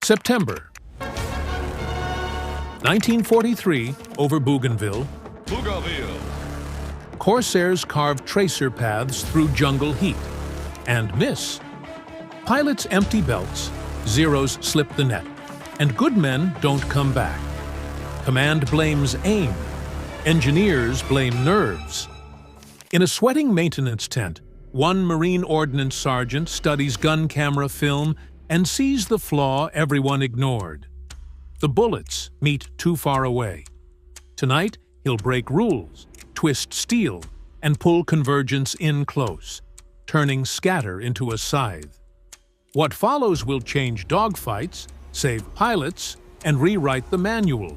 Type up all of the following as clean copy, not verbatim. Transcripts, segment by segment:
September 1943, over Bougainville, Corsairs carve tracer paths through jungle heat and miss. Pilots empty belts, Zeros slip the net, and good men don't come back. Command blames aim. Engineers blame nerves. In a sweating maintenance tent, one Marine Ordnance Sergeant studies gun camera film and sees the flaw everyone ignored. The bullets meet too far away. Tonight, he'll break rules, twist steel, and pull convergence in close, turning scatter into a scythe. What follows will change dogfights, save pilots, and rewrite the manual.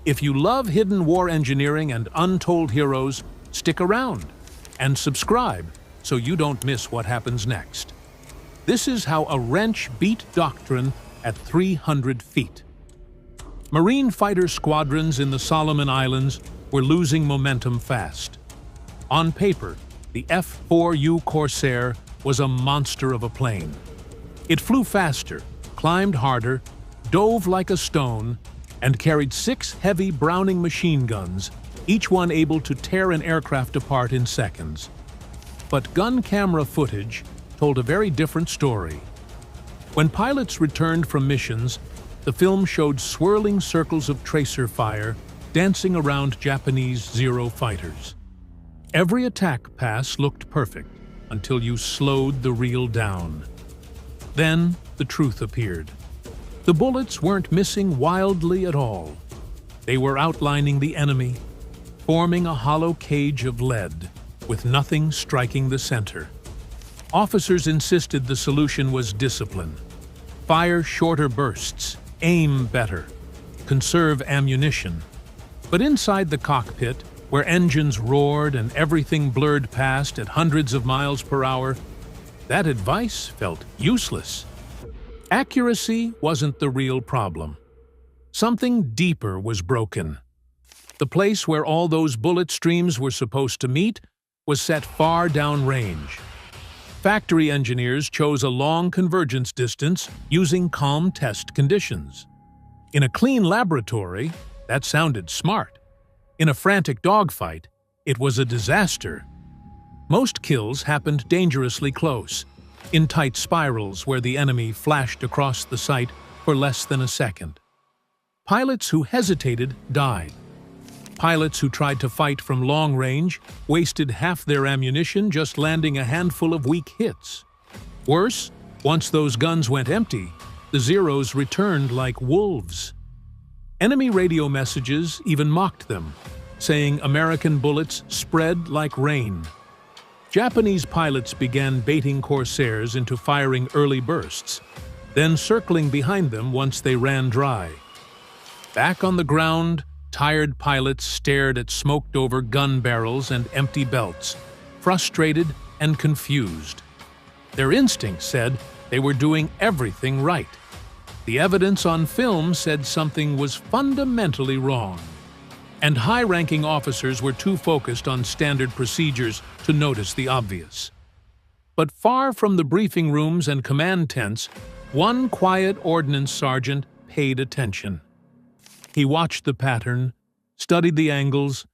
If you love hidden war engineering and untold heroes, stick around and subscribe so you don't miss what happens next. This is how a wrench beat doctrine at 300 feet. Marine fighter squadrons in the Solomon Islands were losing momentum fast. On paper, the F4U Corsair was a monster of a plane. It flew faster, climbed harder, dove like a stone, and carried 6 heavy Browning machine guns, each one able to tear an aircraft apart in seconds. But gun camera footage told a very different story. When pilots returned from missions, the film showed swirling circles of tracer fire dancing around Japanese Zero fighters. Every attack pass looked perfect until you slowed the reel down. Then the truth appeared. The bullets weren't missing wildly at all. They were outlining the enemy, forming a hollow cage of lead, with nothing striking the center. Officers insisted the solution was discipline. Fire shorter bursts, aim better, conserve ammunition. But inside the cockpit, where engines roared and everything blurred past at hundreds of miles per hour, that advice felt useless. Accuracy wasn't the real problem. Something deeper was broken. The place where all those bullet streams were supposed to meet was set far downrange. Factory engineers chose a long convergence distance using calm test conditions. In a clean laboratory, that sounded smart. In a frantic dogfight, it was a disaster. Most kills happened dangerously close, in tight spirals where the enemy flashed across the sight for less than a second. Pilots who hesitated died. Pilots who tried to fight from long range wasted half their ammunition just landing a handful of weak hits. Worse, once those guns went empty, the Zeros returned like wolves. Enemy radio messages even mocked them, saying American bullets spread like rain. Japanese pilots began baiting Corsairs into firing early bursts, then circling behind them once they ran dry. Back on the ground, tired pilots stared at smoked-over gun barrels and empty belts, frustrated and confused. Their instinct said they were doing everything right. The evidence on film said something was fundamentally wrong, and high-ranking officers were too focused on standard procedures to notice the obvious. But far from the briefing rooms and command tents, one quiet ordnance sergeant paid attention. He watched the pattern, studied the angles,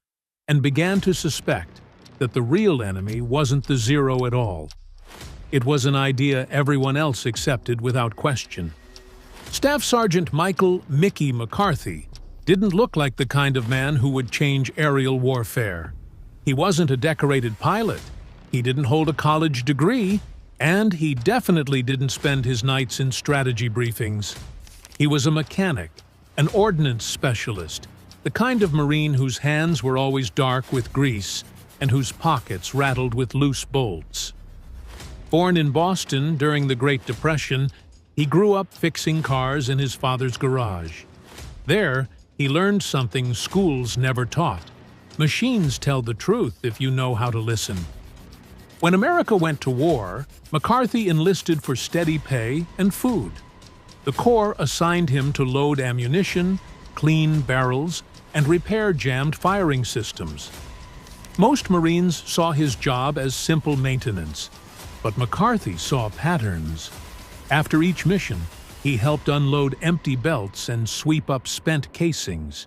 and began to suspect that the real enemy wasn't the Zero at all. It was an idea everyone else accepted without question. Staff Sergeant Michael "Mickey" McCarthy didn't look like the kind of man who would change aerial warfare. He wasn't a decorated pilot, he didn't hold a college degree, and he definitely didn't spend his nights in strategy briefings. He was a mechanic, an ordnance specialist, the kind of Marine whose hands were always dark with grease and whose pockets rattled with loose bolts. Born in Boston during the Great Depression, he grew up fixing cars in his father's garage. There, he learned something schools never taught. Machines tell the truth if you know how to listen. When America went to war, McCarthy enlisted for steady pay and food. The Corps assigned him to load ammunition, clean barrels, and repair jammed firing systems. Most Marines saw his job as simple maintenance, but McCarthy saw patterns. After each mission, He helped unload empty belts and sweep up spent casings.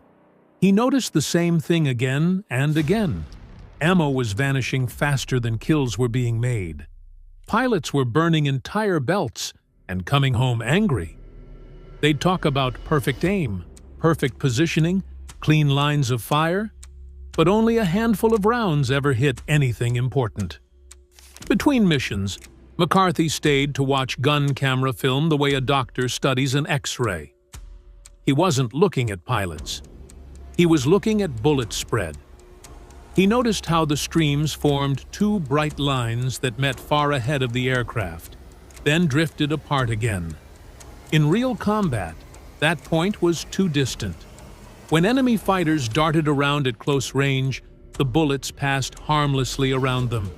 He noticed the same thing again and again. Ammo was vanishing faster than kills were being made. Pilots were burning entire belts and coming home angry. They'd talk about perfect aim, perfect positioning, clean lines of fire, but only a handful of rounds ever hit anything important. Between missions, McCarthy stayed to watch gun camera film the way a doctor studies an X-ray. He wasn't looking at pilots. He was looking at bullet spread. He noticed how the streams formed two bright lines that met far ahead of the aircraft, then drifted apart again. In real combat, that point was too distant. When enemy fighters darted around at close range, the bullets passed harmlessly around them.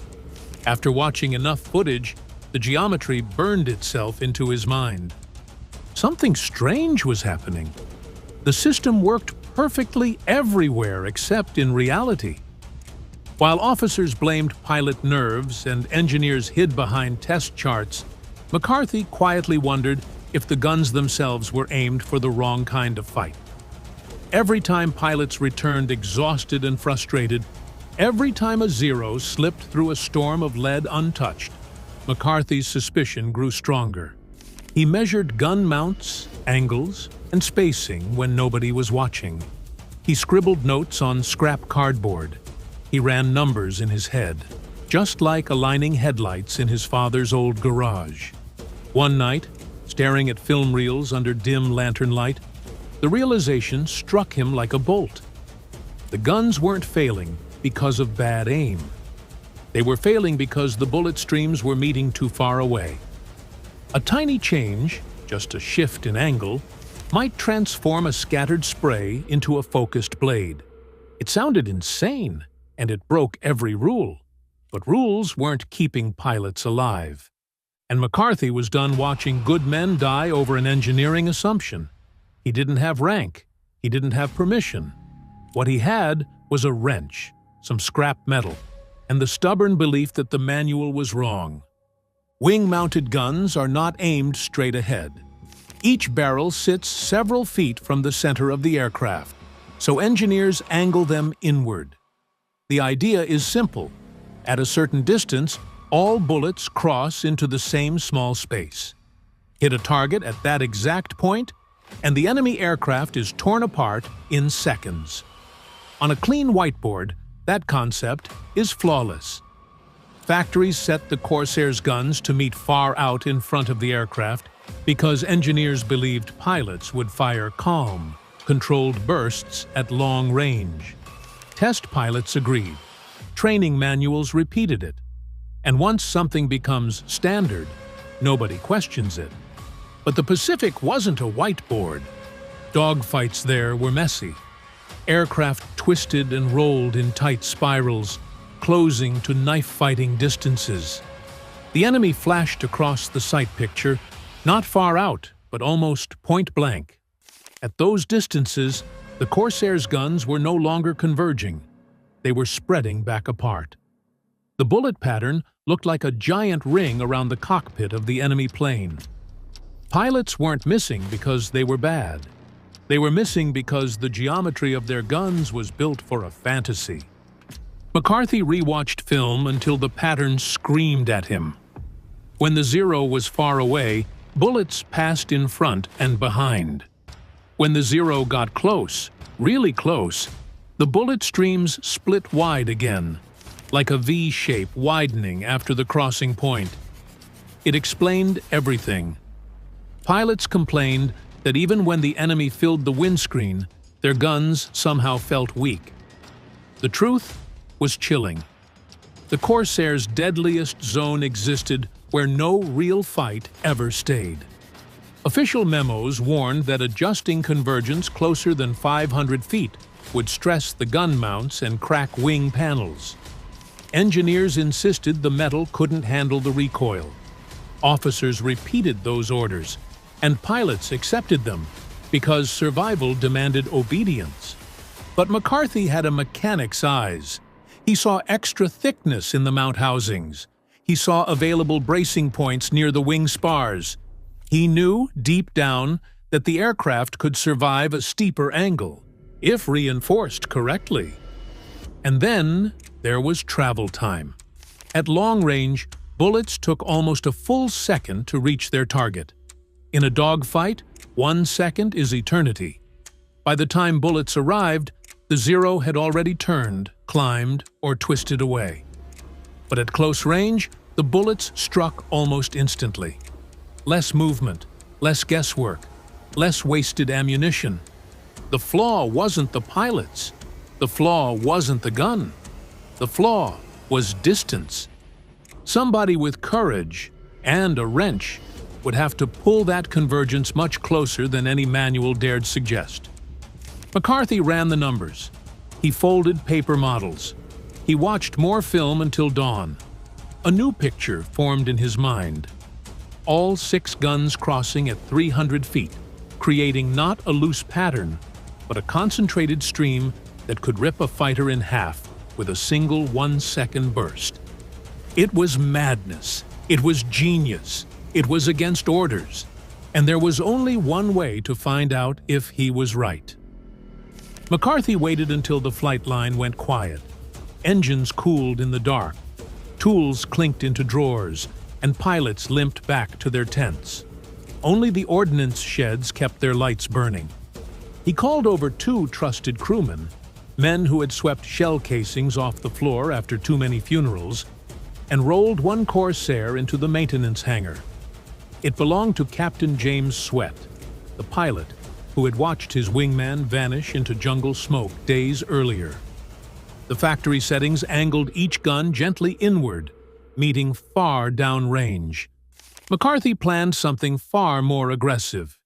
After watching enough footage, the geometry burned itself into his mind. Something strange was happening. The system worked perfectly everywhere except in reality. While officers blamed pilot nerves and engineers hid behind test charts, McCarthy quietly wondered if the guns themselves were aimed for the wrong kind of fight. Every time pilots returned exhausted and frustrated, every time a Zero slipped through a storm of lead untouched, McCarthy's suspicion grew stronger. He measured gun mounts, angles, and spacing when nobody was watching. He scribbled notes on scrap cardboard. He ran numbers in his head, just like aligning headlights in his father's old garage. One night, staring at film reels under dim lantern light, the realization struck him like a bolt. The guns weren't failing because of bad aim. They were failing because the bullet streams were meeting too far away. A tiny change, just a shift in angle, might transform a scattered spray into a focused blade. It sounded insane, and it broke every rule. But rules weren't keeping pilots alive. And McCarthy was done watching good men die over an engineering assumption. He didn't have rank. He didn't have permission. What he had was a wrench, some scrap metal, and the stubborn belief that the manual was wrong. Wing-mounted guns are not aimed straight ahead. Each barrel sits several feet from the center of the aircraft, so engineers angle them inward. The idea is simple. At a certain distance, all bullets cross into the same small space. Hit a target at that exact point, and the enemy aircraft is torn apart in seconds. On a clean whiteboard, that concept is flawless. Factories set the Corsair's guns to meet far out in front of the aircraft because engineers believed pilots would fire calm, controlled bursts at long range. Test pilots agreed. Training manuals repeated it. And once something becomes standard, nobody questions it. But the Pacific wasn't a whiteboard. Dogfights there were messy. Aircraft twisted and rolled in tight spirals, closing to knife-fighting distances. The enemy flashed across the sight picture, not far out, but almost point-blank. At those distances, the Corsair's guns were no longer converging. They were spreading back apart. The bullet pattern looked like a giant ring around the cockpit of the enemy plane. Pilots weren't missing because they were bad. They were missing because the geometry of their guns was built for a fantasy. McCarthy rewatched film until the pattern screamed at him. When the Zero was far away, bullets passed in front and behind. When the Zero got close, really close, the bullet streams split wide again, like a V shape widening after the crossing point. It explained everything. Pilots complained that even when the enemy filled the windscreen, their guns somehow felt weak. The truth was chilling. The Corsair's deadliest zone existed where no real fight ever stayed. Official memos warned that adjusting convergence closer than 500 feet would stress the gun mounts and crack wing panels. Engineers insisted the metal couldn't handle the recoil. Officers repeated those orders, and pilots accepted them because survival demanded obedience. But McCarthy had a mechanic's eyes. He saw extra thickness in the mount housings. He saw available bracing points near the wing spars. He knew, deep down, that the aircraft could survive a steeper angle, if reinforced correctly. And then there was travel time. At long range, bullets took almost a full second to reach their target. In a dogfight, 1 second is eternity. By the time bullets arrived, the Zero had already turned, climbed, or twisted away. But at close range, the bullets struck almost instantly. Less movement, less guesswork, less wasted ammunition. The flaw wasn't the pilots. The flaw wasn't the gun. The flaw was distance. Somebody with courage and a wrench would have to pull that convergence much closer than any manual dared suggest. McCarthy ran the numbers. He folded paper models. He watched more film until dawn. A new picture formed in his mind. All 6 guns crossing at 300 feet, creating not a loose pattern, but a concentrated stream that could rip a fighter in half with a single 1-second burst. It was madness. It was genius. It was against orders. And there was only one way to find out if he was right. McCarthy waited until the flight line went quiet. Engines cooled in the dark. Tools clinked into drawers, and pilots limped back to their tents. Only the ordnance sheds kept their lights burning. He called over 2 trusted crewmen, men who had swept shell casings off the floor after too many funerals, and rolled one Corsair into the maintenance hangar. It belonged to Captain James Sweat, the pilot who had watched his wingman vanish into jungle smoke days earlier. The factory settings angled each gun gently inward, meeting far downrange. McCarthy planned something far more aggressive.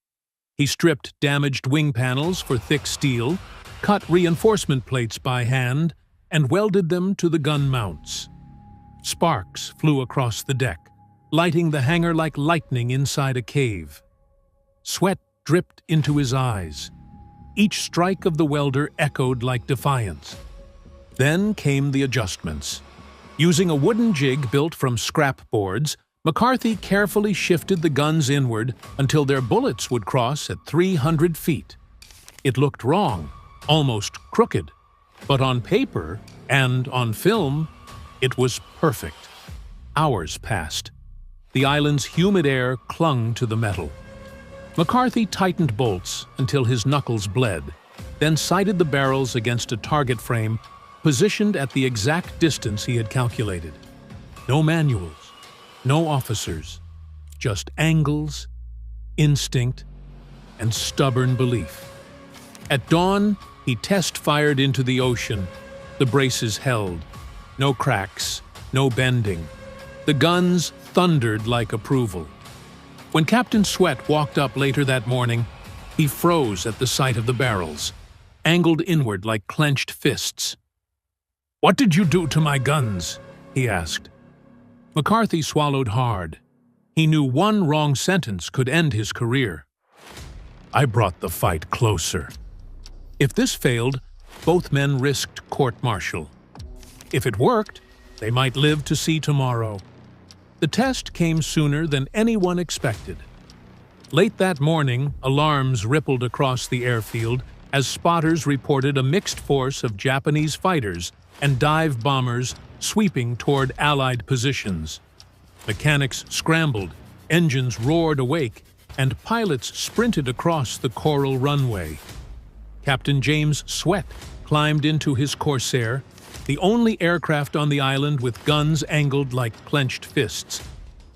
He stripped damaged wing panels for thick steel, cut reinforcement plates by hand, and welded them to the gun mounts. Sparks flew across the deck, lighting the hangar like lightning inside a cave. Sweat dripped into his eyes. Each strike of the welder echoed like defiance. Then came the adjustments. Using a wooden jig built from scrap boards, McCarthy carefully shifted the guns inward until their bullets would cross at 300 feet. It looked wrong, almost crooked, but on paper and on film, it was perfect. Hours passed. The island's humid air clung to the metal. McCarthy tightened bolts until his knuckles bled, then sighted the barrels against a target frame positioned at the exact distance he had calculated. No manuals, no officers, just angles, instinct, and stubborn belief. At dawn, he test-fired into the ocean. The braces held. No cracks, no bending. The guns thundered like approval. When Captain Sweat walked up later that morning, he froze at the sight of the barrels, angled inward like clenched fists. "What did you do to my guns?" he asked. McCarthy swallowed hard. He knew one wrong sentence could end his career. "I brought the fight closer." If this failed, both men risked court-martial. If it worked, they might live to see tomorrow. The test came sooner than anyone expected. Late that morning, alarms rippled across the airfield as spotters reported a mixed force of Japanese fighters and dive bombers sweeping toward Allied positions. Mechanics scrambled, engines roared awake, and pilots sprinted across the coral runway. Captain James Sweat climbed into his Corsair, the only aircraft on the island with guns angled like clenched fists,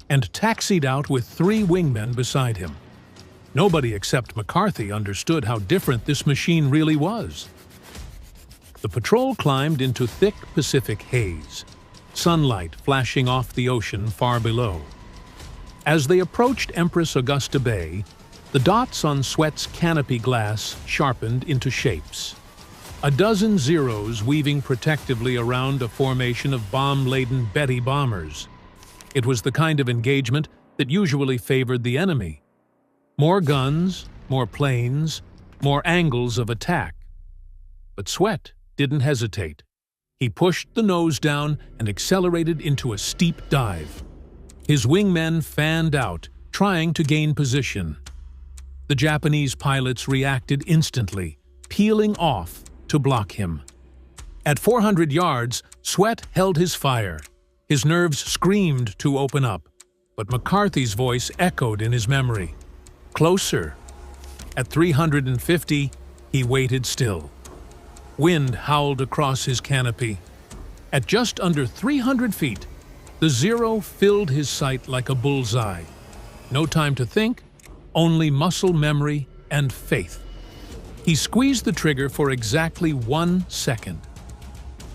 and taxied out with 3 wingmen beside him. Nobody except McCarthy understood how different this machine really was. The patrol climbed into thick Pacific haze, sunlight flashing off the ocean far below. As they approached Empress Augusta Bay, the dots on Sweat's canopy glass sharpened into shapes. A dozen Zeros weaving protectively around a formation of bomb-laden Betty bombers. It was the kind of engagement that usually favored the enemy. More guns, more planes, more angles of attack. But Sweat didn't hesitate. He pushed the nose down and accelerated into a steep dive. His wingmen fanned out, trying to gain position. The Japanese pilots reacted instantly, peeling off to block him. At 400 yards, Sweat held his fire. His nerves screamed to open up, but McCarthy's voice echoed in his memory. Closer. At 350, he waited still. Wind howled across his canopy. At just under 300 feet, the Zero filled his sight like a bullseye. No time to think, only muscle memory and faith. He squeezed the trigger for exactly 1 second.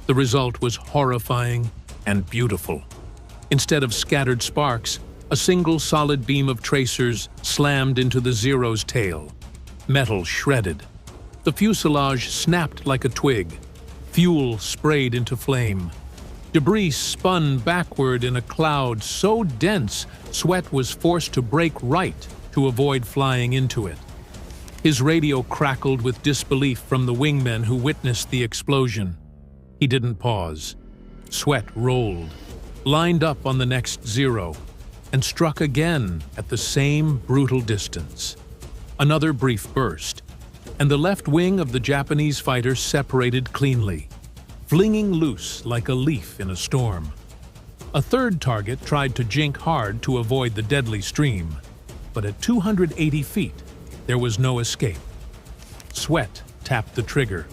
The result was horrifying and beautiful. Instead of scattered sparks, a single solid beam of tracers slammed into the Zero's tail. Metal shredded. The fuselage snapped like a twig. Fuel sprayed into flame. Debris spun backward in a cloud so dense, Sweat was forced to brake right to avoid flying into it. His radio crackled with disbelief from the wingmen who witnessed the explosion. He didn't pause. Sweat rolled, lined up on the next Zero, and struck again at the same brutal distance. Another brief burst, and the left wing of the Japanese fighter separated cleanly, flinging loose like a leaf in a storm. A third target tried to jink hard to avoid the deadly stream, but at 280 feet, there was no escape. Sweat tapped the trigger,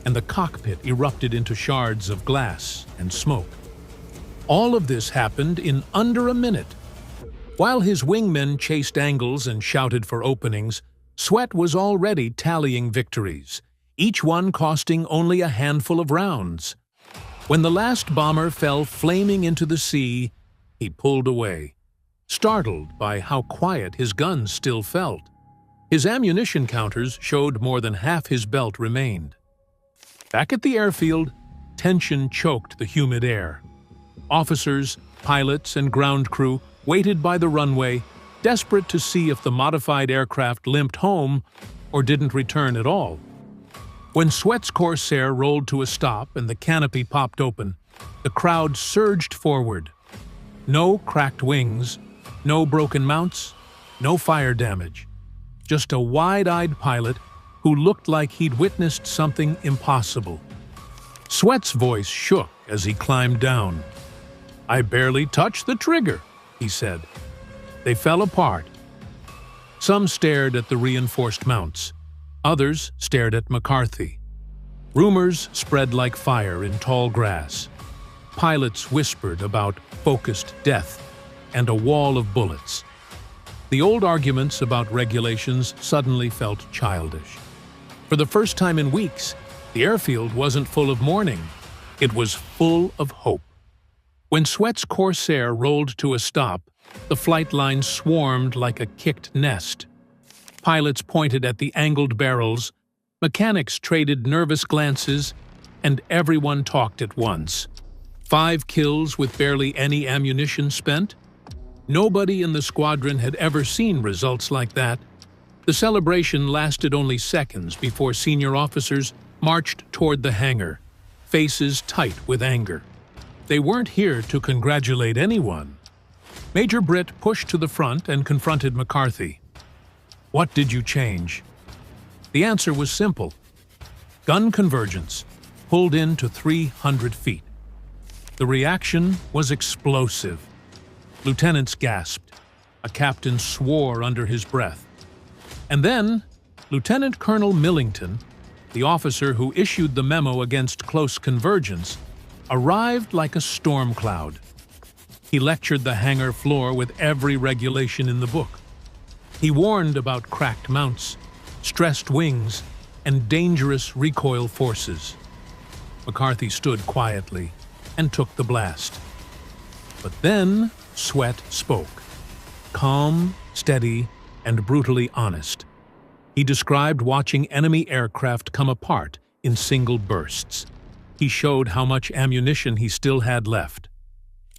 and the cockpit erupted into shards of glass and smoke. All of this happened in under a minute. While his wingmen chased angles and shouted for openings, Sweat was already tallying victories, each one costing only a handful of rounds. When the last bomber fell flaming into the sea, he pulled away, startled by how quiet his guns still felt. His ammunition counters showed more than half his belt remained. Back at the airfield, tension choked the humid air. Officers, pilots, and ground crew waited by the runway, desperate to see if the modified aircraft limped home or didn't return at all. When Sweat's Corsair rolled to a stop and the canopy popped open, the crowd surged forward. No cracked wings, no broken mounts, no fire damage. Just a wide-eyed pilot who looked like he'd witnessed something impossible. Sweat's voice shook as he climbed down. "I barely touched the trigger," he said. They fell apart. Some stared at the reinforced mounts. Others stared at McCarthy. Rumors spread like fire in tall grass. Pilots whispered about focused death and a wall of bullets. The old arguments about regulations suddenly felt childish. For the first time in weeks, the airfield wasn't full of mourning. It was full of hope. When Sweat's Corsair rolled to a stop, the flight line swarmed like a kicked nest. Pilots pointed at the angled barrels, mechanics traded nervous glances, and everyone talked at once. 5 kills with barely any ammunition spent? Nobody in the squadron had ever seen results like that. The celebration lasted only seconds before senior officers marched toward the hangar, faces tight with anger. They weren't here to congratulate anyone. Major Britt pushed to the front and confronted McCarthy. "What did you change?" The answer was simple. Gun convergence, pulled in to 300 feet. The reaction was explosive. Lieutenants gasped. A captain swore under his breath. And then, Lieutenant Colonel Millington, the officer who issued the memo against close convergence, arrived like a storm cloud. He lectured the hangar floor with every regulation in the book. He warned about cracked mounts, stressed wings, and dangerous recoil forces. McCarthy stood quietly and took the blast. But then Sweat spoke. Calm, steady, and brutally honest. He described watching enemy aircraft come apart in single bursts. He showed how much ammunition he still had left.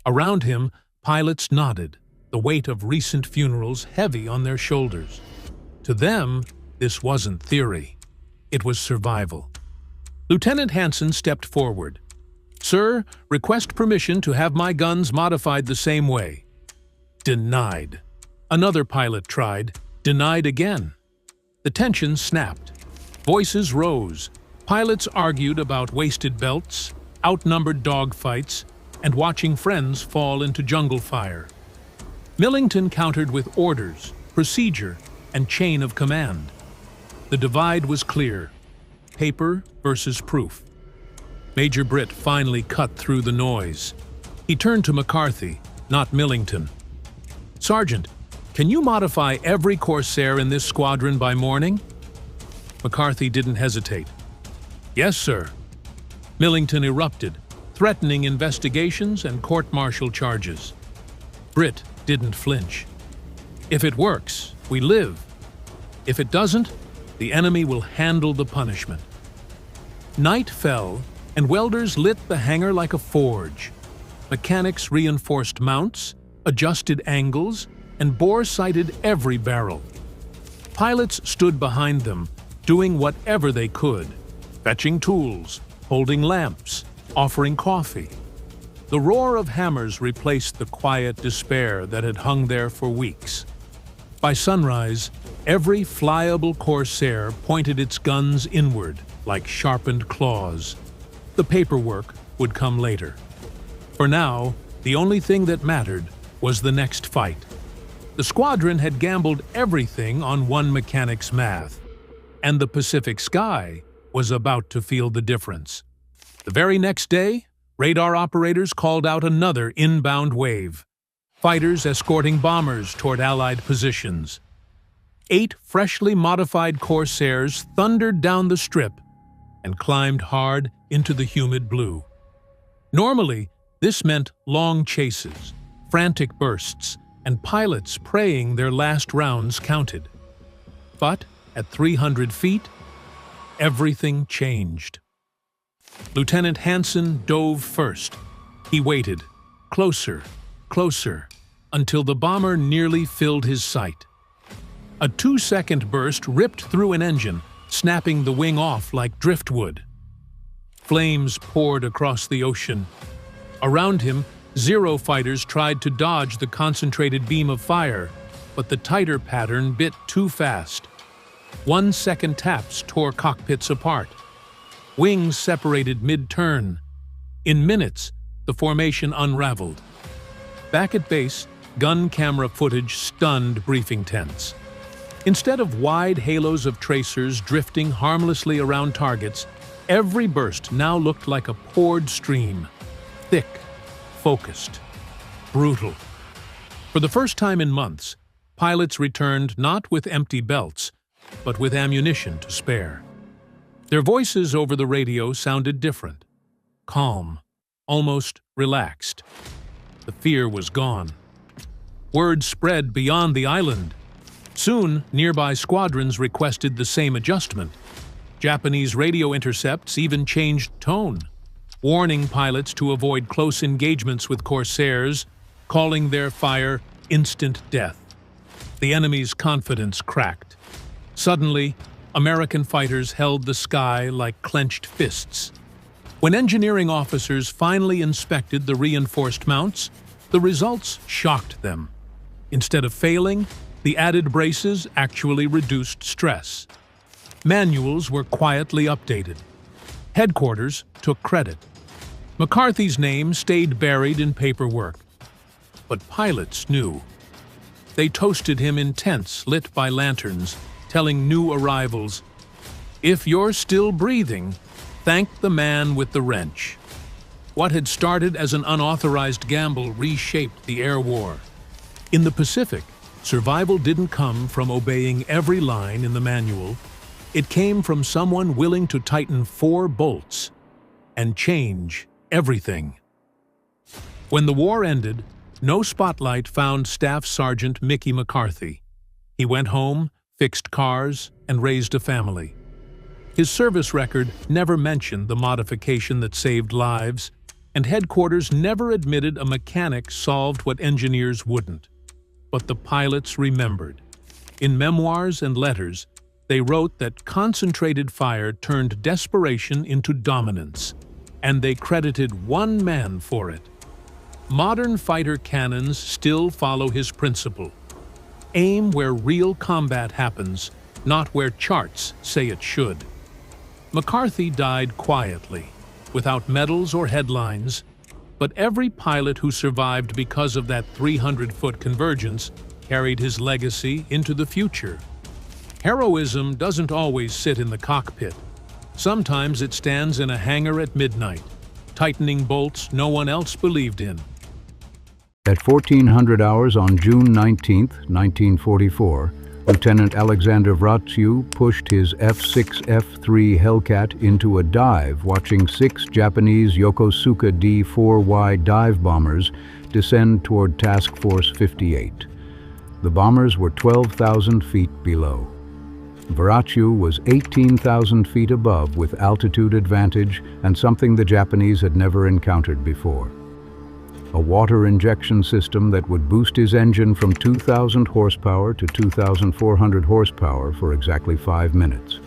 Around him, pilots nodded, the weight of recent funerals heavy on their shoulders. To them, this wasn't theory. It was survival. Lieutenant Hansen stepped forward. "Sir, request permission to have my guns modified the same way." Denied. Another pilot tried, denied again. The tension snapped. Voices rose. Pilots argued about wasted belts, outnumbered dogfights, and watching friends fall into jungle fire. Millington countered with orders, procedure, and chain of command. The divide was clear: paper versus proof. Major Britt finally cut through the noise. He turned to McCarthy, not Millington. "Sergeant, can you modify every Corsair in this squadron by morning?" McCarthy didn't hesitate. "Yes, sir." Millington erupted, threatening investigations and court-martial charges. Britt didn't flinch. "If it works, we live. If it doesn't, the enemy will handle the punishment." Night fell, and welders lit the hangar like a forge. Mechanics reinforced mounts, adjusted angles, and bore-sighted every barrel. Pilots stood behind them, doing whatever they could, fetching tools, holding lamps, offering coffee. The roar of hammers replaced the quiet despair that had hung there for weeks. By sunrise, every flyable Corsair pointed its guns inward like sharpened claws. The paperwork would come later. For now, the only thing that mattered was the next fight. The squadron had gambled everything on one mechanic's math, and the Pacific sky was about to feel the difference. The very next day, radar operators called out another inbound wave, fighters escorting bombers toward Allied positions. 8 freshly modified Corsairs thundered down the strip and climbed hard into the humid blue. Normally, this meant long chases, frantic bursts, and pilots praying their last rounds counted. But at 300 feet, everything changed. Lieutenant Hansen dove first. He waited, closer, closer, until the bomber nearly filled his sight. A 2-second burst ripped through an engine, snapping the wing off like driftwood. Flames poured across the ocean. Around him, Zero fighters tried to dodge the concentrated beam of fire, but the tighter pattern bit too fast. 1-second taps tore cockpits apart. Wings separated mid-turn. In minutes, the formation unraveled. Back at base, gun camera footage stunned briefing tents. Instead of wide halos of tracers drifting harmlessly around targets, every burst now looked like a poured stream. Thick, focused, brutal. For the first time in months, pilots returned not with empty belts, but with ammunition to spare. Their voices over the radio sounded different. Calm, almost relaxed. The fear was gone. Word spread beyond the island. Soon, nearby squadrons requested the same adjustment. Japanese radio intercepts even changed tone, warning pilots to avoid close engagements with Corsairs, calling their fire instant death. The enemy's confidence cracked. Suddenly, American fighters held the sky like clenched fists. When engineering officers finally inspected the reinforced mounts, the results shocked them. Instead of failing, the added braces actually reduced stress. Manuals were quietly updated. Headquarters took credit. McCarthy's name stayed buried in paperwork. But pilots knew. They toasted him in tents lit by lanterns, telling new arrivals, "If you're still breathing, thank the man with the wrench." What had started as an unauthorized gamble reshaped the air war. In the Pacific, survival didn't come from obeying every line in the manual. It came from someone willing to tighten 4 bolts and change everything. When the war ended, no spotlight found Staff Sergeant Mickey McCarthy. He went home, fixed cars, and raised a family. His service record never mentioned the modification that saved lives, and headquarters never admitted a mechanic solved what engineers wouldn't. But the pilots remembered. In memoirs and letters, they wrote that concentrated fire turned desperation into dominance, and they credited one man for it. Modern fighter cannons still follow his principle. Aim where real combat happens, not where charts say it should. McCarthy died quietly, without medals or headlines, but every pilot who survived because of that 300-foot convergence carried his legacy into the future. Heroism doesn't always sit in the cockpit. Sometimes it stands in a hangar at midnight, tightening bolts no one else believed in. At 1400 hours on June 19, 1944, Lieutenant Alexander Vratsu pushed his F6F3 Hellcat into a dive, watching 6 Japanese Yokosuka D-4Y dive bombers descend toward Task Force 58. The bombers were 12,000 feet below. Vratsu was 18,000 feet above with altitude advantage and something the Japanese had never encountered before. A water injection system that would boost his engine from 2,000 horsepower to 2,400 horsepower for exactly 5 minutes.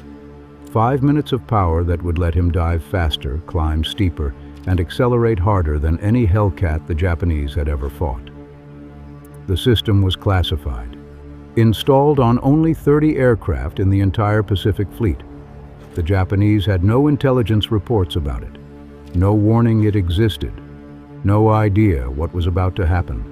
5 minutes of power that would let him dive faster, climb steeper, and accelerate harder than any Hellcat the Japanese had ever fought. The system was classified. Installed on only 30 aircraft in the entire Pacific Fleet. The Japanese had no intelligence reports about it, no warning it existed, no idea what was about to happen.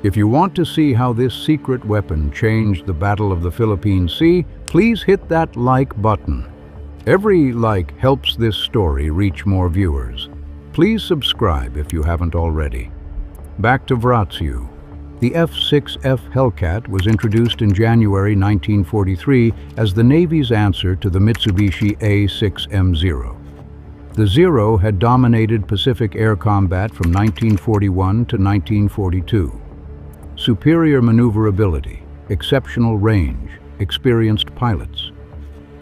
If you want to see how this secret weapon changed the Battle of the Philippine Sea, please hit that like button. Every like helps this story reach more viewers. Please subscribe if you haven't already. Back to Vratsu. The F-6F Hellcat was introduced in January 1943 as the Navy's answer to the Mitsubishi A6M0. The Zero had dominated Pacific air combat from 1941 to 1942. Superior maneuverability, exceptional range, experienced pilots.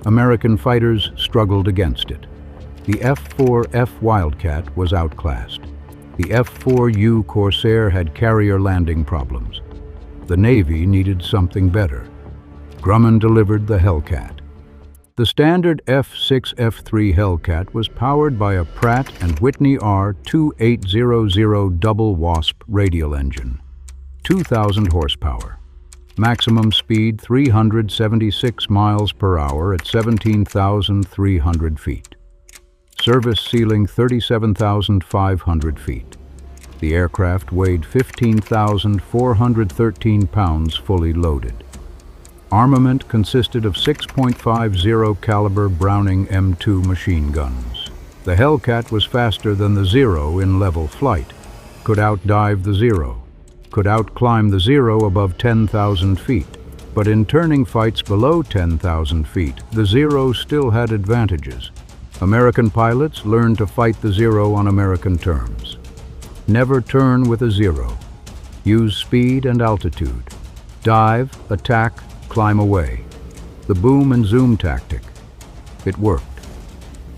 American fighters struggled against it. The F4F Wildcat was outclassed. The F4U Corsair had carrier landing problems. The Navy needed something better. Grumman delivered the Hellcat. The standard F6F3 Hellcat was powered by a Pratt & Whitney R2800 double Wasp radial engine. 2,000 horsepower. Maximum speed 376 miles per hour at 17,300 feet. Service ceiling 37,500 feet. The aircraft weighed 15,413 pounds fully loaded. Armament consisted of 6.50 caliber Browning M2 machine guns. The Hellcat was faster than the Zero in level flight, could outdive the Zero, could outclimb the Zero above 10,000 feet. But in turning fights below 10,000 feet, the Zero still had advantages. American pilots learned to fight the Zero on American terms. Never turn with a Zero. Use speed and altitude. Dive, attack, climb away. The boom and zoom tactic. It worked.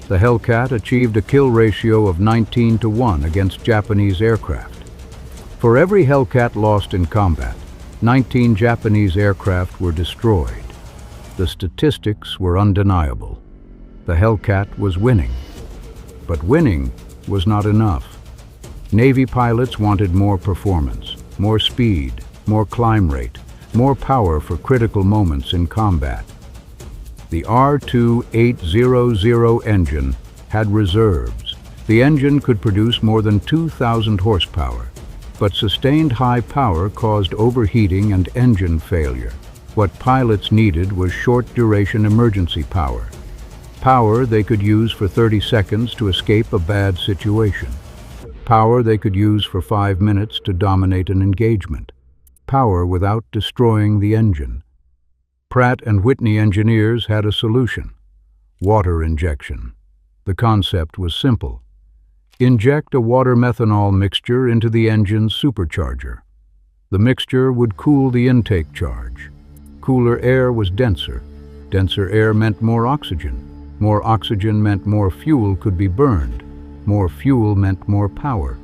The Hellcat achieved a kill ratio of 19-to-1 against Japanese aircraft. For every Hellcat lost in combat, 19 Japanese aircraft were destroyed. The statistics were undeniable. The Hellcat was winning. But winning was not enough. Navy pilots wanted more performance, more speed, more climb rate, more power for critical moments in combat. The R2800 engine had reserves. The engine could produce more than 2,000 horsepower, but sustained high power caused overheating and engine failure. What pilots needed was short-duration emergency power. Power they could use for 30 seconds to escape a bad situation. Power they could use for 5 minutes to dominate an engagement. Power without destroying the engine. Pratt & Whitney engineers had a solution. Water injection. The concept was simple. Inject a water-methanol mixture into the engine's supercharger. The mixture would cool the intake charge. Cooler air was denser. Denser air meant more oxygen. More oxygen meant more fuel could be burned. More fuel meant more power.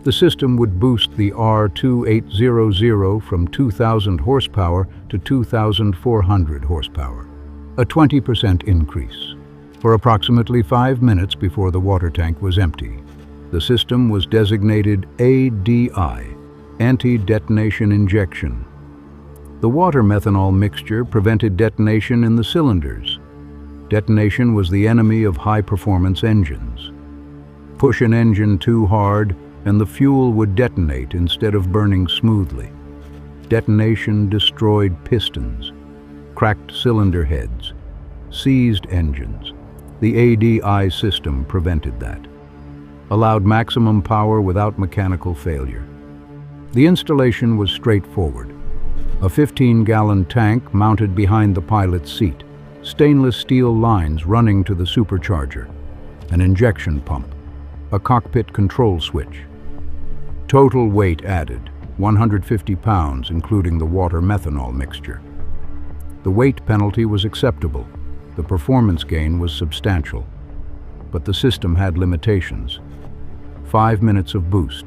The system would boost the R2800 from 2,000 horsepower to 2,400 horsepower, a 20% increase, for approximately 5 minutes before the water tank was empty. The system was designated ADI, anti-detonation injection. The water methanol mixture prevented detonation in the cylinders. Detonation was the enemy of high-performance engines. Push an engine too hard, and the fuel would detonate instead of burning smoothly. Detonation destroyed pistons, cracked cylinder heads, seized engines. The ADI system prevented that. Allowed maximum power without mechanical failure. The installation was straightforward. A 15-gallon tank mounted behind the pilot's seat, stainless steel lines running to the supercharger, an injection pump, a cockpit control switch. Total weight added, 150 pounds including the water methanol mixture. The weight penalty was acceptable. The performance gain was substantial. But the system had limitations. 5 minutes of boost,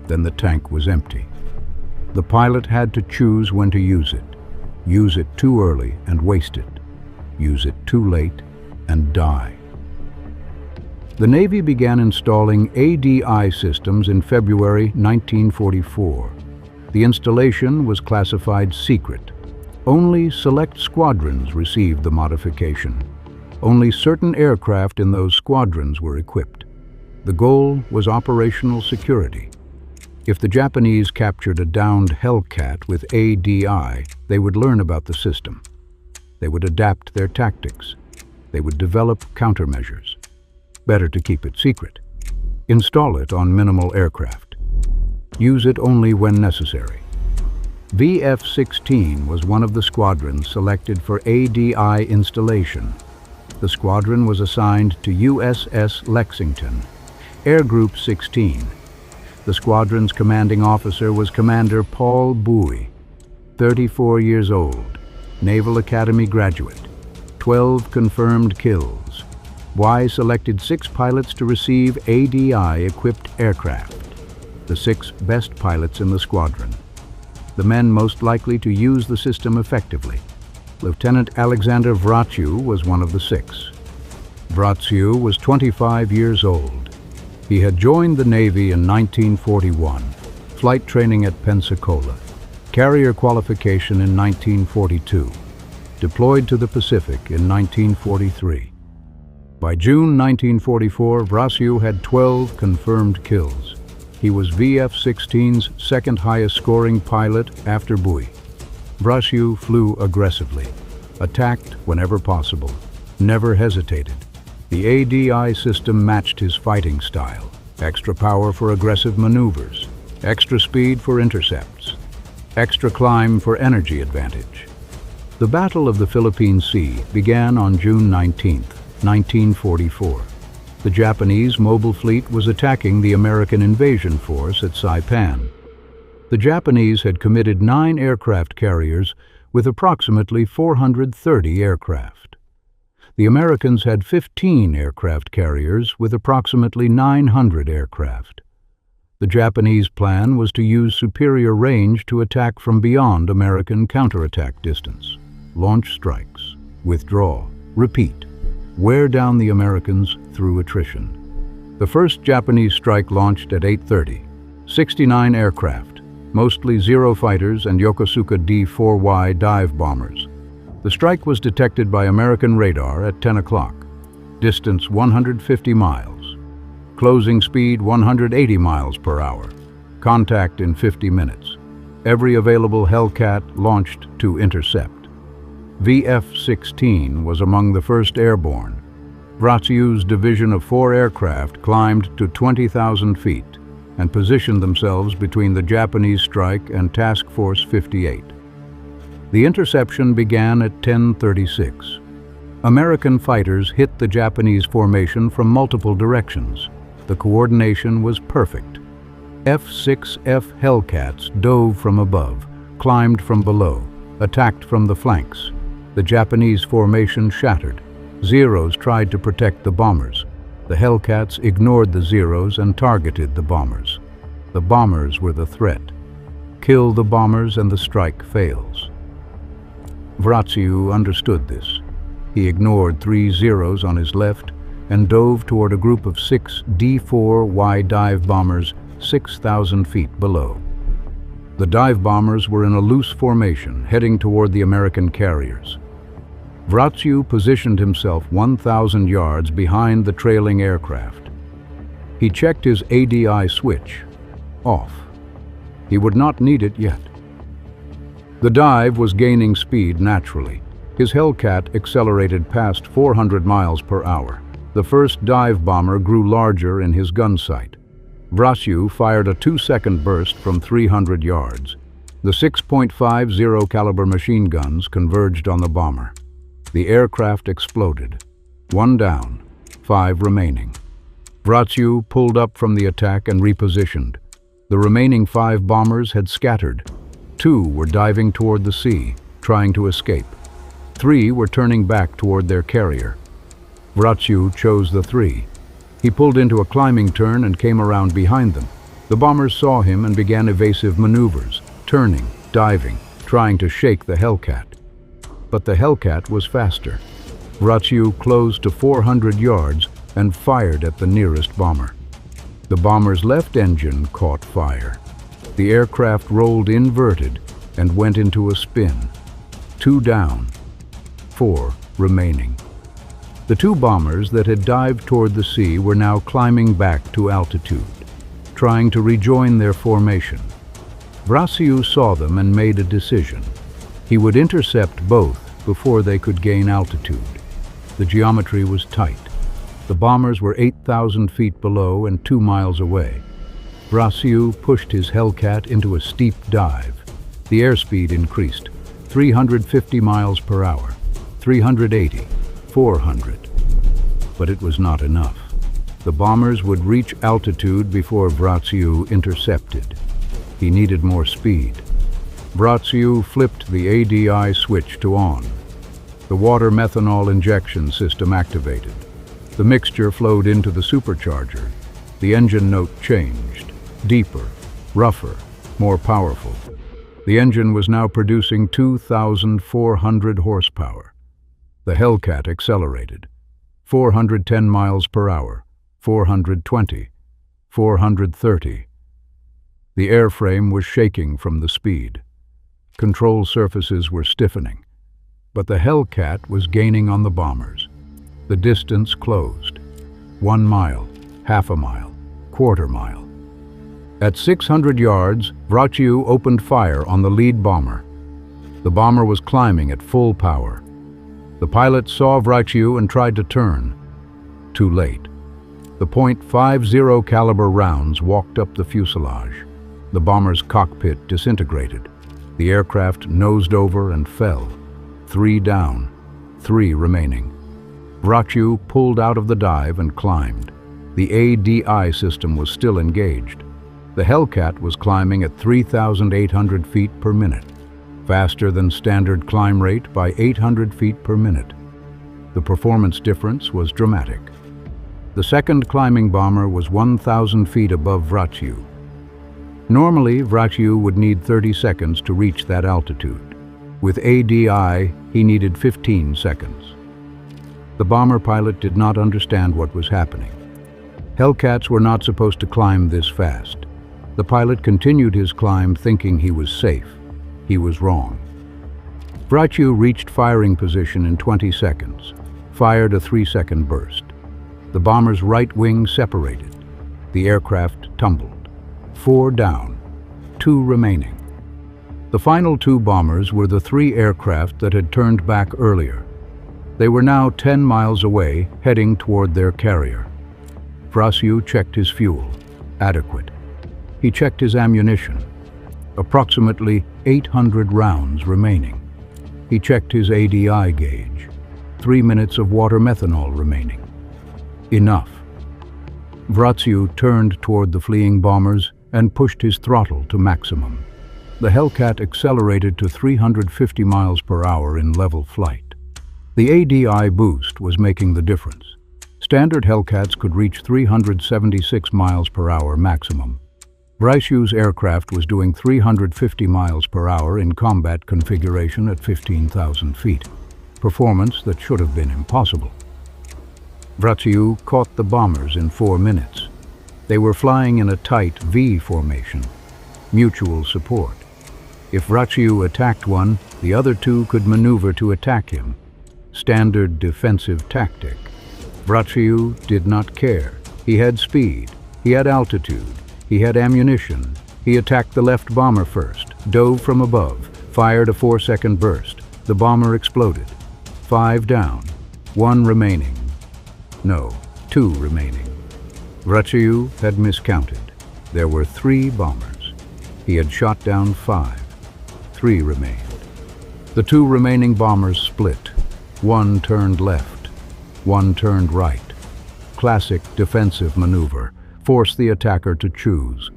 then the tank was empty. The pilot had to choose when to use it. Use it too early and waste it. Use it too late and die. The Navy began installing ADI systems in February 1944. The installation was classified secret. Only select squadrons received the modification. Only certain aircraft in those squadrons were equipped. The goal was operational security. If the Japanese captured a downed Hellcat with ADI, they would learn about the system. They would adapt their tactics. They would develop countermeasures. Better to keep it secret. Install it on minimal aircraft. Use it only when necessary. VF-16 was one of the squadrons selected for ADI installation. The squadron was assigned to USS Lexington, Air Group 16. The squadron's commanding officer was Commander Paul Bowie, 34 years old, Naval Academy graduate, 12 confirmed kills. Y selected 6 pilots to receive ADI-equipped aircraft, the 6 best pilots in the squadron, the men most likely to use the system effectively. Lieutenant Alexander Vraciu was one of the 6. Vraciu was 25 years old. He had joined the Navy in 1941, flight training at Pensacola, carrier qualification in 1942, deployed to the Pacific in 1943. By June 1944, Vraciu had 12 confirmed kills. He was VF-16's second highest scoring pilot after Bowie. Vraciu flew aggressively, attacked whenever possible, never hesitated. The ADI system matched his fighting style. Extra power for aggressive maneuvers, extra speed for intercepts, extra climb for energy advantage. The Battle of the Philippine Sea began on June 19, 1944. The Japanese mobile fleet was attacking the American invasion force at Saipan. The Japanese had committed 9 aircraft carriers with approximately 430 aircraft. The Americans had 15 aircraft carriers with approximately 900 aircraft. The Japanese plan was to use superior range to attack from beyond American counterattack distance. Launch strikes, withdraw, repeat, wear down the Americans through attrition. The first Japanese strike launched at 8:30. 69 aircraft, mostly Zero fighters and Yokosuka D-4Y dive bombers. The strike was detected by American radar at 10 o'clock. Distance 150 miles. Closing speed 180 miles per hour. Contact in 50 minutes. Every available Hellcat launched to intercept. VF-16 was among the first airborne. Vraciu's division of 4 aircraft climbed to 20,000 feet and positioned themselves between the Japanese strike and Task Force 58. The interception began at 10:36. American fighters hit the Japanese formation from multiple directions. The coordination was perfect. F-6F Hellcats dove from above, climbed from below, attacked from the flanks. The Japanese formation shattered. Zeros tried to protect the bombers. The Hellcats ignored the Zeros and targeted the bombers. The bombers were the threat. Kill the bombers and the strike fails. Vraciu understood this. He ignored 3 Zeros on his left and dove toward a group of 6 D-4Y dive bombers 6,000 feet below. The dive bombers were in a loose formation, heading toward the American carriers. Vratsiu positioned himself 1,000 yards behind the trailing aircraft. He checked his ADI switch. Off. He would not need it yet. The dive was gaining speed naturally. His Hellcat accelerated past 400 miles per hour. The first dive bomber grew larger in his gun sight. Vratsiu fired a 2-second burst from 300 yards. The 6.50 caliber machine guns converged on the bomber. The aircraft exploded. 1 down, 5 remaining. Vratsiu pulled up from the attack and repositioned. The remaining 5 bombers had scattered. 2 were diving toward the sea, trying to escape. 3 were turning back toward their carrier. Vratsiu chose the 3. He pulled into a climbing turn and came around behind them. The bombers saw him and began evasive maneuvers, turning, diving, trying to shake the Hellcat. But the Hellcat was faster. Vratsiu closed to 400 yards and fired at the nearest bomber. The bomber's left engine caught fire. The aircraft rolled inverted and went into a spin. 2 down, 4 remaining. The 2 bombers that had dived toward the sea were now climbing back to altitude, trying to rejoin their formation. Vratsiu saw them and made a decision. He would intercept both before they could gain altitude. The geometry was tight. The bombers were 8,000 feet below and 2 miles away. Vratsiu pushed his Hellcat into a steep dive. The airspeed increased, 350 miles per hour, 380, 400. But it was not enough. The bombers would reach altitude before Vratsiu intercepted. He needed more speed. Vratsiu flipped the ADI switch to on. The water methanol injection system activated. The mixture flowed into the supercharger. The engine note changed. Deeper, rougher, more powerful. The engine was now producing 2,400 horsepower. The Hellcat accelerated. 410 miles per hour, 420, 430. The airframe was shaking from the speed. Control surfaces were stiffening. But the Hellcat was gaining on the bombers. The distance closed. 1 mile, half a mile, quarter mile. At 600 yards, Vratsiu opened fire on the lead bomber. The bomber was climbing at full power. The pilot saw Vratsiu and tried to turn. Too late. The .50 caliber rounds walked up the fuselage. The bomber's cockpit disintegrated. The aircraft nosed over and fell. 3 down, 3 remaining. Vratsiu pulled out of the dive and climbed. The ADI system was still engaged. The Hellcat was climbing at 3,800 feet per minute, faster than standard climb rate by 800 feet per minute. The performance difference was dramatic. The second climbing bomber was 1,000 feet above Vratsiu. Normally, Vratsiu would need 30 seconds to reach that altitude. With ADI, he needed 15 seconds. The bomber pilot did not understand what was happening. Hellcats were not supposed to climb this fast. The pilot continued his climb thinking he was safe. He was wrong. Vratsiu reached firing position in 20 seconds, fired a 3-second burst. The bomber's right wing separated. The aircraft tumbled. 4 down, 2 remaining. The final 2 bombers were the 3 aircraft that had turned back earlier. They were now 10 miles away, heading toward their carrier. Vratsiu checked his fuel. Adequate. He checked his ammunition. Approximately 800 rounds remaining. He checked his ADI gauge. 3 minutes of water methanol remaining. Enough. Vratsiu turned toward the fleeing bombers and pushed his throttle to maximum. The Hellcat accelerated to 350 miles per hour in level flight. The ADI boost was making the difference. Standard Hellcats could reach 376 miles per hour maximum. Vratsiu's aircraft was doing 350 miles per hour in combat configuration at 15,000 feet, performance that should have been impossible. Vratsiu caught the bombers in 4 minutes. They were flying in a tight V formation, mutual support. If Ratsiu attacked one, the other two could maneuver to attack him. Standard defensive tactic. Ratsiu did not care. He had speed, he had altitude, he had ammunition. He attacked the left bomber first, dove from above, fired a 4-second burst. The bomber exploded. 5 down, 1 remaining. No, 2 remaining. Ratsiu had miscounted. There were 3 bombers. He had shot down 5. 3 remained. The 2 remaining bombers split. 1 turned left, 1 turned right. Classic defensive maneuver. Force the attacker to choose.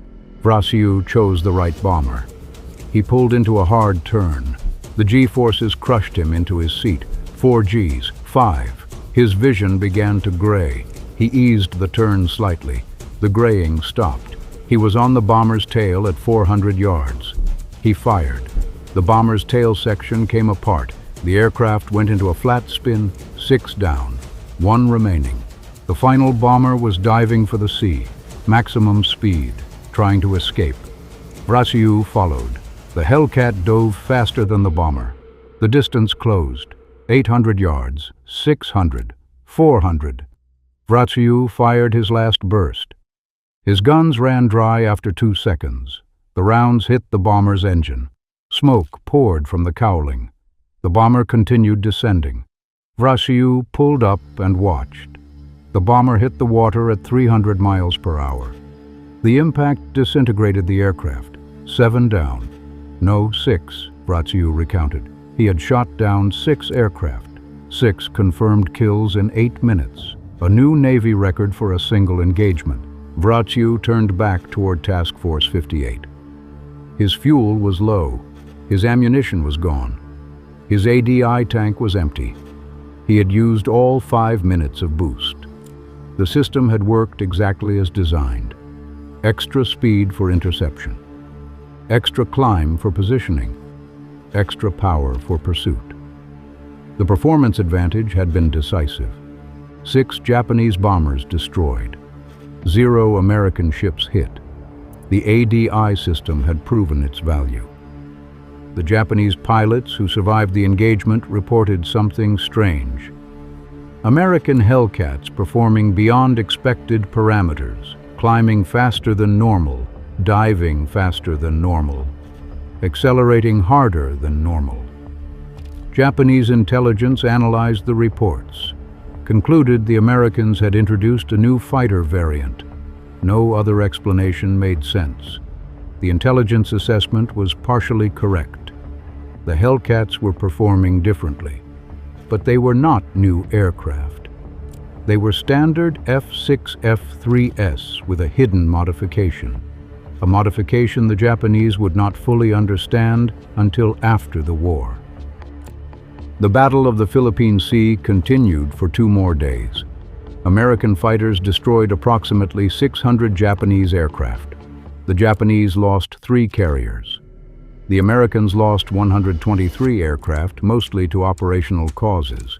Ratsiu chose the right bomber. He pulled into a hard turn. The G-forces crushed him into his seat. 4 Gs, 5. His vision began to gray. He eased the turn slightly. The graying stopped. He was on the bomber's tail at 400 yards. He fired. The bomber's tail section came apart. The aircraft went into a flat spin, 6 down, 1 remaining. The final bomber was diving for the sea, maximum speed, trying to escape. Ratsiu followed. The Hellcat dove faster than the bomber. The distance closed. 800 yards, 600, 400. Ratsiu fired his last burst. His guns ran dry after 2 seconds. The rounds hit the bomber's engine. Smoke poured from the cowling. The bomber continued descending. Ratsiu pulled up and watched. The bomber hit the water at 300 miles per hour. The impact disintegrated the aircraft. 7 down. No, 6, Ratsiu recounted. He had shot down 6 aircraft. 6 confirmed kills in 8 minutes. A new Navy record for a single engagement. Ratsiu turned back toward Task Force 58. His fuel was low. His ammunition was gone. His ADI tank was empty. He had used all 5 minutes of boost. The system had worked exactly as designed. Extra speed for interception. Extra climb for positioning. Extra power for pursuit. The performance advantage had been decisive. 6 Japanese bombers destroyed. 0 American ships hit. The ADI system had proven its value. The Japanese pilots who survived the engagement reported something strange. American Hellcats performing beyond expected parameters, climbing faster than normal, diving faster than normal, accelerating harder than normal. Japanese intelligence analyzed the reports, concluded the Americans had introduced a new fighter variant. No other explanation made sense. The intelligence assessment was partially correct. The Hellcats were performing differently, but they were not new aircraft. They were standard F6F3S with a hidden modification, a modification the Japanese would not fully understand until after the war. The Battle of the Philippine Sea continued for 2 more days. American fighters destroyed approximately 600 Japanese aircraft. The Japanese lost 3 carriers. The Americans lost 123 aircraft, mostly to operational causes.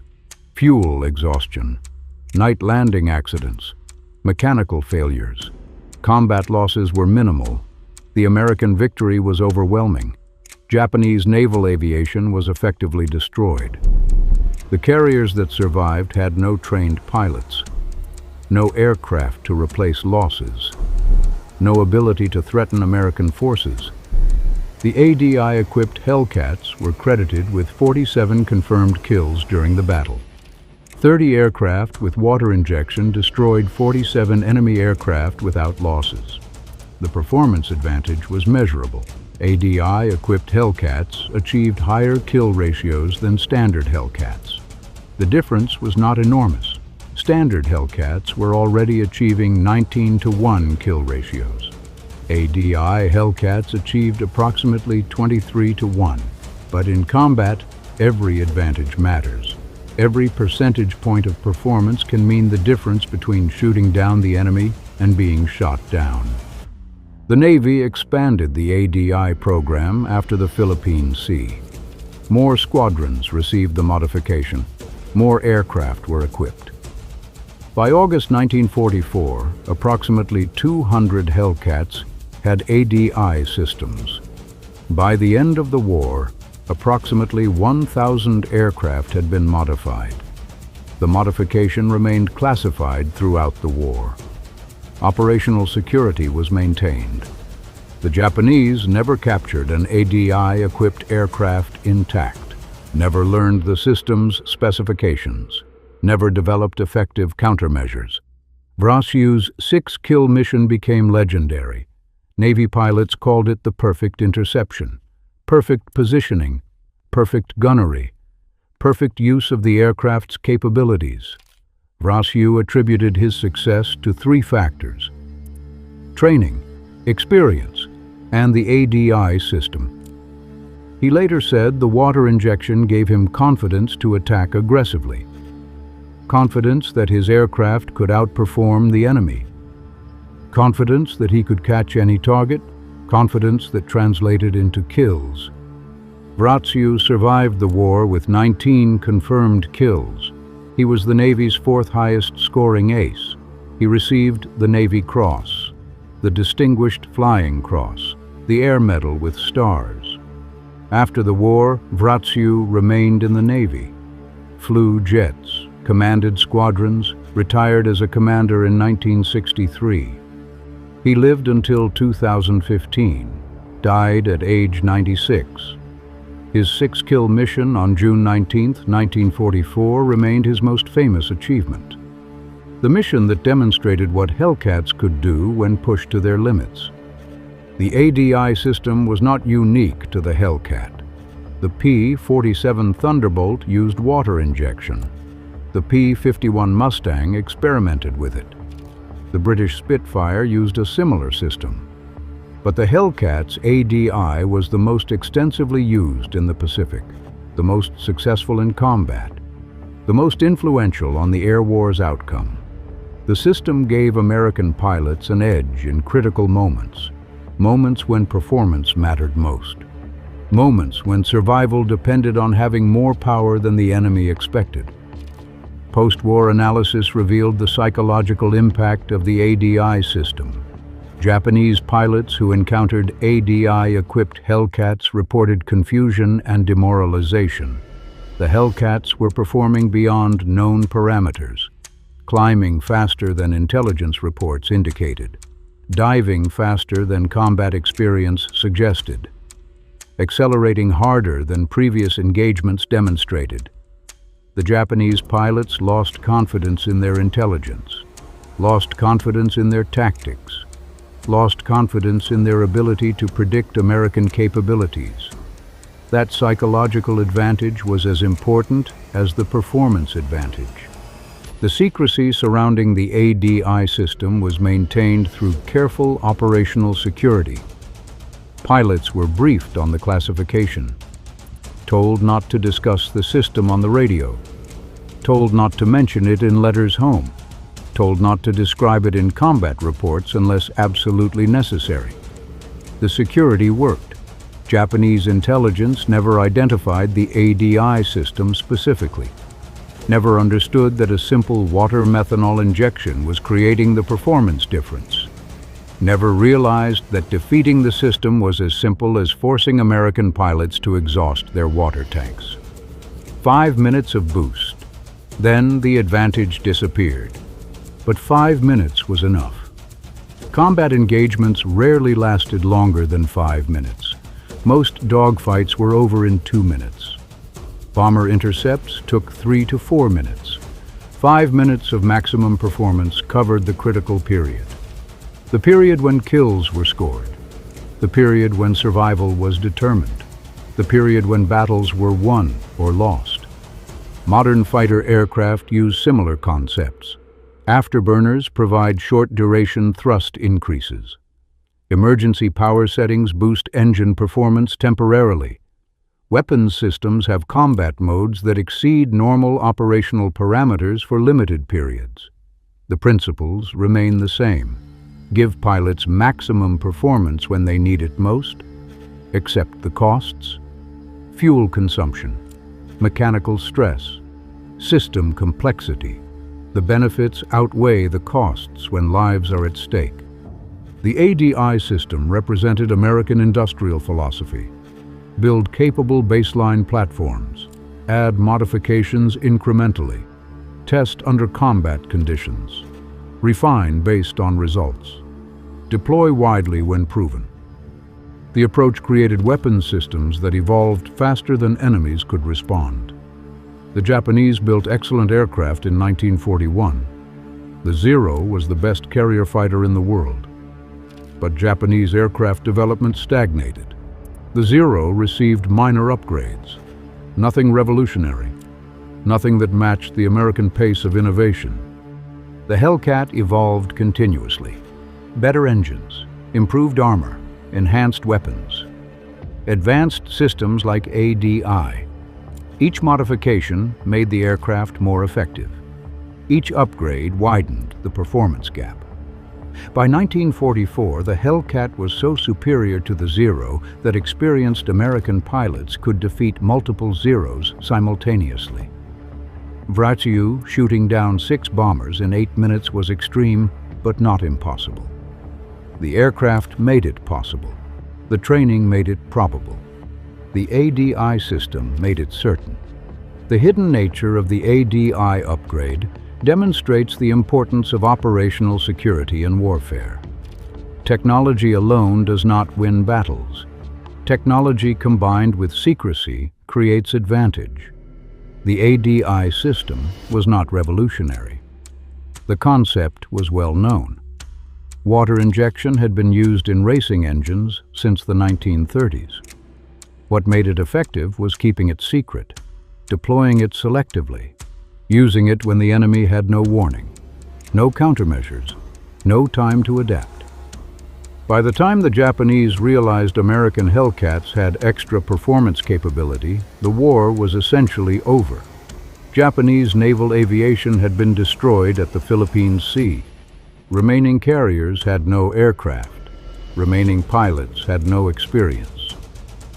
Fuel exhaustion, night landing accidents, mechanical failures. Combat losses were minimal. The American victory was overwhelming. Japanese naval aviation was effectively destroyed. The carriers that survived had no trained pilots, no aircraft to replace losses, no ability to threaten American forces. The ADI-equipped Hellcats were credited with 47 confirmed kills during the battle. 30 aircraft with water injection destroyed 47 enemy aircraft without losses. The performance advantage was measurable. ADI-equipped Hellcats achieved higher kill ratios than standard Hellcats. The difference was not enormous. Standard Hellcats were already achieving 19-to-1 kill ratios. ADI Hellcats achieved approximately 23-to-1. But in combat, every advantage matters. Every percentage point of performance can mean the difference between shooting down the enemy and being shot down. The Navy expanded the ADI program after the Philippine Sea. More squadrons received the modification. More aircraft were equipped. By August 1944, approximately 200 Hellcats had ADI systems. By the end of the war, approximately 1,000 aircraft had been modified. The modification remained classified throughout the war. Operational security was maintained. The Japanese never captured an ADI-equipped aircraft intact, never learned the system's specifications, never developed effective countermeasures. Vrasyu's 6-kill mission became legendary. Navy pilots called it the perfect interception, perfect positioning, perfect gunnery, perfect use of the aircraft's capabilities. Vrasyu attributed his success to 3 factors: training, experience, and the ADI system. He later said the water injection gave him confidence to attack aggressively, confidence that his aircraft could outperform the enemy, confidence that he could catch any target, confidence that translated into kills. Vrasyu survived the war with 19 confirmed kills. He was the Navy's 4th highest scoring ace. He received the Navy Cross, the Distinguished Flying Cross, the Air Medal with stars. After the war, Vrasyu remained in the Navy, flew jets, commanded squadrons, retired as a commander in 1963. He lived until 2015, died at age 96. His 6-kill mission on June 19, 1944 remained his most famous achievement. The mission that demonstrated what Hellcats could do when pushed to their limits. The ADI system was not unique to the Hellcat. The P-47 Thunderbolt used water injection. The P-51 Mustang experimented with it. The British Spitfire used a similar system. But the Hellcat's ADI was the most extensively used in the Pacific, the most successful in combat, the most influential on the air war's outcome. The system gave American pilots an edge in critical moments, moments when performance mattered most, moments when survival depended on having more power than the enemy expected. Post-war analysis revealed the psychological impact of the ADI system. Japanese pilots who encountered ADI-equipped Hellcats reported confusion and demoralization. The Hellcats were performing beyond known parameters, climbing faster than intelligence reports indicated, diving faster than combat experience suggested, accelerating harder than previous engagements demonstrated. The Japanese pilots lost confidence in their intelligence, lost confidence in their tactics, lost confidence in their ability to predict American capabilities. That psychological advantage was as important as the performance advantage. The secrecy surrounding the ADI system was maintained through careful operational security. Pilots were briefed on the classification, told not to discuss the system on the radio, told not to mention it in letters home, told not to describe it in combat reports unless absolutely necessary. The security worked. Japanese intelligence never identified the ADI system specifically, never understood that a simple water methanol injection was creating the performance difference, never realized that defeating the system was as simple as forcing American pilots to exhaust their water tanks. 5 minutes of boost. Then the advantage disappeared. But 5 minutes was enough. Combat engagements rarely lasted longer than 5 minutes. Most dogfights were over in 2 minutes. Bomber intercepts took 3 to 4 minutes. 5 minutes of maximum performance covered the critical period. The period when kills were scored. The period when survival was determined. The period when battles were won or lost. Modern fighter aircraft use similar concepts. Afterburners provide short-duration thrust increases. Emergency power settings boost engine performance temporarily. Weapons systems have combat modes that exceed normal operational parameters for limited periods. The principles remain the same. Give pilots maximum performance when they need it most. Accept the costs. Fuel consumption, mechanical stress, system complexity. The benefits outweigh the costs when lives are at stake. The ADI system represented American industrial philosophy, Build capable baseline platforms. Add modifications incrementally. Test under combat conditions. Refine based on results. Deploy widely when proven. The approach created weapons systems that evolved faster than enemies could respond. The Japanese built excellent aircraft in 1941. The Zero was the best carrier fighter in the world. But Japanese aircraft development stagnated. The Zero received minor upgrades. Nothing revolutionary. Nothing that matched the American pace of innovation. The Hellcat evolved continuously. Better engines, improved armor, enhanced weapons. Advanced systems like ADI. Each modification made the aircraft more effective. Each upgrade widened the performance gap. By 1944, the Hellcat was so superior to the Zero that experienced American pilots could defeat multiple Zeros simultaneously. Wratieu shooting down 6 bombers in 8 minutes was extreme, but not impossible. The aircraft made it possible. The training made it probable. The ADI system made it certain. The hidden nature of the ADI upgrade demonstrates the importance of operational security in warfare. Technology alone does not win battles. Technology combined with secrecy creates advantage. The ADI system was not revolutionary. The concept was well known. Water injection had been used in racing engines since the 1930s. What made it effective was keeping it secret, deploying it selectively, using it when the enemy had no warning, no countermeasures, no time to adapt. By the time the Japanese realized American Hellcats had extra performance capability, the war was essentially over. Japanese naval aviation had been destroyed at the Philippine Sea. Remaining carriers had no aircraft. Remaining pilots had no experience.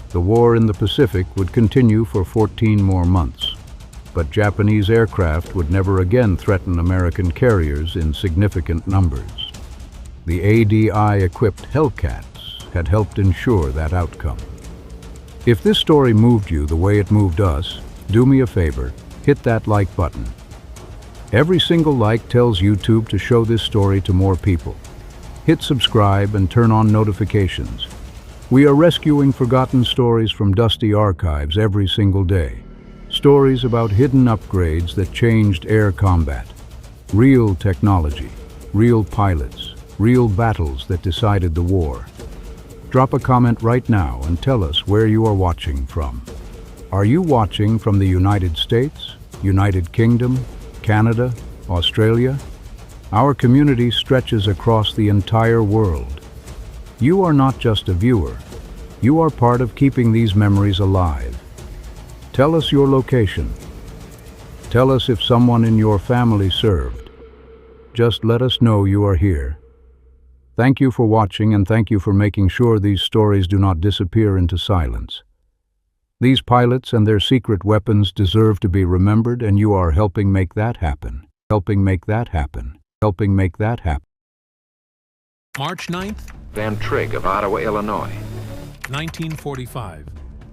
The war in the Pacific would continue for 14 more months, but Japanese aircraft would never again threaten American carriers in significant numbers. The ADI-equipped Hellcats had helped ensure that outcome. If this story moved you the way it moved us, do me a favor, hit that like button. Every single like tells YouTube to show this story to more people. Hit subscribe and turn on notifications. We are rescuing forgotten stories from dusty archives every single day. Stories about hidden upgrades that changed air combat. Real technology, real pilots, real battles that decided the war. Drop a comment right now and tell us where you are watching from. Are you watching from the United States, United Kingdom, Canada, Australia? Our community stretches across the entire world. You are not just a viewer. You are part of keeping these memories alive. Tell us your location. Tell us if someone in your family served. Just let us know you are here. Thank you for watching, and thank you for making sure these stories do not disappear into silence. These pilots and their secret weapons deserve to be remembered, and you are helping make that happen. Helping make that happen. Helping make that happen. March 9th, Van Trigg of Ottawa, Illinois. 1945.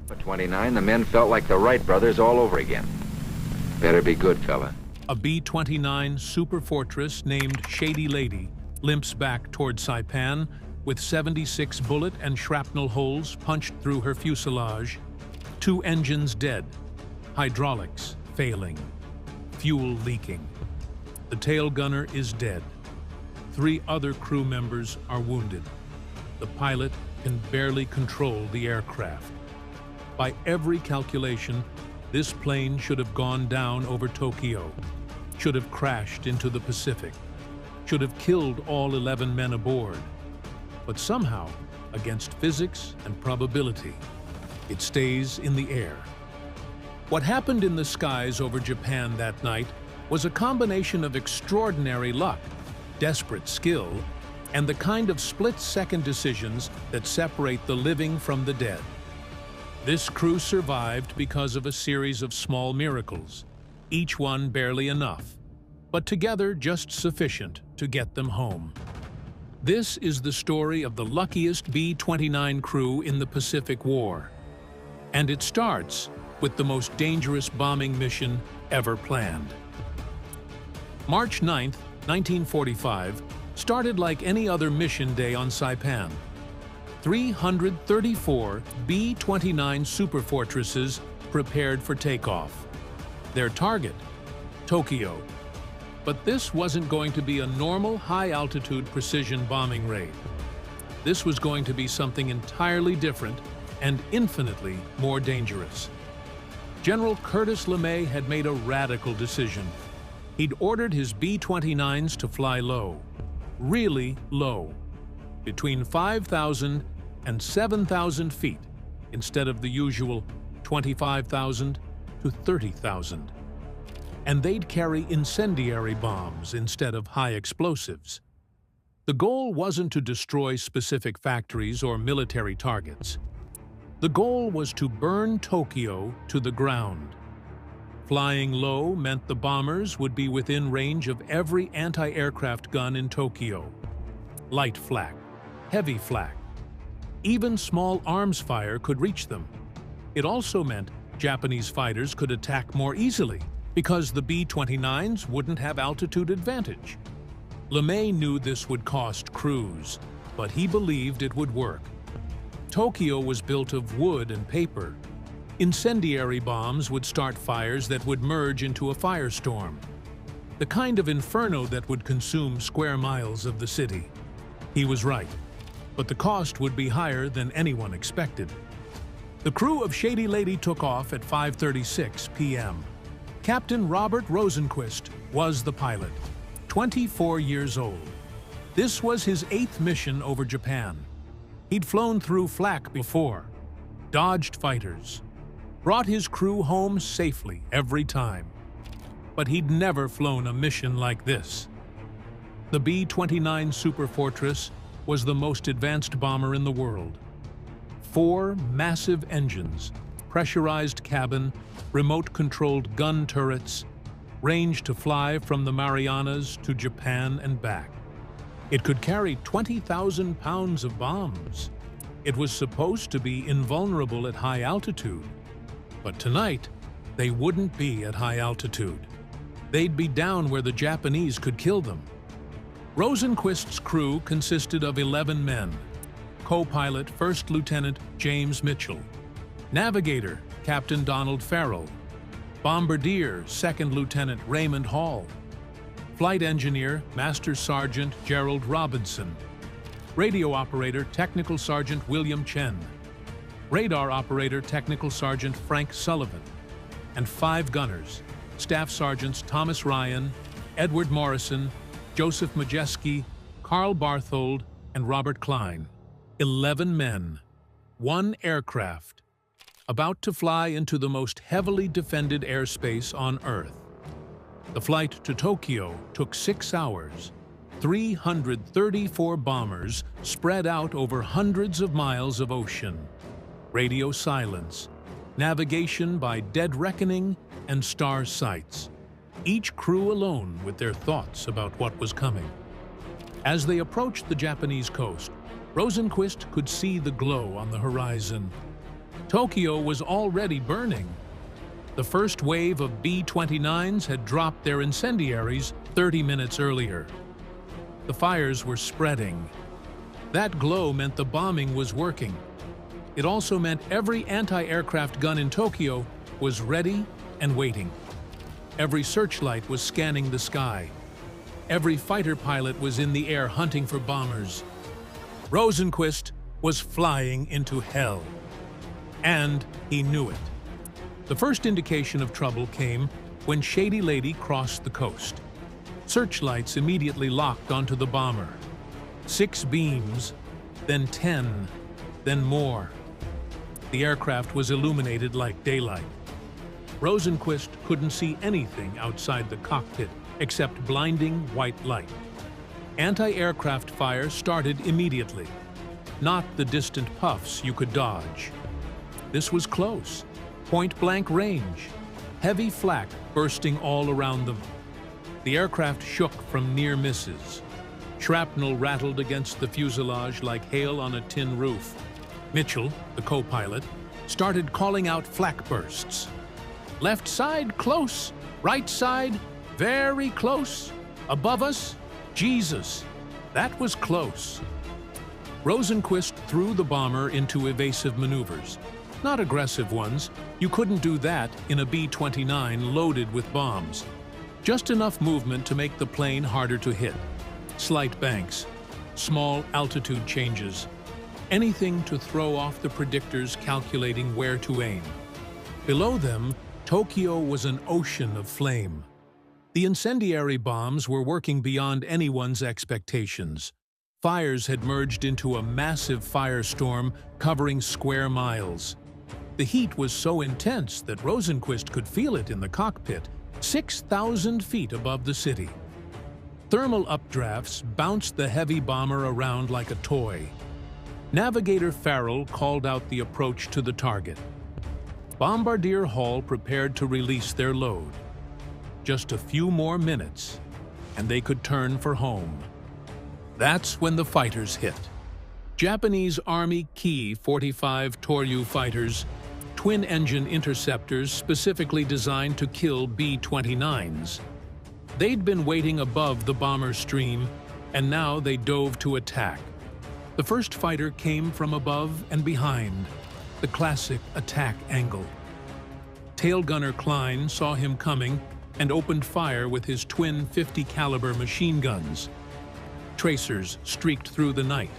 At 29, the men felt like the Wright brothers all over again. Better be good, fella. A B-29 Super Fortress named Shady Lady limps back toward Saipan with 76 bullet and shrapnel holes punched through her fuselage, 2 engines dead, hydraulics failing, fuel leaking. The tail gunner is dead. 3 other crew members are wounded. The pilot can barely control the aircraft. By every calculation, this plane should have gone down over Tokyo, should have crashed into the Pacific, should have killed all 11 men aboard. But somehow, against physics and probability, it stays in the air. What happened in the skies over Japan that night was a combination of extraordinary luck, desperate skill, and the kind of split-second decisions that separate the living from the dead. This crew survived because of a series of small miracles, each one barely enough, but together just sufficient to get them home. This is the story of the luckiest B-29 crew in the Pacific War. And it starts with the most dangerous bombing mission ever planned. March 9, 1945, started like any other mission day on Saipan. 334 B-29 superfortresses prepared for takeoff. Their target, Tokyo. But this wasn't going to be a normal high-altitude precision bombing raid. This was going to be something entirely different and infinitely more dangerous. General Curtis LeMay had made a radical decision. He'd ordered his B-29s to fly low, really low, between 5,000 and 7,000 feet, instead of the usual 25,000 to 30,000. And they'd carry incendiary bombs instead of high explosives. The goal wasn't to destroy specific factories or military targets. The goal was to burn Tokyo to the ground. Flying low meant the bombers would be within range of every anti-aircraft gun in Tokyo. Light flak, heavy flak. Even small arms fire could reach them. It also meant Japanese fighters could attack more easily because the B-29s wouldn't have altitude advantage. LeMay knew this would cost crews, but he believed it would work. Tokyo was built of wood and paper. Incendiary bombs would start fires that would merge into a firestorm, the kind of inferno that would consume square miles of the city. He was right, but the cost would be higher than anyone expected. The crew of Shady Lady took off at 5:36 p.m. Captain Robert Rosenquist was the pilot, 24 years old. This was his 8th mission over Japan. He'd flown through flak before, dodged fighters, brought his crew home safely every time. But he'd never flown a mission like this. The B-29 Superfortress was the most advanced bomber in the world. 4 massive engines, pressurized cabin, remote-controlled gun turrets, ranged to fly from the Marianas to Japan and back. It could carry 20,000 pounds of bombs. It was supposed to be invulnerable at high altitude. But tonight, they wouldn't be at high altitude. They'd be down where the Japanese could kill them. Rosenquist's crew consisted of 11 men. Co-pilot First Lieutenant James Mitchell. Navigator Captain Donald Farrell. Bombardier Second Lieutenant Raymond Hall. Flight Engineer Master Sergeant Gerald Robinson. Radio Operator Technical Sergeant William Chen. Radar Operator Technical Sergeant Frank Sullivan. And 5 gunners, Staff Sergeants Thomas Ryan, Edward Morrison, Joseph Majeski, Carl Barthold, and Robert Klein. 11 men, 1 aircraft, about to fly into the most heavily defended airspace on Earth. The flight to Tokyo took 6 hours. 334 bombers spread out over hundreds of miles of ocean. Radio silence, navigation by dead reckoning and star sights. Each crew alone with their thoughts about what was coming. As they approached the Japanese coast, Rosenquist could see the glow on the horizon. Tokyo was already burning. The first wave of B-29s had dropped their incendiaries 30 minutes earlier. The fires were spreading. That glow meant the bombing was working. It also meant every anti-aircraft gun in Tokyo was ready and waiting. Every searchlight was scanning the sky. Every fighter pilot was in the air hunting for bombers. Rosenquist was flying into hell. And he knew it. The first indication of trouble came when Shady Lady crossed the coast. Searchlights immediately locked onto the bomber. 6 beams, then 10, then more. The aircraft was illuminated like daylight. Rosenquist couldn't see anything outside the cockpit except blinding white light. Anti-aircraft fire started immediately, not the distant puffs you could dodge. This was close, point-blank range, heavy flak bursting all around them. The aircraft shook from near misses. Shrapnel rattled against the fuselage like hail on a tin roof. Mitchell, the co-pilot, started calling out flak bursts. Left side, close. Right side, very close. Above us, Jesus. That was close. Rosenquist threw the bomber into evasive maneuvers. Not aggressive ones. You couldn't do that in a B-29 loaded with bombs. Just enough movement to make the plane harder to hit. Slight banks, small altitude changes. Anything to throw off the predictors calculating where to aim. Below them, Tokyo was an ocean of flame. The incendiary bombs were working beyond anyone's expectations. Fires had merged into a massive firestorm covering square miles. The heat was so intense that Rosenquist could feel it in the cockpit, 6,000 feet above the city. Thermal updrafts bounced the heavy bomber around like a toy. Navigator Farrell called out the approach to the target. Bombardier Hall prepared to release their load. Just a few more minutes, and they could turn for home. That's when the fighters hit. Japanese Army Ki-45 Toryu fighters, twin-engine interceptors specifically designed to kill B-29s. They'd been waiting above the bomber stream, and now they dove to attack. The first fighter came from above and behind, the classic attack angle. Tail gunner Klein saw him coming and opened fire with his twin 50 caliber machine guns. Tracers streaked through the night.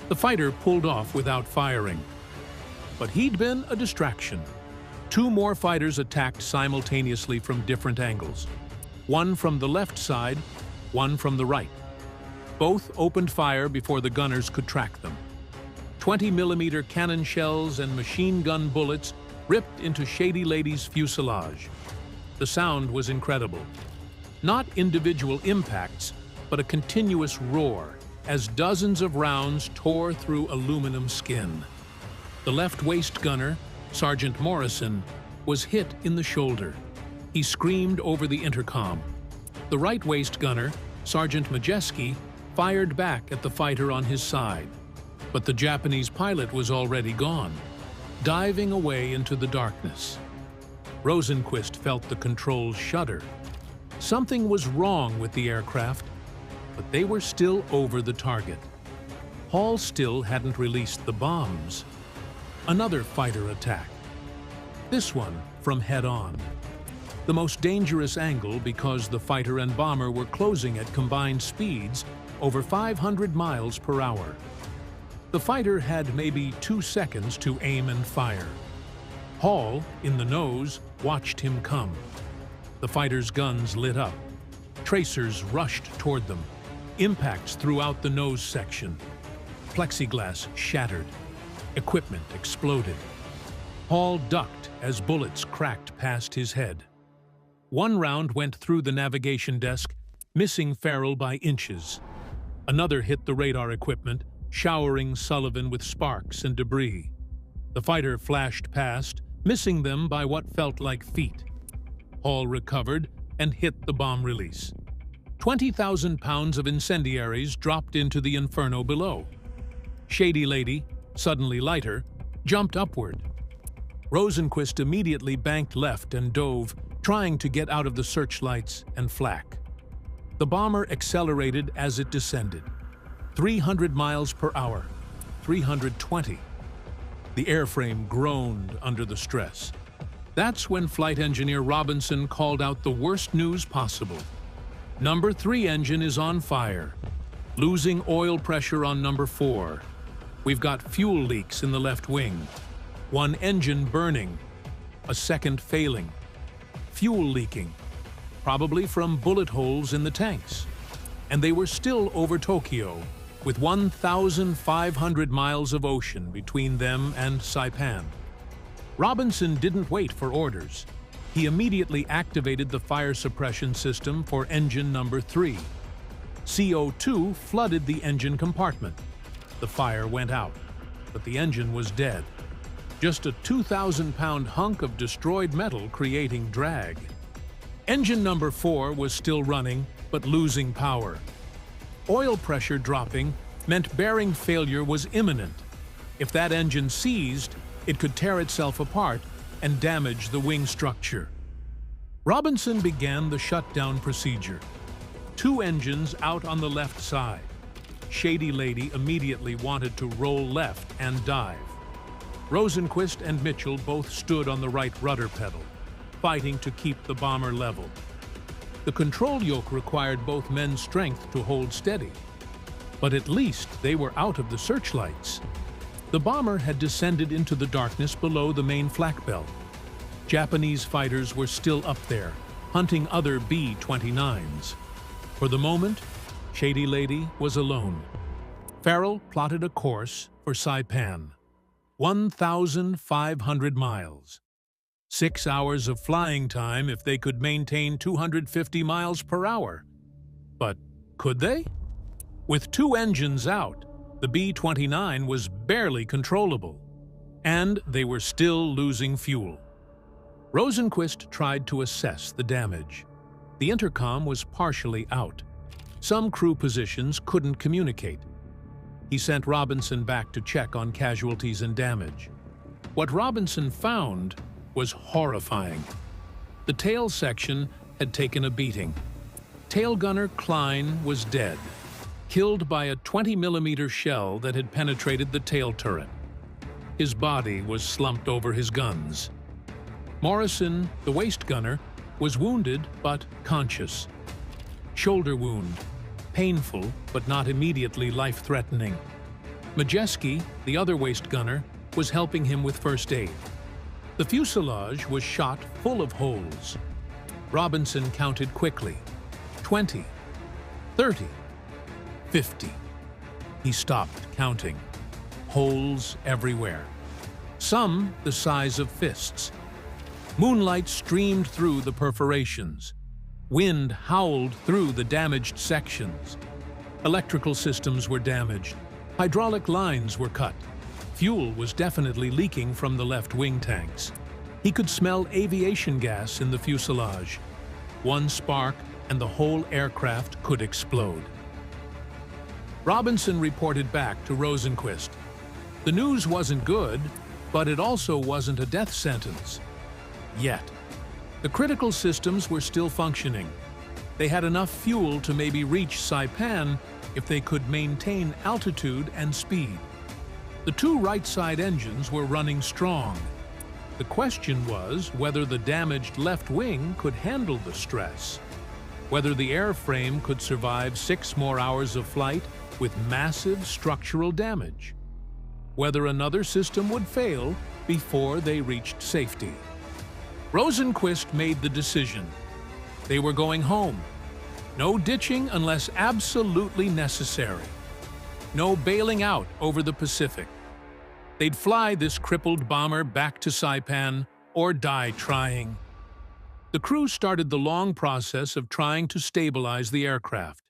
The fighter pulled off without firing. But he'd been a distraction. Two more fighters attacked simultaneously from different angles. One from the left side, one from the right. Both opened fire before the gunners could track them. 20mm cannon shells and machine gun bullets ripped into Shady Lady's fuselage. The sound was incredible. Not individual impacts, but a continuous roar as dozens of rounds tore through aluminum skin. The left waist gunner, Sergeant Morrison, was hit in the shoulder. He screamed over the intercom. The right waist gunner, Sergeant Majeski, fired back at the fighter on his side. But the Japanese pilot was already gone, diving away into the darkness. Rosenquist felt the controls shudder. Something was wrong with the aircraft, but they were still over the target. Hall still hadn't released the bombs. Another fighter attack. This one from head-on. The most dangerous angle because the fighter and bomber were closing at combined speeds over 500 miles per hour. The fighter had maybe 2 seconds to aim and fire. Hall, in the nose, watched him come. The fighter's guns lit up. Tracers rushed toward them. Impacts throughout the nose section. Plexiglass shattered. Equipment exploded. Hall ducked as bullets cracked past his head. One round went through the navigation desk, missing Farrell by inches. Another hit the radar equipment, showering Sullivan with sparks and debris. The fighter flashed past, missing them by what felt like feet. Hall recovered and hit the bomb release. 20,000 pounds of incendiaries dropped into the inferno below. Shady Lady, suddenly lighter, jumped upward. Rosenquist immediately banked left and dove, trying to get out of the searchlights and flak. The bomber accelerated as it descended. 300 miles per hour, 320. The airframe groaned under the stress. That's when flight engineer Robinson called out the worst news possible. Number 3 engine is on fire. Losing oil pressure on number 4. We've got fuel leaks in the left wing. One engine burning. A second failing. Fuel leaking. Probably from bullet holes in the tanks. And they were still over Tokyo, with 1,500 miles of ocean between them and Saipan. Robinson didn't wait for orders. He immediately activated the fire suppression system for engine number 3. CO2 flooded the engine compartment. The fire went out, but the engine was dead. Just a 2,000-pound hunk of destroyed metal creating drag. Engine number 4 was still running, but losing power. Oil pressure dropping meant bearing failure was imminent. If that engine seized, It could tear itself apart and damage the wing structure. Robinson began the shutdown procedure. 2 engines out on the left side. Shady Lady immediately wanted to roll left and dive. Rosenquist and Mitchell both stood on the right rudder pedal, fighting to keep the bomber level. The control yoke required both men's strength to hold steady, but at least they were out of the searchlights. The bomber had descended into the darkness below the main flak belt. Japanese fighters were still up there, hunting other B-29s. For the moment, Shady Lady was alone. Farrell plotted a course for Saipan. 1,500 miles. 6 hours of flying time if they could maintain 250 miles per hour. But could they? With 2 engines out, the B-29 was barely controllable, and they were still losing fuel. Rosenquist tried to assess the damage. The intercom was partially out. Some crew positions couldn't communicate. He sent Robinson back to check on casualties and damage. What Robinson found was horrifying. The tail section had taken a beating. Tail gunner Klein was dead, killed by a 20mm shell that had penetrated the tail turret. His body was slumped over his guns. Morrison, the waist gunner, was wounded but conscious. Shoulder wound, painful but not immediately life-threatening. Majeski, the other waist gunner, was helping him with first aid. The fuselage was shot full of holes. Robinson counted quickly. 20, 30, 50. He stopped counting. Holes everywhere. Some the size of fists. Moonlight streamed through the perforations. Wind howled through the damaged sections. Electrical systems were damaged. Hydraulic lines were cut. Fuel was definitely leaking from the left wing tanks. He could smell aviation gas in the fuselage. One spark and the whole aircraft could explode. Robinson reported back to Rosenquist. The news wasn't good, but it also wasn't a death sentence. Yet. The critical systems were still functioning. They had enough fuel to maybe reach Saipan if they could maintain altitude and speed. The 2 right-side engines were running strong. The question was whether the damaged left wing could handle the stress, whether the airframe could survive 6 more hours of flight with massive structural damage, whether another system would fail before they reached safety. Rosenquist made the decision. They were going home. No ditching unless absolutely necessary. No bailing out over the Pacific. They'd fly this crippled bomber back to Saipan or die trying. The crew started the long process of trying to stabilize the aircraft.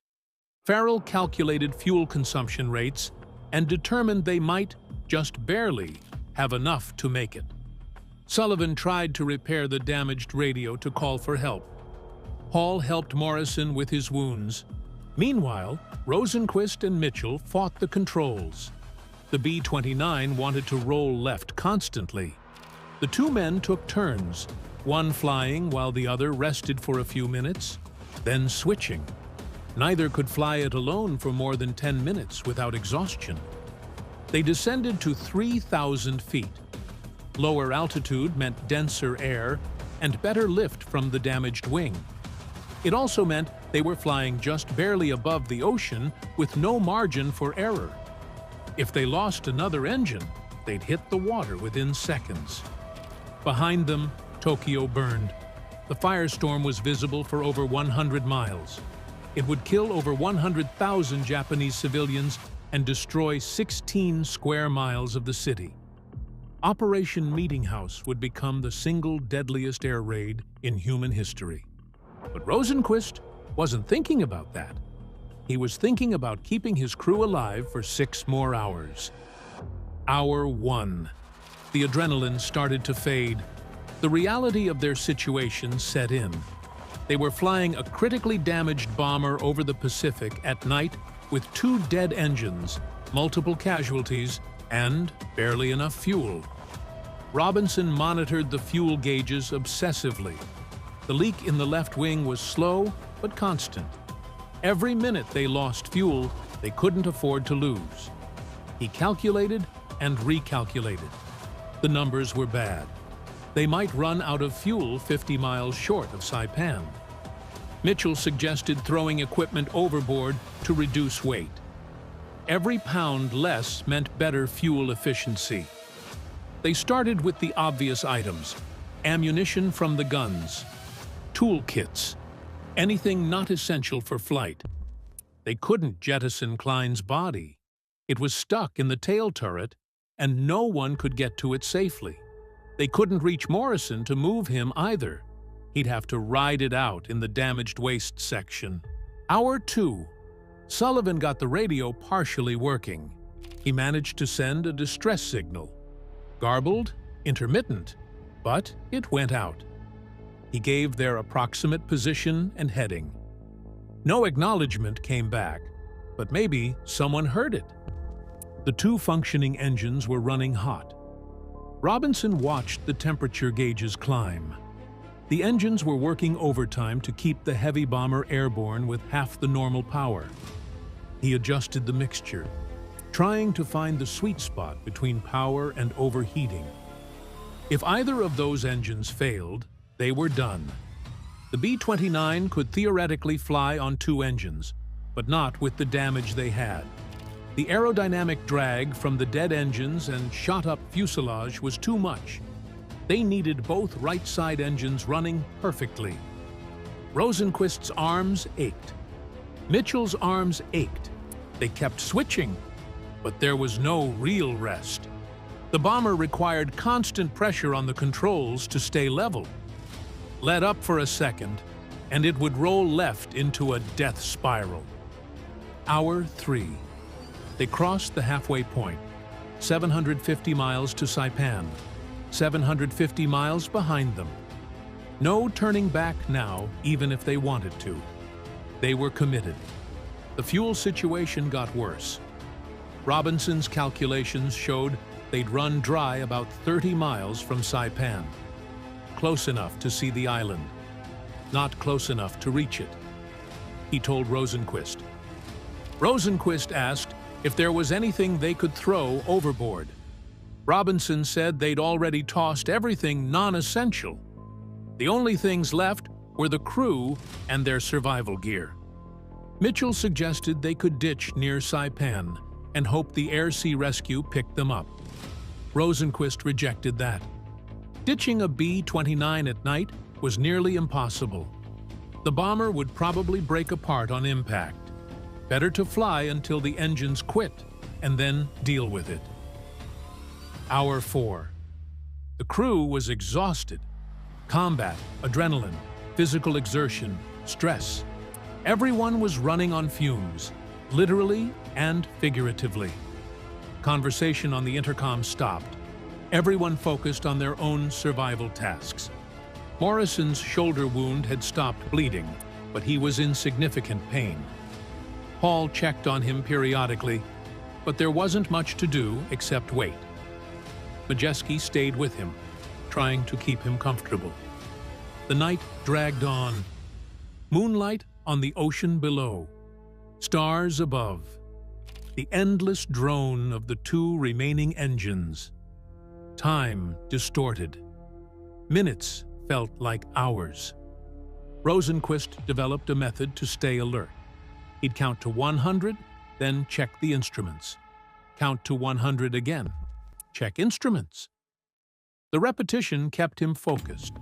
Farrell calculated fuel consumption rates and determined they might, just barely, have enough to make it. Sullivan tried to repair the damaged radio to call for help. Hall helped Morrison with his wounds. Meanwhile, Rosenquist and Mitchell fought the controls. The B-29 wanted to roll left constantly. The 2 men took turns, one flying while the other rested for a few minutes, then switching. Neither could fly it alone for more than 10 minutes without exhaustion. They descended to 3,000 feet. Lower altitude meant denser air and better lift from the damaged wing. It also meant they were flying just barely above the ocean with no margin for error. If they lost another engine, they'd hit the water within seconds. Behind them, Tokyo burned. The firestorm was visible for over 100 miles. It would kill over 100,000 Japanese civilians and destroy 16 square miles of the city. Operation Meeting House would become the single deadliest air raid in human history. But Rosenquist wasn't thinking about that. He was thinking about keeping his crew alive for 6 more hours. Hour 1. The adrenaline started to fade. The reality of their situation set in. They were flying a critically damaged bomber over the Pacific at night with 2 dead engines, multiple casualties, and barely enough fuel. Robinson monitored the fuel gauges obsessively. The leak in the left wing was slow but constant. Every minute they lost fuel, they couldn't afford to lose. He calculated and recalculated. The numbers were bad. They might run out of fuel 50 miles short of Saipan. Mitchell suggested throwing equipment overboard to reduce weight. Every pound less meant better fuel efficiency. They started with the obvious items: ammunition from the guns, toolkits, anything not essential for flight. They couldn't jettison Klein's body. It was stuck in the tail turret, and no one could get to it safely. They couldn't reach Morrison to move him either. He'd have to ride it out in the damaged waist section. Hour 2. Sullivan got the radio partially working. He managed to send a distress signal. Garbled, intermittent, but it went out. He gave their approximate position and heading. No acknowledgement came back, but maybe someone heard it. The 2 functioning engines were running hot. Robinson watched the temperature gauges climb. The engines were working overtime to keep the heavy bomber airborne with half the normal power. He adjusted the mixture, trying to find the sweet spot between power and overheating. If either of those engines failed, they were done. The B-29 could theoretically fly on 2 engines, but not with the damage they had. The aerodynamic drag from the dead engines and shot-up fuselage was too much. They needed both right-side engines running perfectly. Rosenquist's arms ached. Mitchell's arms ached. They kept switching, but there was no real rest. The bomber required constant pressure on the controls to stay level. Let up for a second, and it would roll left into a death spiral. Hour 3. They crossed the halfway point, 750 miles to Saipan, 750 miles behind them. No turning back now, even if they wanted to. They were committed. The fuel situation got worse. Robinson's calculations showed they'd run dry about 30 miles from Saipan. Close enough to see the island, not close enough to reach it. He told Rosenquist. Rosenquist asked if there was anything they could throw overboard. Robinson said they'd already tossed everything non-essential. The only things left were the crew and their survival gear. Mitchell suggested they could ditch near Saipan and hope the air-sea rescue picked them up. Rosenquist rejected that. Ditching a B-29 at night was nearly impossible. The bomber would probably break apart on impact. Better to fly until the engines quit and then deal with it. Hour 4. The crew was exhausted. Combat, adrenaline, physical exertion, stress. Everyone was running on fumes, literally and figuratively. Conversation on the intercom stopped. Everyone focused on their own survival tasks. Morrison's shoulder wound had stopped bleeding, but he was in significant pain. Hall checked on him periodically, but there wasn't much to do except wait. Majeski stayed with him, trying to keep him comfortable. The night dragged on. Moonlight on the ocean below. Stars above. The endless drone of the 2 remaining engines. Time distorted. Minutes felt like hours. Rosenquist developed a method to stay alert. He'd count to 100, then check the instruments. Count to 100 again. Check instruments. The repetition kept him focused,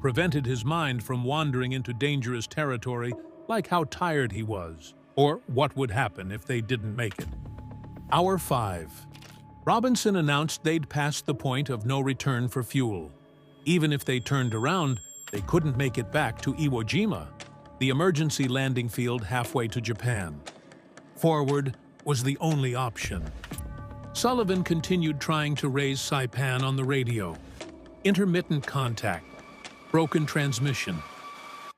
prevented his mind from wandering into dangerous territory like how tired he was, or what would happen if they didn't make it. Hour 5. Robinson announced they'd passed the point of no return for fuel. Even if they turned around, they couldn't make it back to Iwo Jima, the emergency landing field halfway to Japan. Forward was the only option. Sullivan continued trying to raise Saipan on the radio. Intermittent contact, broken transmission.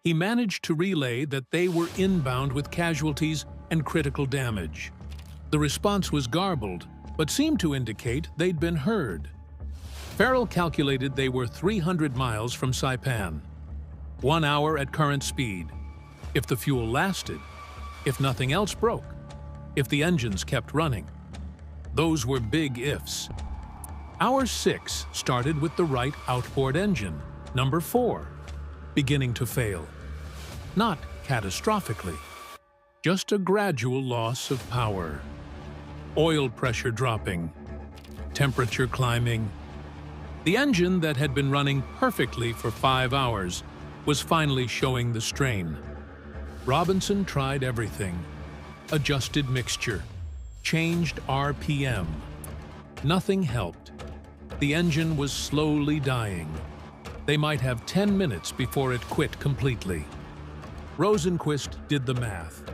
He managed to relay that they were inbound with casualties and critical damage. The response was garbled, but seemed to indicate they'd been heard. Farrell calculated they were 300 miles from Saipan. 1 hour at current speed. If the fuel lasted, if nothing else broke, if the engines kept running. Those were big ifs. Hour 6 started with the right outboard engine, number 4, beginning to fail. Not catastrophically, just a gradual loss of power. Oil pressure dropping, temperature climbing. The engine that had been running perfectly for 5 hours was finally showing the strain. Robinson tried everything. Adjusted mixture, changed RPM. Nothing helped. The engine was slowly dying. They might have 10 minutes before it quit completely. Rosenquist did the math.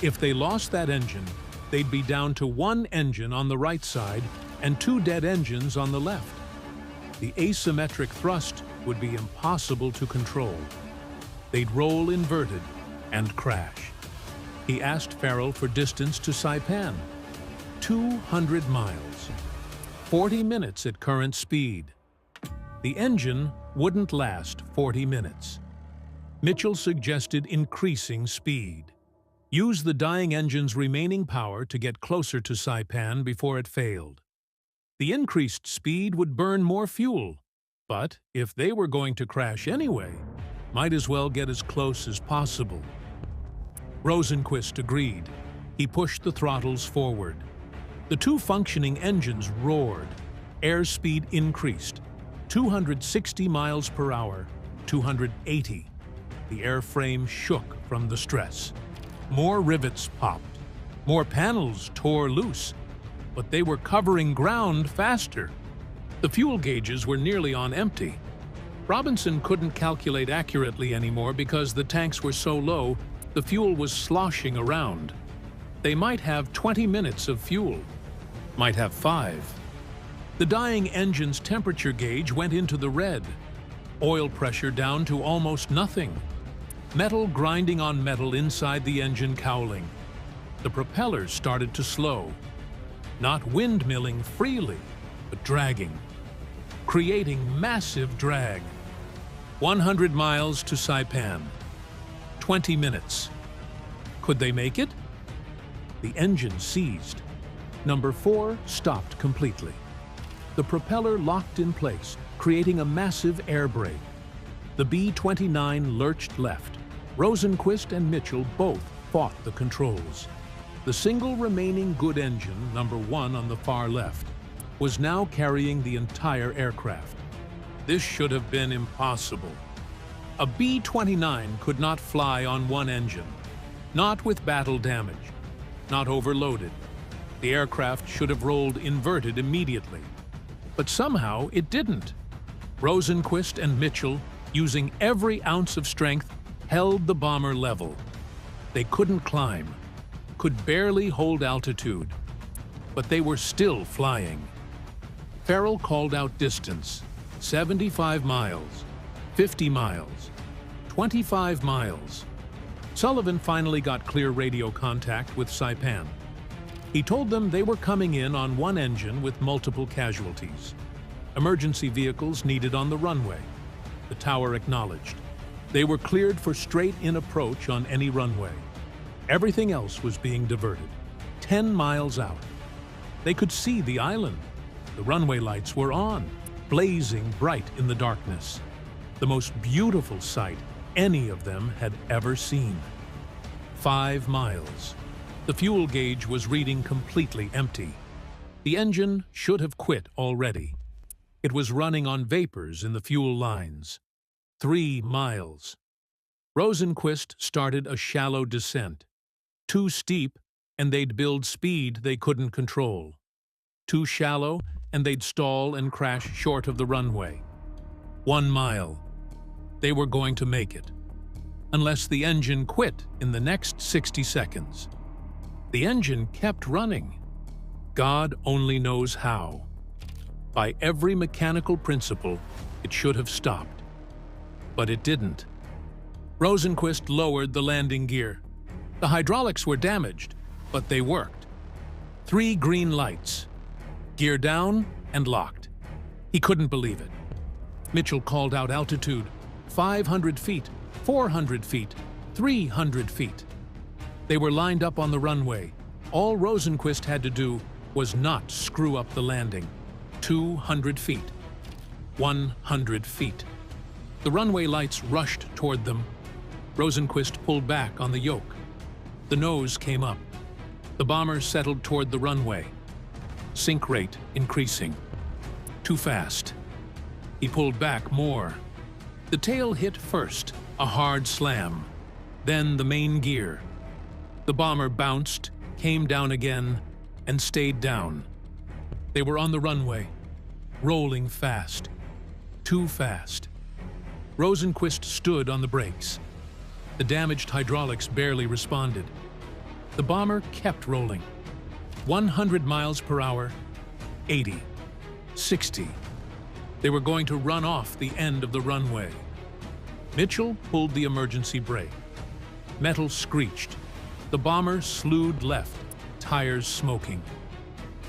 If they lost that engine, they'd be down to 1 engine on the right side and 2 dead engines on the left. The asymmetric thrust would be impossible to control. They'd roll inverted and crash. He asked Farrell for distance to Saipan. 200 miles. 40 minutes at current speed. The engine wouldn't last 40 minutes. Mitchell suggested increasing speed. Use the dying engine's remaining power to get closer to Saipan before it failed. The increased speed would burn more fuel, but if they were going to crash anyway, might as well get as close as possible. Rosenquist agreed. He pushed the throttles forward. The 2 functioning engines roared. Airspeed increased. 260 miles per hour, 280. The airframe shook from the stress. More rivets popped. More panels tore loose. But they were covering ground faster. The fuel gauges were nearly on empty. Robinson couldn't calculate accurately anymore because the tanks were so low, the fuel was sloshing around. They might have 20 minutes of fuel. Might have 5. The dying engine's temperature gauge went into the red. Oil pressure down to almost nothing. Metal grinding on metal inside the engine cowling. The propellers started to slow. Not windmilling freely, but dragging. Creating massive drag. 100 miles to Saipan. 20 minutes. Could they make it? The engine seized. Number 4 stopped completely. The propeller locked in place, creating a massive air brake. The B-29 lurched left. Rosenquist and Mitchell both fought the controls. The single remaining good engine, number 1 on the far left, was now carrying the entire aircraft. This should have been impossible. A B-29 could not fly on 1 engine, not with battle damage, not overloaded. The aircraft should have rolled inverted immediately. But somehow it didn't. Rosenquist and Mitchell, using every ounce of strength, held the bomber level. They couldn't climb, could barely hold altitude, but they were still flying. Farrell called out distance: 75 miles, 50 miles, 25 miles. Sullivan finally got clear radio contact with Saipan. He told them they were coming in on 1 engine with multiple casualties. Emergency vehicles needed on the runway. The tower acknowledged. They were cleared for straight-in approach on any runway. Everything else was being diverted, 10 miles out. They could see the island. The runway lights were on, blazing bright in the darkness. The most beautiful sight any of them had ever seen. 5 miles. The fuel gauge was reading completely empty. The engine should have quit already. It was running on vapors in the fuel lines. 3 miles. Rosenquist started a shallow descent. Too steep, and they'd build speed they couldn't control. Too shallow, and they'd stall and crash short of the runway. 1 mile. They were going to make it. Unless the engine quit in the next 60 seconds. The engine kept running. God only knows how. By every mechanical principle, it should have stopped. But it didn't. Rosenquist lowered the landing gear. The hydraulics were damaged, but they worked. 3 green lights. Gear down and locked. He couldn't believe it. Mitchell called out altitude: 500 feet, 400 feet, 300 feet. They were lined up on the runway. All Rosenquist had to do was not screw up the landing. 200 feet. 100 feet. The runway lights rushed toward them. Rosenquist pulled back on the yoke. The nose came up. The bomber settled toward the runway. Sink rate increasing. Too fast. He pulled back more. The tail hit first, a hard slam. Then the main gear. The bomber bounced, came down again, and stayed down. They were on the runway, rolling fast. Too fast. Rosenquist stood on the brakes. The damaged hydraulics barely responded. The bomber kept rolling. 100 miles per hour, 80, 60. They were going to run off the end of the runway. Mitchell pulled the emergency brake. Metal screeched. The bomber slewed left, tires smoking.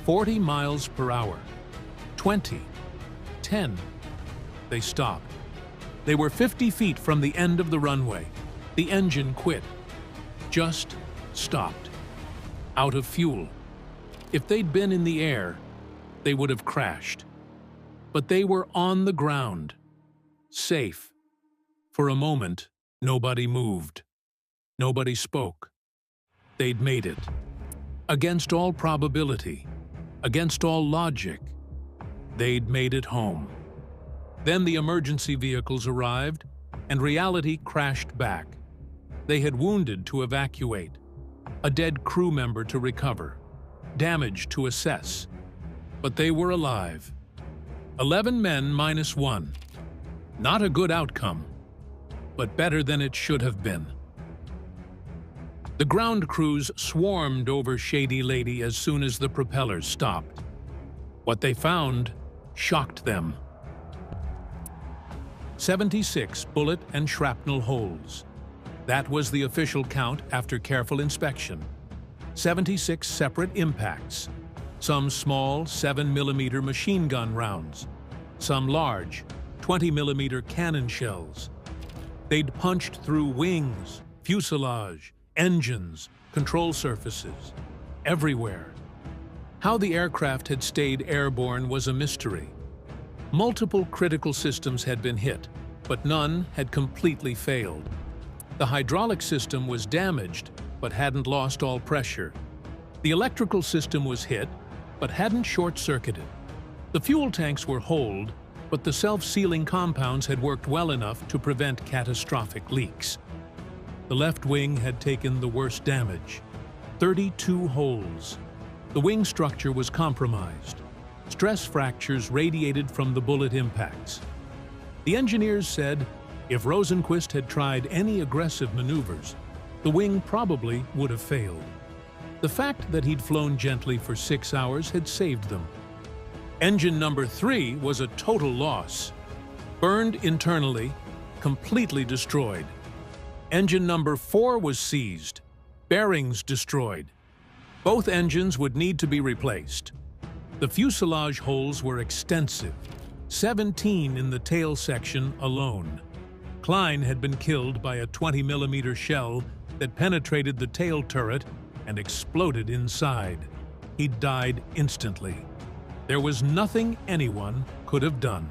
40 miles per hour, 20, 10. They stopped. They were 50 feet from the end of the runway. The engine quit. Just stopped. Out of fuel. If they'd been in the air, they would have crashed. But they were on the ground. Safe. For a moment, nobody moved. Nobody spoke. They'd made it. Against all probability, against all logic, they'd made it home. Then the emergency vehicles arrived, and reality crashed back. They had wounded to evacuate, a dead crew member to recover, damage to assess. But they were alive. 11 men minus 1. Not a good outcome, but better than it should have been. The ground crews swarmed over Shady Lady as soon as the propellers stopped. What they found shocked them. 76 bullet and shrapnel holes. That was the official count after careful inspection. 76 separate impacts. Some small 7mm machine gun rounds. Some large 20mm cannon shells. They'd punched through wings, fuselage, engines, control surfaces, everywhere. How the aircraft had stayed airborne was a mystery. Multiple critical systems had been hit, but none had completely failed. The hydraulic system was damaged, but hadn't lost all pressure. The electrical system was hit, but hadn't short-circuited. The fuel tanks were holed, but the self-sealing compounds had worked well enough to prevent catastrophic leaks. The left wing had taken the worst damage. 32 holes. The wing structure was compromised. Stress fractures radiated from the bullet impacts. The engineers said if Rosenquist had tried any aggressive maneuvers, the wing probably would have failed. The fact that he'd flown gently for 6 hours had saved them. Engine number 3 was a total loss. Burned internally, completely destroyed. Engine number 4 was seized, bearings destroyed. Both engines would need to be replaced. The fuselage holes were extensive, 17 in the tail section alone. Klein had been killed by a 20mm shell that penetrated the tail turret and exploded inside. He died instantly. There was nothing anyone could have done.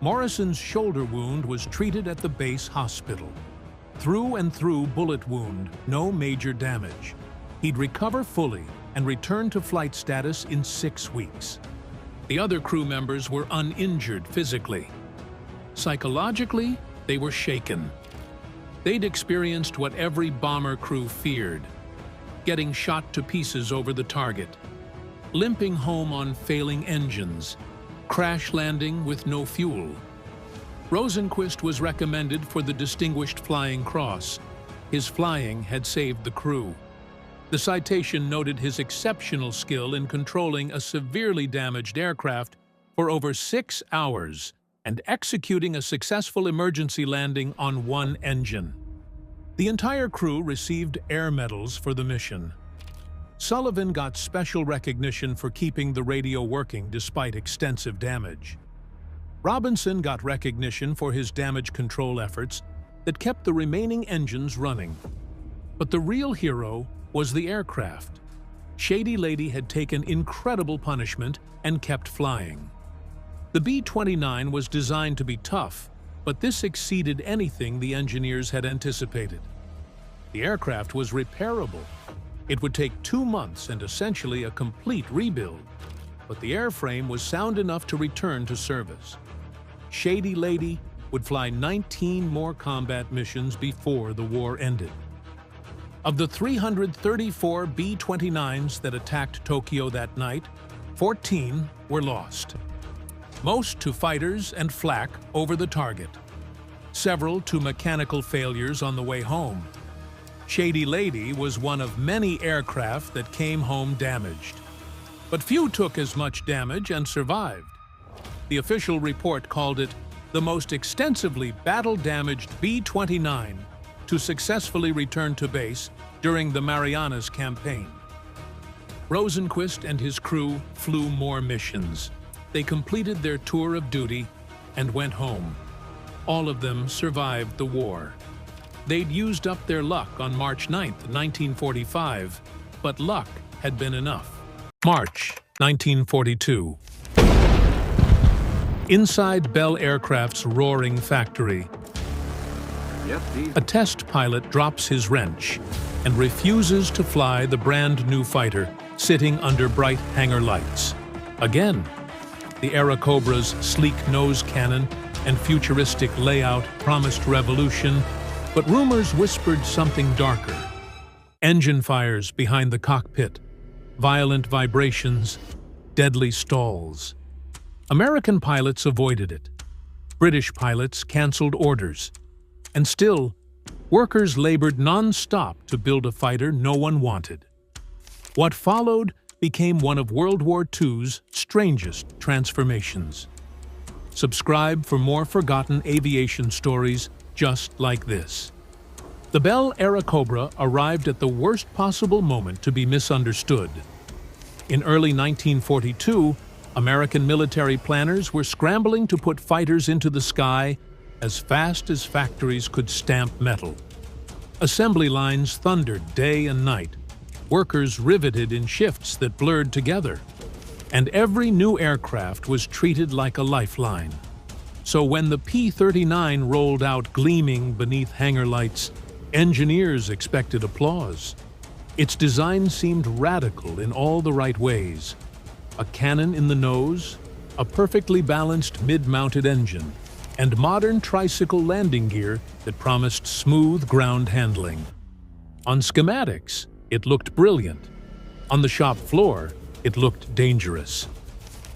Morrison's shoulder wound was treated at the base hospital. Through and through bullet wound, no major damage. He'd recover fully and return to flight status in 6 weeks. The other crew members were uninjured physically. Psychologically, they were shaken. They'd experienced what every bomber crew feared: getting shot to pieces over the target, limping home on failing engines, crash landing with no fuel. Rosenquist was recommended for the Distinguished Flying Cross. His flying had saved the crew. The citation noted his exceptional skill in controlling a severely damaged aircraft for over 6 hours and executing a successful emergency landing on one engine. The entire crew received air medals for the mission. Sullivan got special recognition for keeping the radio working despite extensive damage. Robinson got recognition for his damage control efforts that kept the remaining engines running. But the real hero was the aircraft. Shady Lady had taken incredible punishment and kept flying. The B-29 was designed to be tough, but this exceeded anything the engineers had anticipated. The aircraft was repairable. It would take 2 months and essentially a complete rebuild, but the airframe was sound enough to return to service. Shady Lady would fly 19 more combat missions before the war ended. Of the 334 B-29s that attacked Tokyo that night, 14 were lost. Most to fighters and flak over the target. Several to mechanical failures on the way home. Shady Lady was one of many aircraft that came home damaged. But few took as much damage and survived. The official report called it the most extensively battle-damaged B-29 to successfully return to base during the Marianas Campaign. Rosenquist and his crew flew more missions. They completed their tour of duty and went home. All of them survived the war. They'd used up their luck on March 9, 1945, but luck had been enough. March 1942. Inside Bell Aircraft's roaring factory, a test pilot drops his wrench and refuses to fly the brand-new fighter sitting under bright hangar lights. Again, the Aerocobra's sleek nose cannon and futuristic layout promised revolution, but rumors whispered something darker. Engine fires behind the cockpit, violent vibrations, deadly stalls. American pilots avoided it. British pilots canceled orders. And still, workers labored non-stop to build a fighter no one wanted. What followed became one of World War II's strangest transformations. Subscribe for more forgotten aviation stories just like this. The Bell Aerocobra arrived at the worst possible moment to be misunderstood. In early 1942, American military planners were scrambling to put fighters into the sky as fast as factories could stamp metal. Assembly lines thundered day and night, workers riveted in shifts that blurred together, and every new aircraft was treated like a lifeline. So when the P-39 rolled out gleaming beneath hangar lights, engineers expected applause. Its design seemed radical in all the right ways. A cannon in the nose, a perfectly balanced mid-mounted engine, and modern tricycle landing gear that promised smooth ground handling. On schematics, it looked brilliant. On the shop floor, it looked dangerous.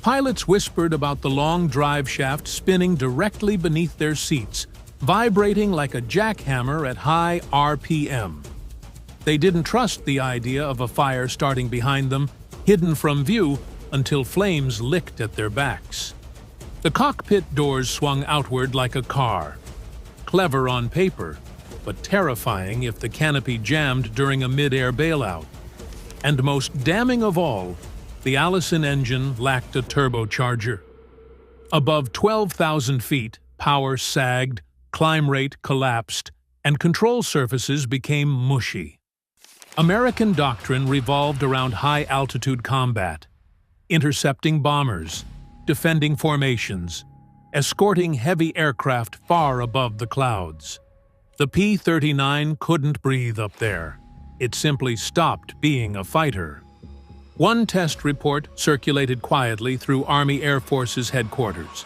Pilots whispered about the long drive shaft spinning directly beneath their seats, vibrating like a jackhammer at high RPM. They didn't trust the idea of a fire starting behind them, hidden from view until flames licked at their backs. The cockpit doors swung outward like a car. Clever on paper, but terrifying if the canopy jammed during a mid-air bailout. And most damning of all, the Allison engine lacked a turbocharger. Above 12,000 feet, power sagged, climb rate collapsed, and control surfaces became mushy. American doctrine revolved around high-altitude combat, intercepting bombers, defending formations, escorting heavy aircraft far above the clouds. The P-39 couldn't breathe up there. It simply stopped being a fighter. One test report circulated quietly through Army Air Force's headquarters.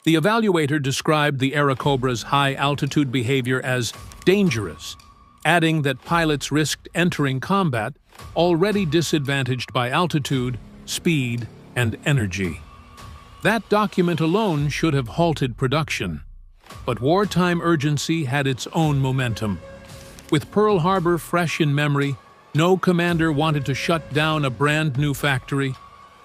The evaluator described the Aerocobra's high-altitude behavior as dangerous, adding that pilots risked entering combat already disadvantaged by altitude, speed, and energy. That document alone should have halted production. But wartime urgency had its own momentum. With Pearl Harbor fresh in memory, no commander wanted to shut down a brand-new factory,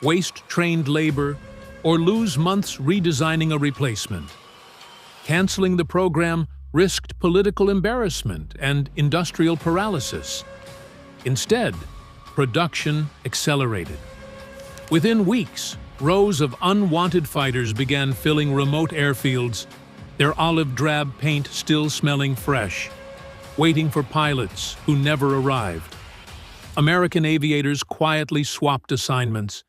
waste trained labor, or lose months redesigning a replacement. Canceling the program risked political embarrassment and industrial paralysis. Instead, production accelerated. Within weeks, rows of unwanted fighters began filling remote airfields, their olive drab paint still smelling fresh, waiting for pilots who never arrived. American aviators quietly swapped assignments.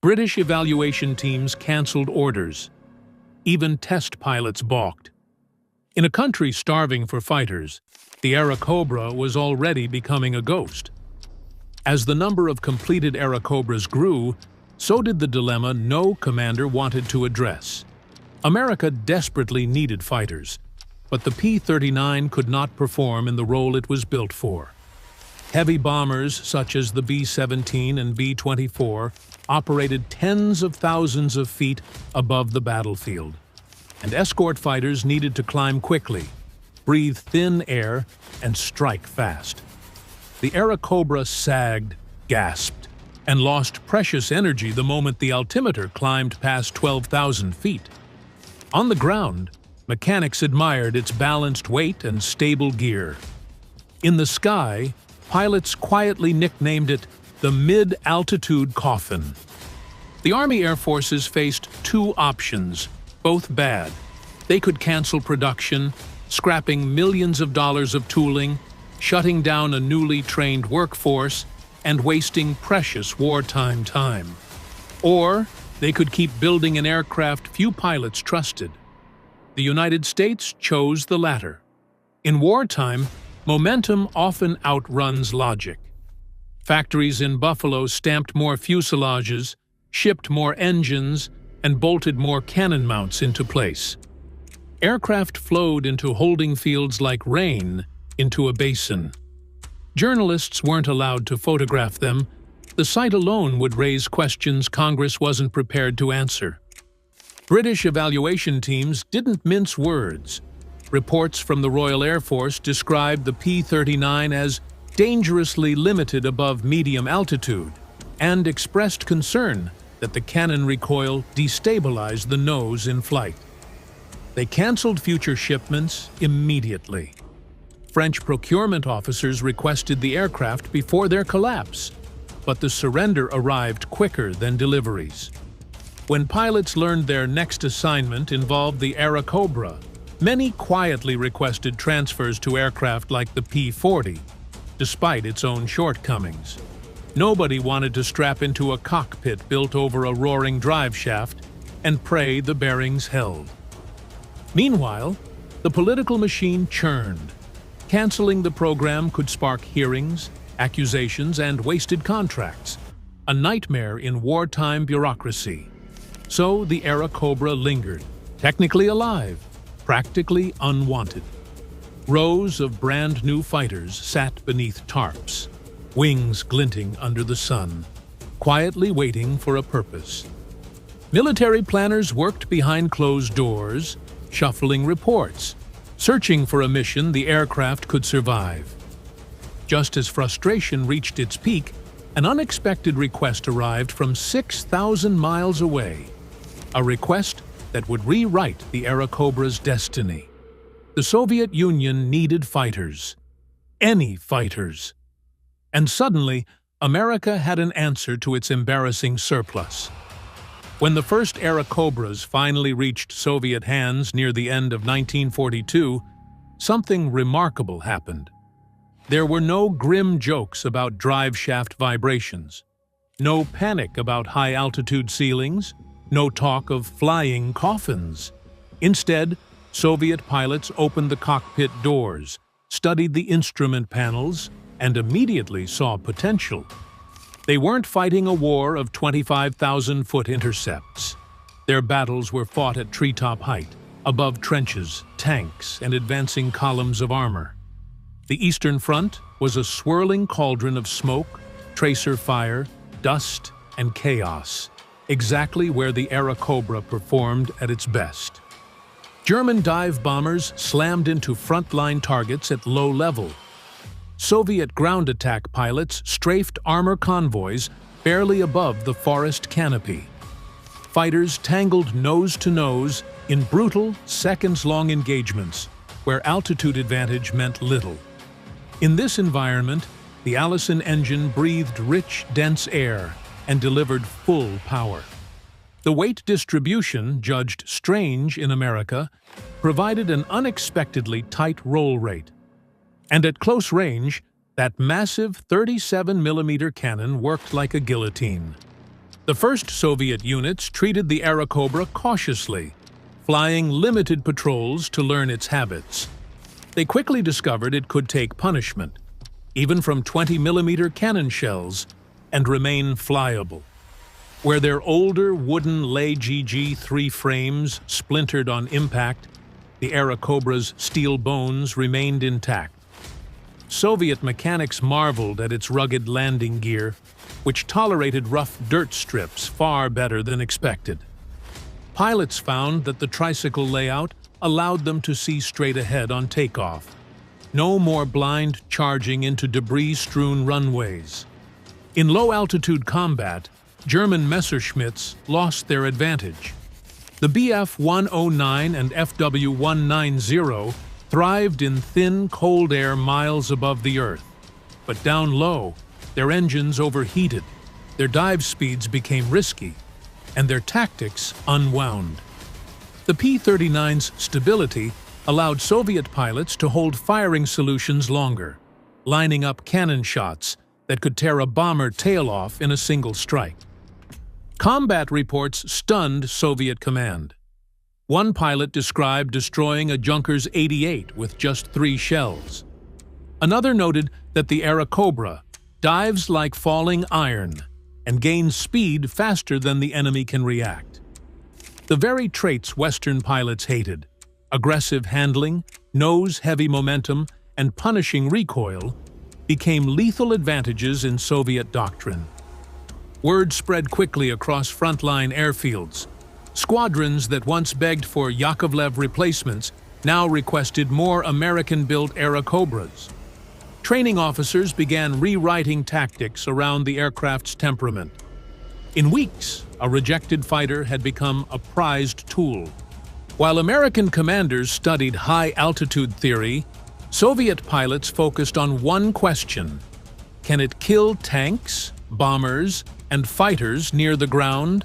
British evaluation teams canceled orders. Even test pilots balked. In a country starving for fighters, the Airacobra was already becoming a ghost. As the number of completed Airacobras grew, so did the dilemma no commander wanted to address. America desperately needed fighters, but the P-39 could not perform in the role it was built for. Heavy bombers such as the B-17 and B-24 operated tens of thousands of feet above the battlefield, and escort fighters needed to climb quickly, breathe thin air, and strike fast. The Airacobra sagged, gasped, and lost precious energy the moment the altimeter climbed past 12,000 feet. On the ground, mechanics admired its balanced weight and stable gear. In the sky, pilots quietly nicknamed it the mid-altitude coffin. The Army Air Forces faced two options, both bad. They could cancel production, scrapping millions of dollars of tooling, shutting down a newly trained workforce, and wasting precious wartime time. Or they could keep building an aircraft few pilots trusted. The United States chose the latter. In wartime, momentum often outruns logic. Factories in Buffalo stamped more fuselages, shipped more engines, and bolted more cannon mounts into place. Aircraft flowed into holding fields like rain into a basin. Journalists weren't allowed to photograph them. The sight alone would raise questions Congress wasn't prepared to answer. British evaluation teams didn't mince words. Reports from the Royal Air Force described the P-39 as dangerously limited above medium altitude and expressed concern that the cannon recoil destabilized the nose in flight. They canceled future shipments immediately. French procurement officers requested the aircraft before their collapse, but the surrender arrived quicker than deliveries. When pilots learned their next assignment involved the Airacobra, many quietly requested transfers to aircraft like the P-40, despite its own shortcomings. Nobody wanted to strap into a cockpit built over a roaring drive shaft and pray the bearings held. Meanwhile, the political machine churned. Canceling the program could spark hearings, accusations, and wasted contracts, a nightmare in wartime bureaucracy. So the Airacobra lingered, technically alive, practically unwanted. Rows of brand-new fighters sat beneath tarps, wings glinting under the sun, quietly waiting for a purpose. Military planners worked behind closed doors, shuffling reports, searching for a mission the aircraft could survive. Just as frustration reached its peak, an unexpected request arrived from 6,000 miles away. A request that would rewrite the Airacobra's destiny. The Soviet Union needed fighters. Any fighters. And suddenly, America had an answer to its embarrassing surplus. When the first Airacobras finally reached Soviet hands near the end of 1942, something remarkable happened. There were no grim jokes about drive shaft vibrations, no panic about high-altitude ceilings, no talk of flying coffins. Instead, Soviet pilots opened the cockpit doors, studied the instrument panels, and immediately saw potential. They weren't fighting a war of 25,000-foot intercepts. Their battles were fought at treetop height, above trenches, tanks, and advancing columns of armor. The Eastern Front was a swirling cauldron of smoke, tracer fire, dust, and chaos, exactly where the Airacobra performed at its best. German dive bombers slammed into frontline targets at low level. Soviet ground attack pilots strafed armor convoys barely above the forest canopy. Fighters tangled nose to nose in brutal, seconds-long engagements where altitude advantage meant little. In this environment, the Allison engine breathed rich, dense air and delivered full power. The weight distribution, judged strange in America, provided an unexpectedly tight roll rate. And at close range, that massive 37mm cannon worked like a guillotine. The first Soviet units treated the Airacobra cautiously, flying limited patrols to learn its habits. They quickly discovered it could take punishment, even from 20mm cannon shells, and remain flyable. Where their older wooden Lay GG-3 frames splintered on impact, the Airacobra's steel bones remained intact. Soviet mechanics marveled at its rugged landing gear, which tolerated rough dirt strips far better than expected. Pilots found that the tricycle layout allowed them to see straight ahead on takeoff. No more blind charging into debris-strewn runways. In low-altitude combat, German Messerschmitts lost their advantage. The Bf-109 and FW-190 thrived in thin, cold air miles above the Earth. But down low, their engines overheated, their dive speeds became risky, and their tactics unwound. The P-39's stability allowed Soviet pilots to hold firing solutions longer, lining up cannon shots that could tear a bomber tail off in a single strike. Combat reports stunned Soviet command. One pilot described destroying a Junkers 88 with just 3 shells. Another noted that the Airacobra dives like falling iron and gains speed faster than the enemy can react. The very traits Western pilots hated, aggressive handling, nose-heavy momentum, and punishing recoil, became lethal advantages in Soviet doctrine. Word spread quickly across frontline airfields. Squadrons that once begged for Yakovlev replacements now requested more American-built Airacobras. Training officers began rewriting tactics around the aircraft's temperament. In weeks, a rejected fighter had become a prized tool. While American commanders studied high-altitude theory, Soviet pilots focused on one question: can it kill tanks, bombers, and fighters near the ground?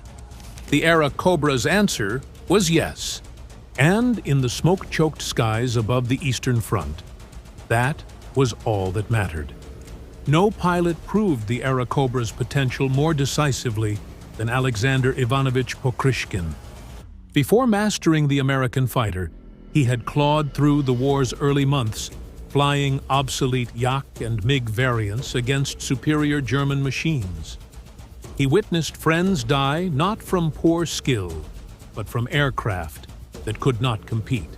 The Airacobra's answer was yes, and in the smoke-choked skies above the Eastern Front, that was all that mattered. No pilot proved the Airacobra's potential more decisively than Alexander Ivanovich Pokrishkin. Before mastering the American fighter, he had clawed through the war's early months, flying obsolete Yak and MiG variants against superior German machines. He witnessed friends die not from poor skill, but from aircraft that could not compete.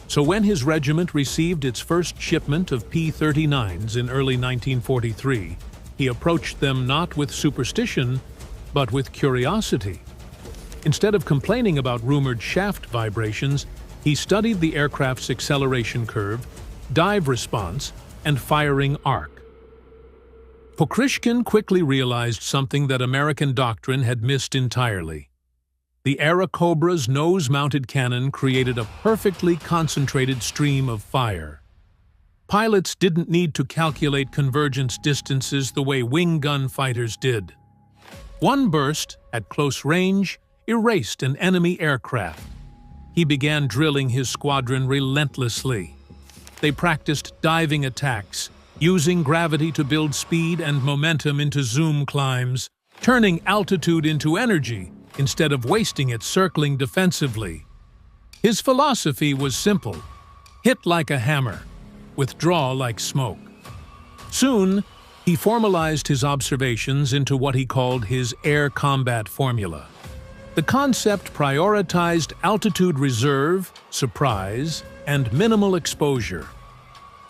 So when his regiment received its first shipment of P-39s in early 1943, he approached them not with superstition, but with curiosity. Instead of complaining about rumored shaft vibrations, he studied the aircraft's acceleration curve, dive response, and firing arc. Pokrishkin quickly realized something that American doctrine had missed entirely. The Airacobra's nose-mounted cannon created a perfectly concentrated stream of fire. Pilots didn't need to calculate convergence distances the way wing gun fighters did. One burst, at close range, erased an enemy aircraft. He began drilling his squadron relentlessly. They practiced diving attacks, using gravity to build speed and momentum into zoom climbs, turning altitude into energy instead of wasting it circling defensively. His philosophy was simple: hit like a hammer, withdraw like smoke. Soon, he formalized his observations into what he called his air combat formula. The concept prioritized altitude reserve, surprise, and minimal exposure.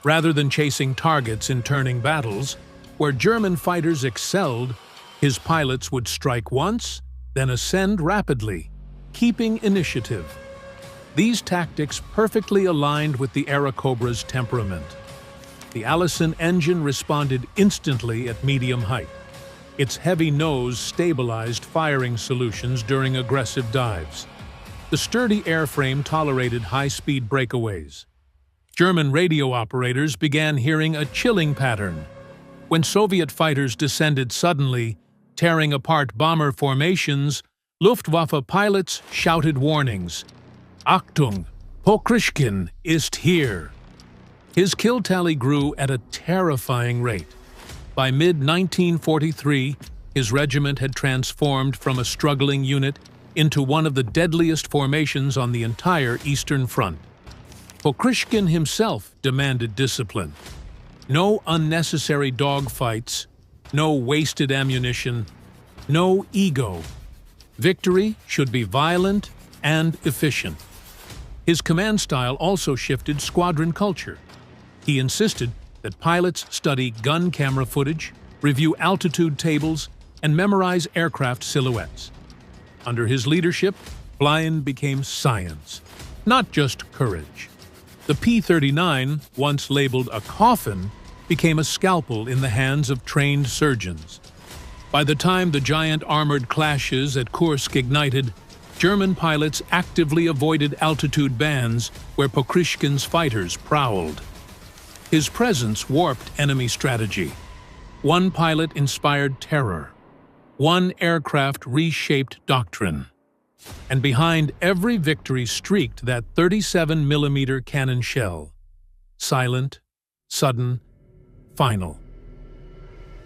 Rather than chasing targets in turning battles, where German fighters excelled, his pilots would strike once, then ascend rapidly, keeping initiative. These tactics perfectly aligned with the Airacobra's temperament. The Allison engine responded instantly at medium height. Its heavy nose stabilized firing solutions during aggressive dives. The sturdy airframe tolerated high-speed breakaways. German radio operators began hearing a chilling pattern. When Soviet fighters descended suddenly, tearing apart bomber formations, Luftwaffe pilots shouted warnings. Achtung, Pokryshkin ist hier. His kill tally grew at a terrifying rate. By mid-1943, his regiment had transformed from a struggling unit into one of the deadliest formations on the entire Eastern Front. Pokryshkin himself demanded discipline. No unnecessary dogfights, no wasted ammunition, no ego. Victory should be violent and efficient. His command style also shifted squadron culture. He insisted that pilots study gun camera footage, review altitude tables, and memorize aircraft silhouettes. Under his leadership, flying became science, not just courage. The P-39, once labeled a coffin, became a scalpel in the hands of trained surgeons. By the time the giant armored clashes at Kursk ignited, German pilots actively avoided altitude bands where Pokryshkin's fighters prowled. His presence warped enemy strategy. One pilot inspired terror. One aircraft reshaped doctrine. And behind every victory streaked that 37mm cannon shell. Silent, sudden, final.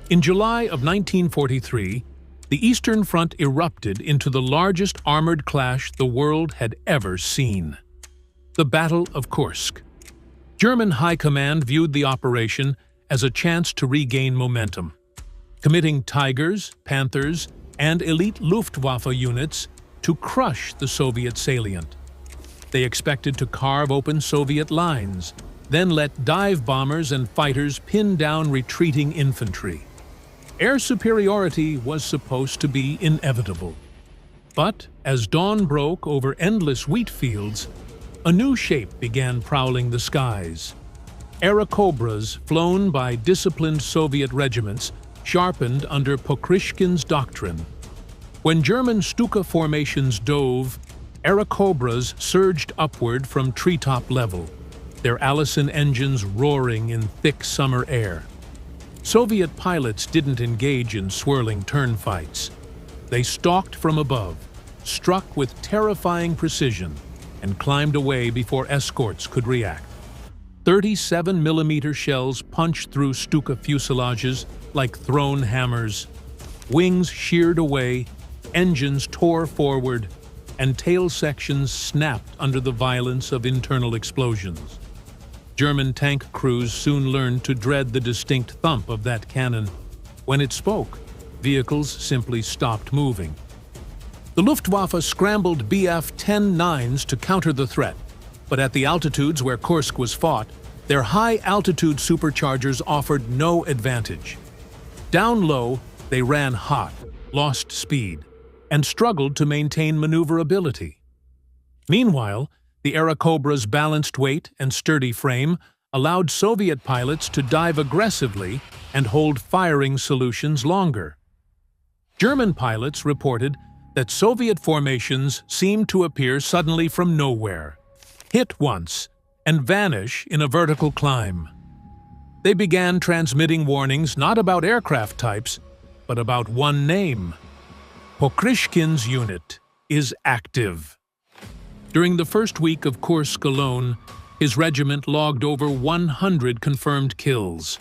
In July of 1943, the Eastern Front erupted into the largest armored clash the world had ever seen. The Battle of Kursk. German High Command viewed the operation as a chance to regain momentum, committing Tigers, Panthers, and elite Luftwaffe units to crush the Soviet salient. They expected to carve open Soviet lines, then let dive bombers and fighters pin down retreating infantry. Air superiority was supposed to be inevitable. But as dawn broke over endless wheat fields, a new shape began prowling the skies. Airacobras flown by disciplined Soviet regiments sharpened under Pokryshkin's doctrine. When German Stuka formations dove, Airacobras surged upward from treetop level, their Allison engines roaring in thick summer air. Soviet pilots didn't engage in swirling turn fights. They stalked from above, struck with terrifying precision, and climbed away before escorts could react. 37mm shells punched through Stuka fuselages like thrown hammers. Wings sheared away, engines tore forward, and tail sections snapped under the violence of internal explosions. German tank crews soon learned to dread the distinct thump of that cannon. When it spoke, vehicles simply stopped moving. The Luftwaffe scrambled Bf-10-9s to counter the threat, but at the altitudes where Kursk was fought, their high-altitude superchargers offered no advantage. Down low, they ran hot, lost speed, and struggled to maintain maneuverability. Meanwhile, the Airacobra's balanced weight and sturdy frame allowed Soviet pilots to dive aggressively and hold firing solutions longer. German pilots reported that Soviet formations seemed to appear suddenly from nowhere, hit once, and vanish in a vertical climb. They began transmitting warnings not about aircraft types, but about one name. Pokryshkin's unit is active. During the first week of Kursk alone, his regiment logged over 100 confirmed kills.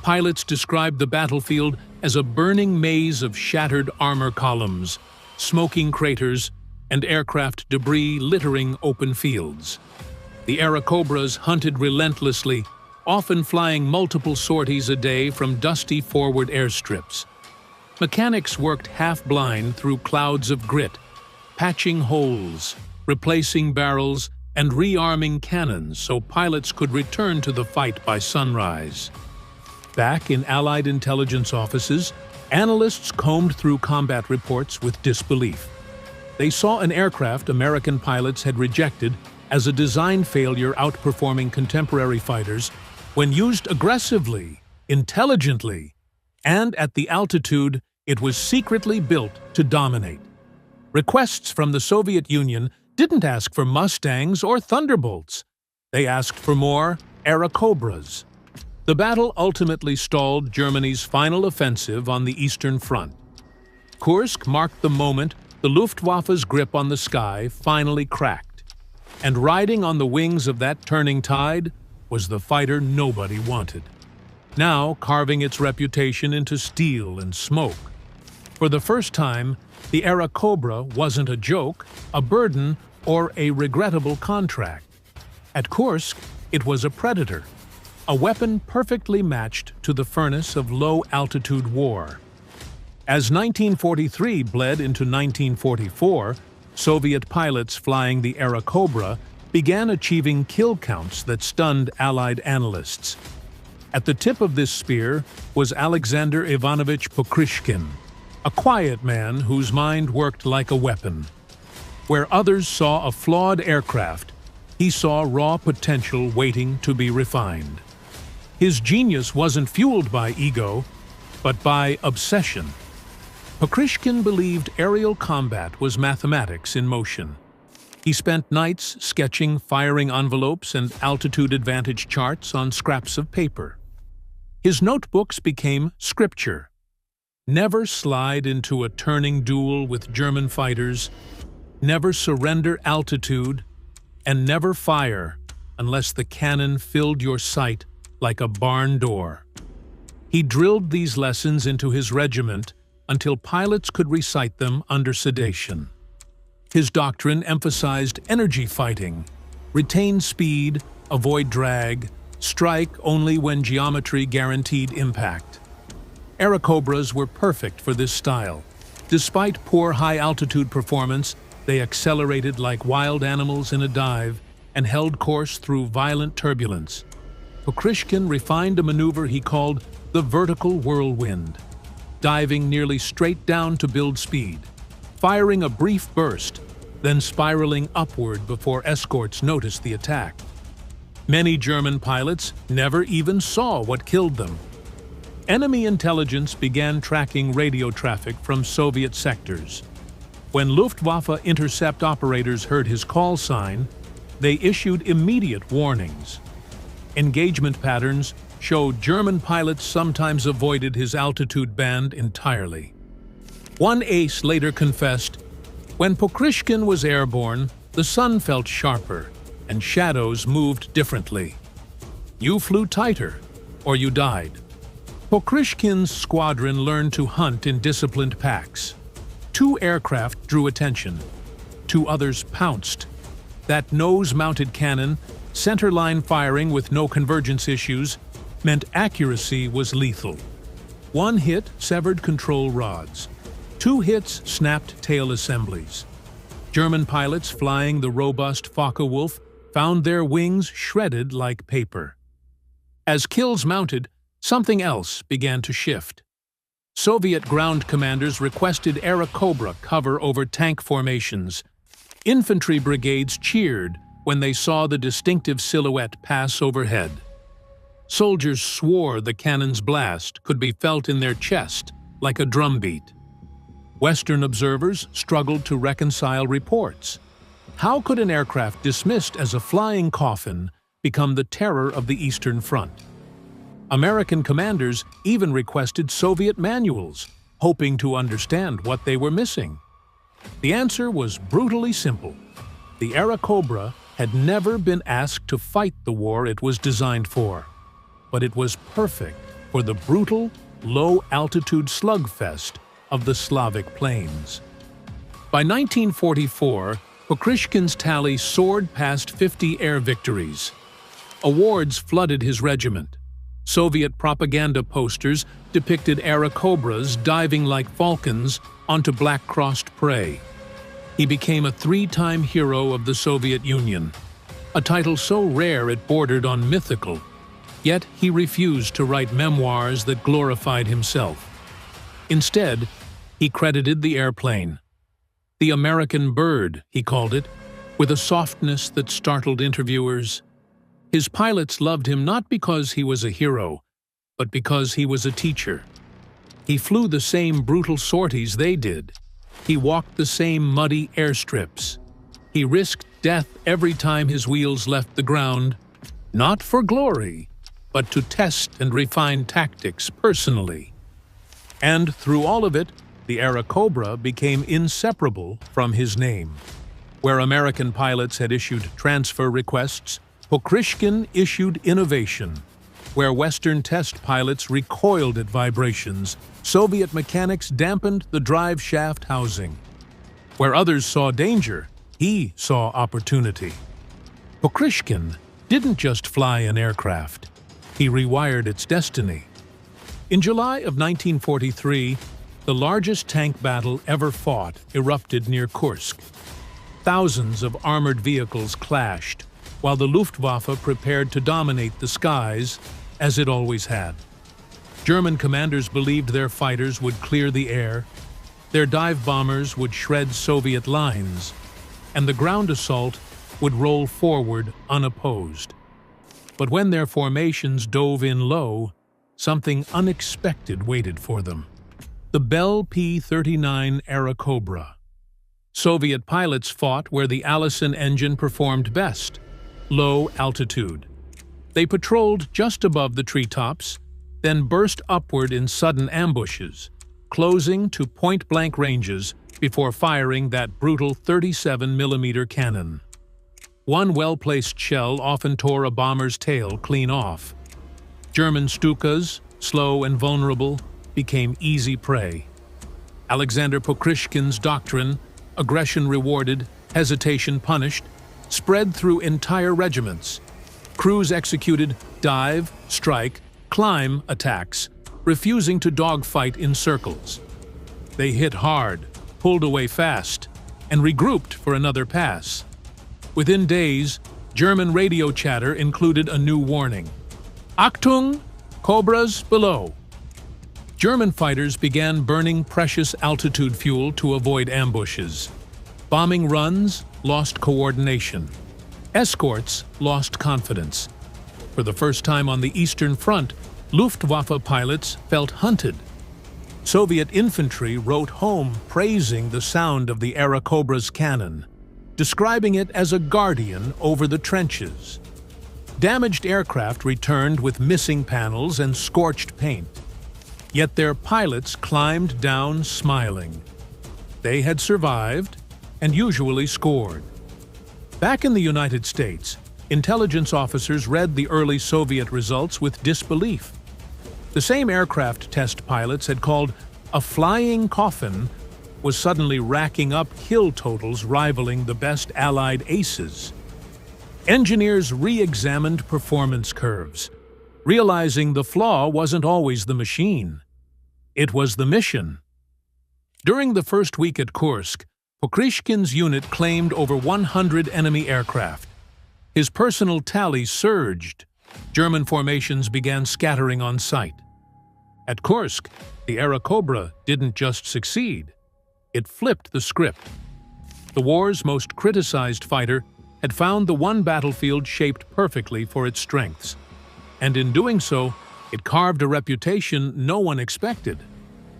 Pilots described the battlefield as a burning maze of shattered armor columns, smoking craters, and aircraft debris littering open fields. The Airacobras hunted relentlessly, often flying multiple sorties a day from dusty forward airstrips. Mechanics worked half-blind through clouds of grit, patching holes, replacing barrels, and rearming cannons so pilots could return to the fight by sunrise. Back in Allied intelligence offices, analysts combed through combat reports with disbelief. They saw an aircraft American pilots had rejected as a design failure outperforming contemporary fighters when used aggressively, intelligently, and at the altitude it was secretly built to dominate. Requests from the Soviet Union didn't ask for Mustangs or Thunderbolts. They asked for more Airacobras. The battle ultimately stalled Germany's final offensive on the Eastern Front. Kursk marked the moment the the Luftwaffe's grip on the sky finally cracked, and riding on the wings of that turning tide was the fighter nobody wanted, now carving its reputation into steel and smoke. For the first time, the Airacobra wasn't a joke, a burden, or a regrettable contract. At Kursk, it was a predator, a weapon perfectly matched to the furnace of low-altitude war. As 1943 bled into 1944, Soviet pilots flying the Airacobra began achieving kill counts that stunned Allied analysts. At the tip of this spear was Alexander Ivanovich Pokrishkin, a quiet man whose mind worked like a weapon. Where others saw a flawed aircraft, he saw raw potential waiting to be refined. His genius wasn't fueled by ego, but by obsession. Pokrishkin believed aerial combat was mathematics in motion. He spent nights sketching firing envelopes and altitude advantage charts on scraps of paper. His notebooks became scripture. Never slide into a turning duel with German fighters, never surrender altitude, and never fire unless the cannon filled your sight like a barn door. He drilled these lessons into his regiment until pilots could recite them under sedation. His doctrine emphasized energy fighting, retain speed, avoid drag, strike only when geometry guaranteed impact. Airacobras were perfect for this style. Despite poor high-altitude performance, they accelerated like wild animals in a dive and held course through violent turbulence. Pokrishkin refined a maneuver he called the vertical whirlwind, diving nearly straight down to build speed, firing a brief burst, then spiraling upward before escorts noticed the attack. Many German pilots never even saw what killed them. Enemy intelligence began tracking radio traffic from Soviet sectors. When Luftwaffe intercept operators heard his call sign, they issued immediate warnings. Engagement patterns showed German pilots sometimes avoided his altitude band entirely. One ace later confessed, "When Pokrishkin was airborne, the sun felt sharper and shadows moved differently. You flew tighter, or you died." Pokrishkin's squadron learned to hunt in disciplined packs. 2 aircraft drew attention. 2 others pounced. That nose-mounted cannon, center-line firing with no convergence issues, meant accuracy was lethal. 1 hit severed control rods. 2 hits snapped tail assemblies. German pilots flying the robust Focke-Wulf found their wings shredded like paper. As kills mounted, something else began to shift. Soviet ground commanders requested Airacobra cover over tank formations. Infantry brigades cheered when they saw the distinctive silhouette pass overhead. Soldiers swore the cannon's blast could be felt in their chest like a drumbeat. Western observers struggled to reconcile reports. How could an aircraft dismissed as a flying coffin become the terror of the Eastern Front? American commanders even requested Soviet manuals, hoping to understand what they were missing. The answer was brutally simple. The Airacobra had never been asked to fight the war it was designed for, but it was perfect for the brutal, low-altitude slugfest of the Slavic plains. By 1944, Pokrishkin's tally soared past 50 air victories. Awards flooded his regiment. Soviet propaganda posters depicted Airacobras diving like falcons onto black-crossed prey. He became a 3-time hero of the Soviet Union, a title so rare it bordered on mythical. Yet he refused to write memoirs that glorified himself. Instead, he credited the airplane. The American bird, he called it, with a softness that startled interviewers. His pilots loved him not because he was a hero, but because he was a teacher. He flew the same brutal sorties they did. He walked the same muddy airstrips. He risked death every time his wheels left the ground, not for glory, but to test and refine tactics personally. And through all of it, the Airacobra became inseparable from his name. Where American pilots had issued transfer requests, Pokrishkin issued innovation. Where Western test pilots recoiled at vibrations, Soviet mechanics dampened the drive shaft housing. Where others saw danger, he saw opportunity. Pokrishkin didn't just fly an aircraft. He rewired its destiny. In July of 1943, the largest tank battle ever fought erupted near Kursk. Thousands of armored vehicles clashed, while the Luftwaffe prepared to dominate the skies, as it always had. German commanders believed their fighters would clear the air, their dive bombers would shred Soviet lines, and the ground assault would roll forward unopposed. But when their formations dove in low, something unexpected waited for them. The Bell P-39 Airacobra. Soviet pilots fought where the Allison engine performed best, low altitude. They patrolled just above the treetops, then burst upward in sudden ambushes, closing to point-blank ranges before firing that brutal 37mm cannon. One well-placed shell often tore a bomber's tail clean off. German Stukas, slow and vulnerable, became easy prey. Alexander Pokrishkin's doctrine, aggression rewarded, hesitation punished, spread through entire regiments. Crews executed dive, strike, climb attacks, refusing to dogfight in circles. They hit hard, pulled away fast, and regrouped for another pass. Within days, German radio chatter included a new warning. Achtung! Cobras below! German fighters began burning precious altitude fuel to avoid ambushes. Bombing runs lost coordination. Escorts lost confidence. For the first time on the Eastern Front, Luftwaffe pilots felt hunted. Soviet infantry wrote home praising the sound of the Airacobra's cannon, describing it as a guardian over the trenches. Damaged aircraft returned with missing panels and scorched paint. Yet their pilots climbed down smiling. They had survived and usually scored. Back in the United States, intelligence officers read the early Soviet results with disbelief. The same aircraft test pilots had called a flying coffin was suddenly racking up kill totals rivaling the best Allied aces. Engineers re-examined performance curves, realizing the flaw wasn't always the machine. It was the mission. During the first week at Kursk, Pokrishkin's unit claimed over 100 enemy aircraft. His personal tally surged. German formations began scattering on sight. At Kursk, the Airacobra didn't just succeed. It flipped the script. The war's most criticized fighter had found the one battlefield shaped perfectly for its strengths. And in doing so, it carved a reputation no one expected.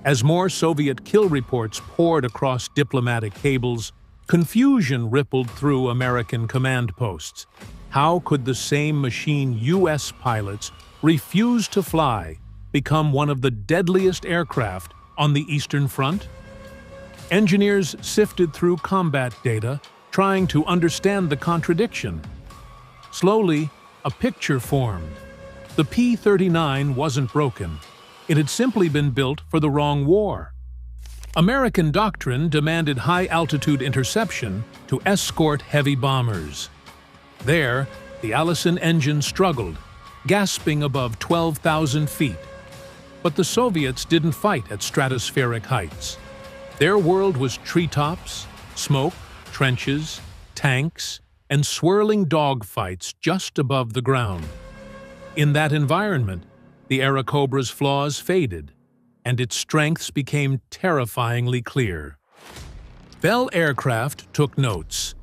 As more Soviet kill reports poured across diplomatic cables, confusion rippled through American command posts. How could the same machine U.S. pilots refuse to fly become one of the deadliest aircraft on the Eastern Front? Engineers sifted through combat data, trying to understand the contradiction. Slowly, a picture formed. The P-39 wasn't broken. It had simply been built for the wrong war. American doctrine demanded high-altitude interception to escort heavy bombers. There, the Allison engine struggled, gasping above 12,000 feet. But the Soviets didn't fight at stratospheric heights. Their world was treetops, smoke, trenches, tanks, and swirling dogfights just above the ground. In that environment, the Airacobra's flaws faded, and its strengths became terrifyingly clear. Bell Aircraft took notes.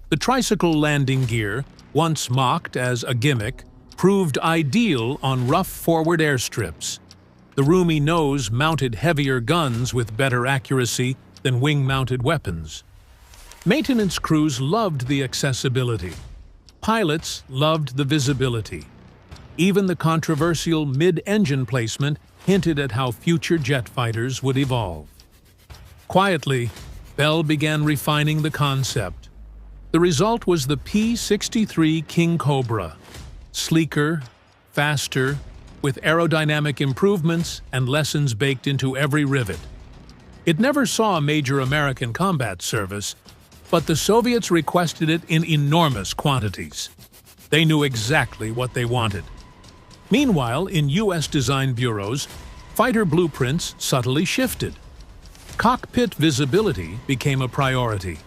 The tricycle landing gear, once mocked as a gimmick, proved ideal on rough forward airstrips. The roomy nose mounted heavier guns with better accuracy than wing-mounted weapons. Maintenance crews loved the accessibility. Pilots loved the visibility. Even the controversial mid-engine placement hinted at how future jet fighters would evolve. Quietly, Bell began refining the concept. The result was the P-63 King Cobra, sleeker, faster, with aerodynamic improvements and lessons baked into every rivet. It never saw major American combat service, but the Soviets requested it in enormous quantities. They knew exactly what they wanted. Meanwhile, in U.S. design bureaus, fighter blueprints subtly shifted. Cockpit visibility became a priority.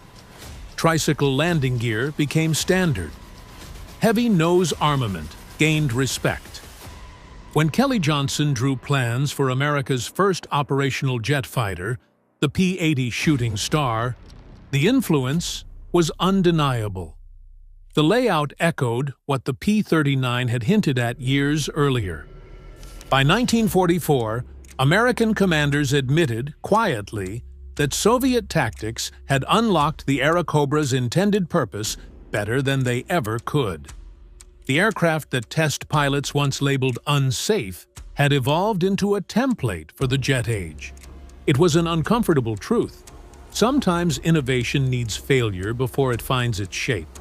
Tricycle landing gear became standard. Heavy nose armament gained respect. When Kelly Johnson drew plans for America's first operational jet fighter, the P-80 Shooting Star, the influence was undeniable. The layout echoed what the P-39 had hinted at years earlier. By 1944, American commanders admitted, quietly, that Soviet tactics had unlocked the Aerocobra's intended purpose better than they ever could. The aircraft that test pilots once labeled unsafe had evolved into a template for the jet age. It was an uncomfortable truth. Sometimes innovation needs failure before it finds its shape.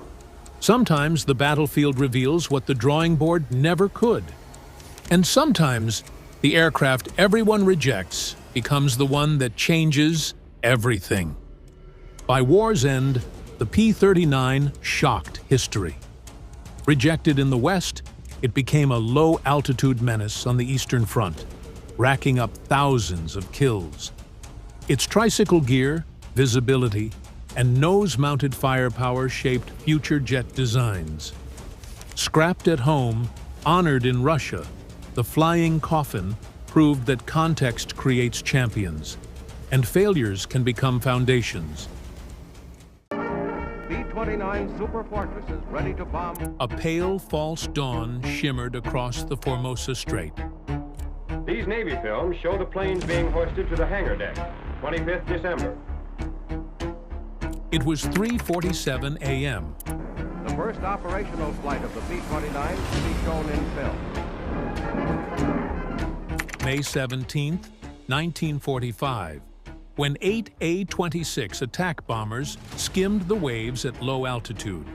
Sometimes the battlefield reveals what the drawing board never could. And sometimes the aircraft everyone rejects becomes the one that changes everything. By war's end, the P-39 shocked history. Rejected in the West, it became a low-altitude menace on the Eastern Front, racking up thousands of kills. Its tricycle gear, visibility, and nose-mounted firepower shaped future jet designs. Scrapped at home, honored in Russia, the flying coffin proved that context creates champions, and failures can become foundations. B-29 Super Fortress is ready to bomb. A pale, false dawn shimmered across the Formosa Strait. These Navy films show the planes being hoisted to the hangar deck, 25th December. It was 3:47 a.m. The first operational flight of the B-29 to be shown in film. May 17, 1945, when 8 A-26 attack bombers skimmed the waves at low altitude.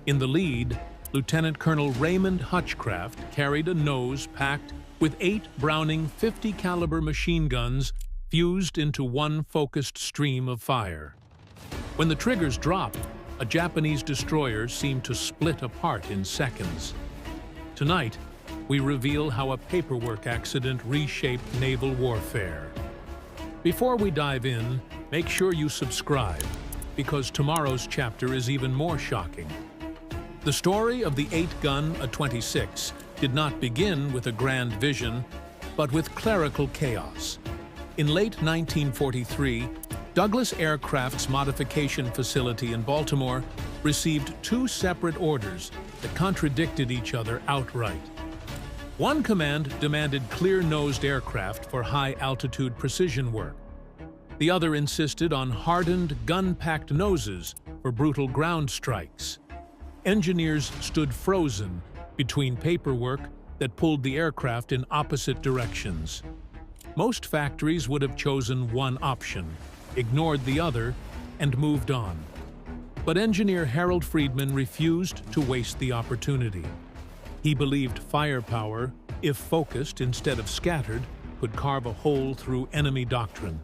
In the lead, Lieutenant Colonel Raymond Hutchcraft carried a nose packed with 8 Browning .50 caliber machine guns fused into one focused stream of fire. When the triggers dropped, a Japanese destroyer seemed to split apart in seconds. Tonight, we reveal how a paperwork accident reshaped naval warfare. Before we dive in, make sure you subscribe, because tomorrow's chapter is even more shocking. The story of the 8-gun A-26 did not begin with a grand vision, but with clerical chaos. In late 1943, Douglas Aircraft's modification facility in Baltimore received 2 separate orders that contradicted each other outright. One command demanded clear-nosed aircraft for high-altitude precision work. The other insisted on hardened, gun-packed noses for brutal ground strikes. Engineers stood frozen between paperwork that pulled the aircraft in opposite directions. Most factories would have chosen one option, ignored the other, and moved on. But engineer Harold Friedman refused to waste the opportunity. He believed firepower, if focused instead of scattered, could carve a hole through enemy doctrine.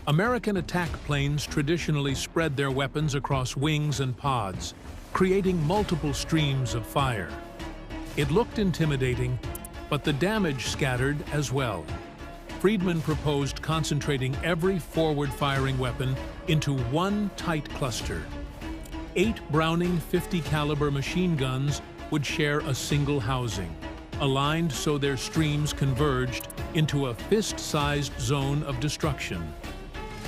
American attack planes traditionally spread their weapons across wings and pods, creating multiple streams of fire. It looked intimidating, but the damage scattered as well. Friedman proposed concentrating every forward-firing weapon into one tight cluster. 8 Browning .50 caliber machine guns would share a single housing, aligned so their streams converged into a fist-sized zone of destruction.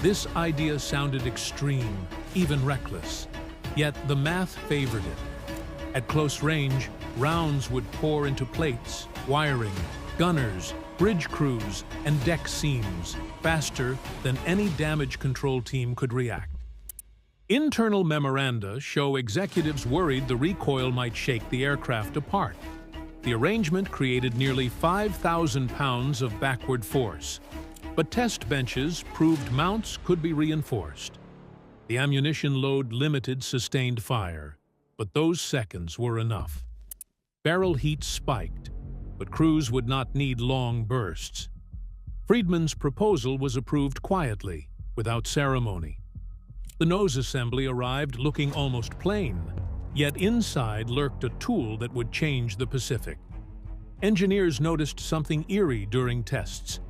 This idea sounded extreme, even reckless, yet the math favored it. At close range, rounds would pour into plates, wiring, gunners, bridge crews, and deck seams, faster than any damage control team could react. Internal memoranda show executives worried the recoil might shake the aircraft apart. The arrangement created nearly 5,000 pounds of backward force, But test benches proved mounts could be reinforced. The ammunition load limited sustained fire, but those seconds were enough. Barrel heat spiked, but crews would not need long bursts. Friedman's proposal was approved quietly, without ceremony. The nose assembly arrived looking almost plain, yet inside lurked a tool that would change the Pacific. Engineers noticed something eerie during tests.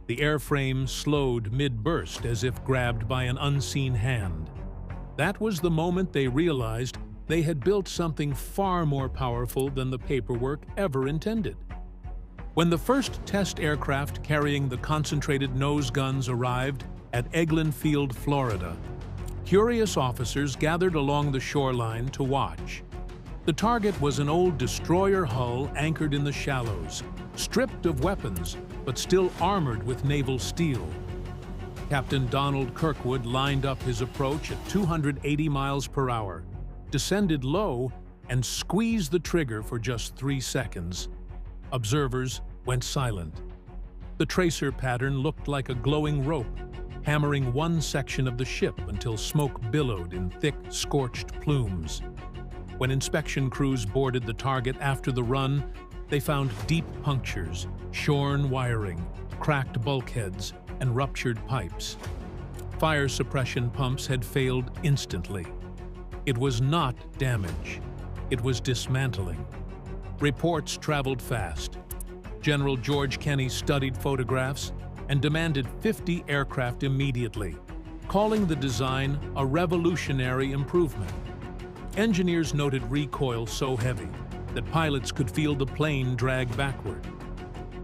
The airframe slowed mid-burst as if grabbed by an unseen hand. That was the moment they realized they had built something far more powerful than the paperwork ever intended. When the first test aircraft carrying the concentrated nose guns arrived at Eglin Field, Florida, curious officers gathered along the shoreline to watch. The target was an old destroyer hull anchored in the shallows, stripped of weapons, but still armored with naval steel. Captain Donald Kirkwood lined up his approach at 280 miles per hour, descended low, and squeezed the trigger for just 3 seconds. Observers went silent. The tracer pattern looked like a glowing rope, hammering one section of the ship until smoke billowed in thick, scorched plumes. When inspection crews boarded the target after the run, they found deep punctures, shorn wiring, cracked bulkheads, and ruptured pipes. Fire suppression pumps had failed instantly. It was not damage. It was dismantling. Reports traveled fast. General George Kenney studied photographs and demanded 50 aircraft immediately, calling the design a revolutionary improvement. Engineers noted recoil so heavy that pilots could feel the plane drag backward.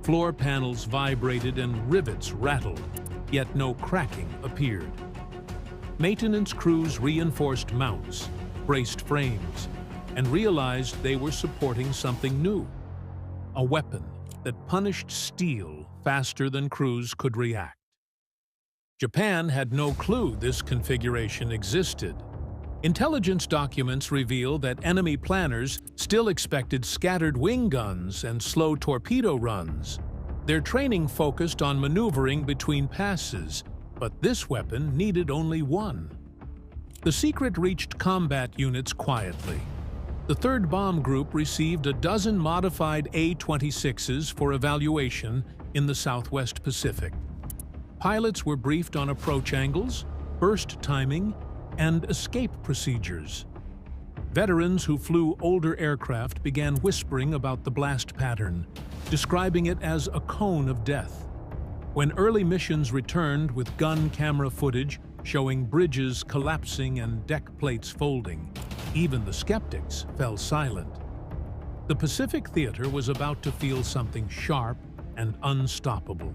Floor panels vibrated and rivets rattled, yet no cracking appeared. Maintenance crews reinforced mounts, braced frames, and realized they were supporting something new, a weapon that punished steel faster than crews could react. Japan had no clue this configuration existed. Intelligence documents reveal that enemy planners still expected scattered wing guns and slow torpedo runs. Their training focused on maneuvering between passes, but this weapon needed only one. The secret reached combat units quietly. The 3rd Bomb Group received a dozen modified A-26s for evaluation in the Southwest Pacific. Pilots were briefed on approach angles, burst timing, and escape procedures. Veterans who flew older aircraft began whispering about the blast pattern, describing it as a cone of death. When early missions returned with gun camera footage showing bridges collapsing and deck plates folding, even the skeptics fell silent. The Pacific Theater was about to feel something sharp and unstoppable.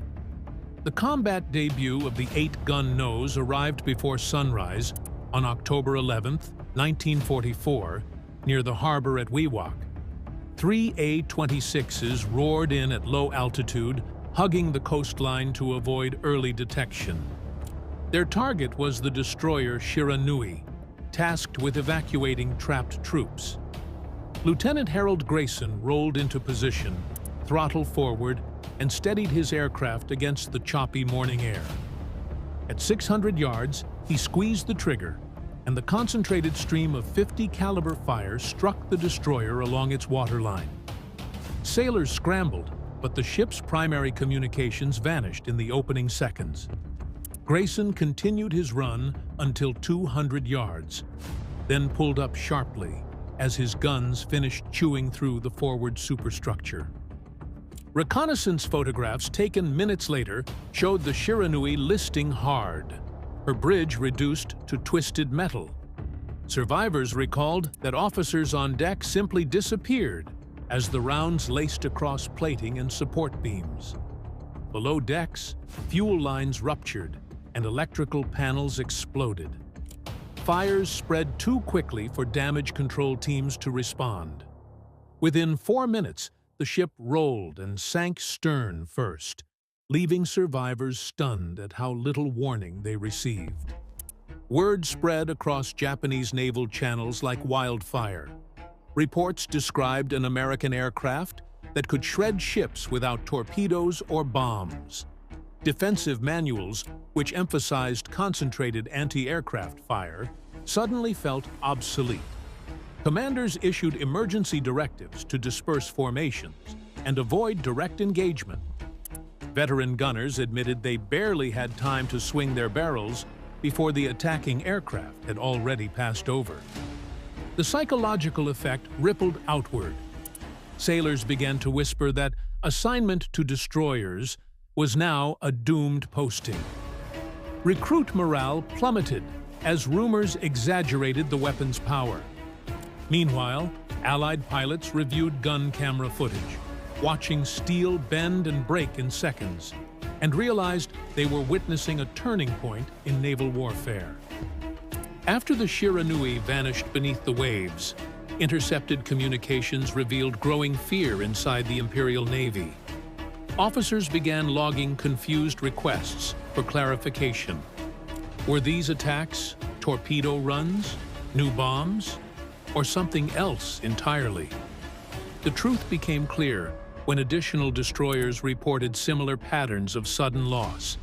The combat debut of the 8-gun nose arrived before sunrise on October 11, 1944, near the harbor at Wewak. 3 A-26s roared in at low altitude, hugging the coastline to avoid early detection. Their target was the destroyer Shiranui, tasked with evacuating trapped troops. Lieutenant Harold Grayson rolled into position, throttle forward, and steadied his aircraft against the choppy morning air. At 600 yards, he squeezed the trigger, and the concentrated stream of .50 caliber fire struck the destroyer along its waterline. Sailors scrambled, but the ship's primary communications vanished in the opening seconds. Grayson continued his run until 200 yards, then pulled up sharply as his guns finished chewing through the forward superstructure. Reconnaissance photographs taken minutes later showed the Shiranui listing hard, her bridge reduced to twisted metal. Survivors recalled that officers on deck simply disappeared as the rounds laced across plating and support beams. Below decks, fuel lines ruptured and electrical panels exploded. Fires spread too quickly for damage control teams to respond. Within 4 minutes, the ship rolled and sank stern first, leaving survivors stunned at how little warning they received. Word spread across Japanese naval channels like wildfire. Reports described an American aircraft that could shred ships without torpedoes or bombs. Defensive manuals, which emphasized concentrated anti-aircraft fire, suddenly felt obsolete. Commanders issued emergency directives to disperse formations and avoid direct engagement. Veteran gunners admitted they barely had time to swing their barrels before the attacking aircraft had already passed over. The psychological effect rippled outward. Sailors began to whisper that assignment to destroyers was now a doomed posting. Recruit morale plummeted as rumors exaggerated the weapon's power. Meanwhile, Allied pilots reviewed gun camera footage, watching steel bend and break in seconds, and realized they were witnessing a turning point in naval warfare. After the Shiranui vanished beneath the waves, intercepted communications revealed growing fear inside the Imperial Navy. Officers began logging confused requests for clarification. Were these attacks torpedo runs, new bombs, or something else entirely? The truth became clear when additional destroyers reported similar patterns of sudden loss.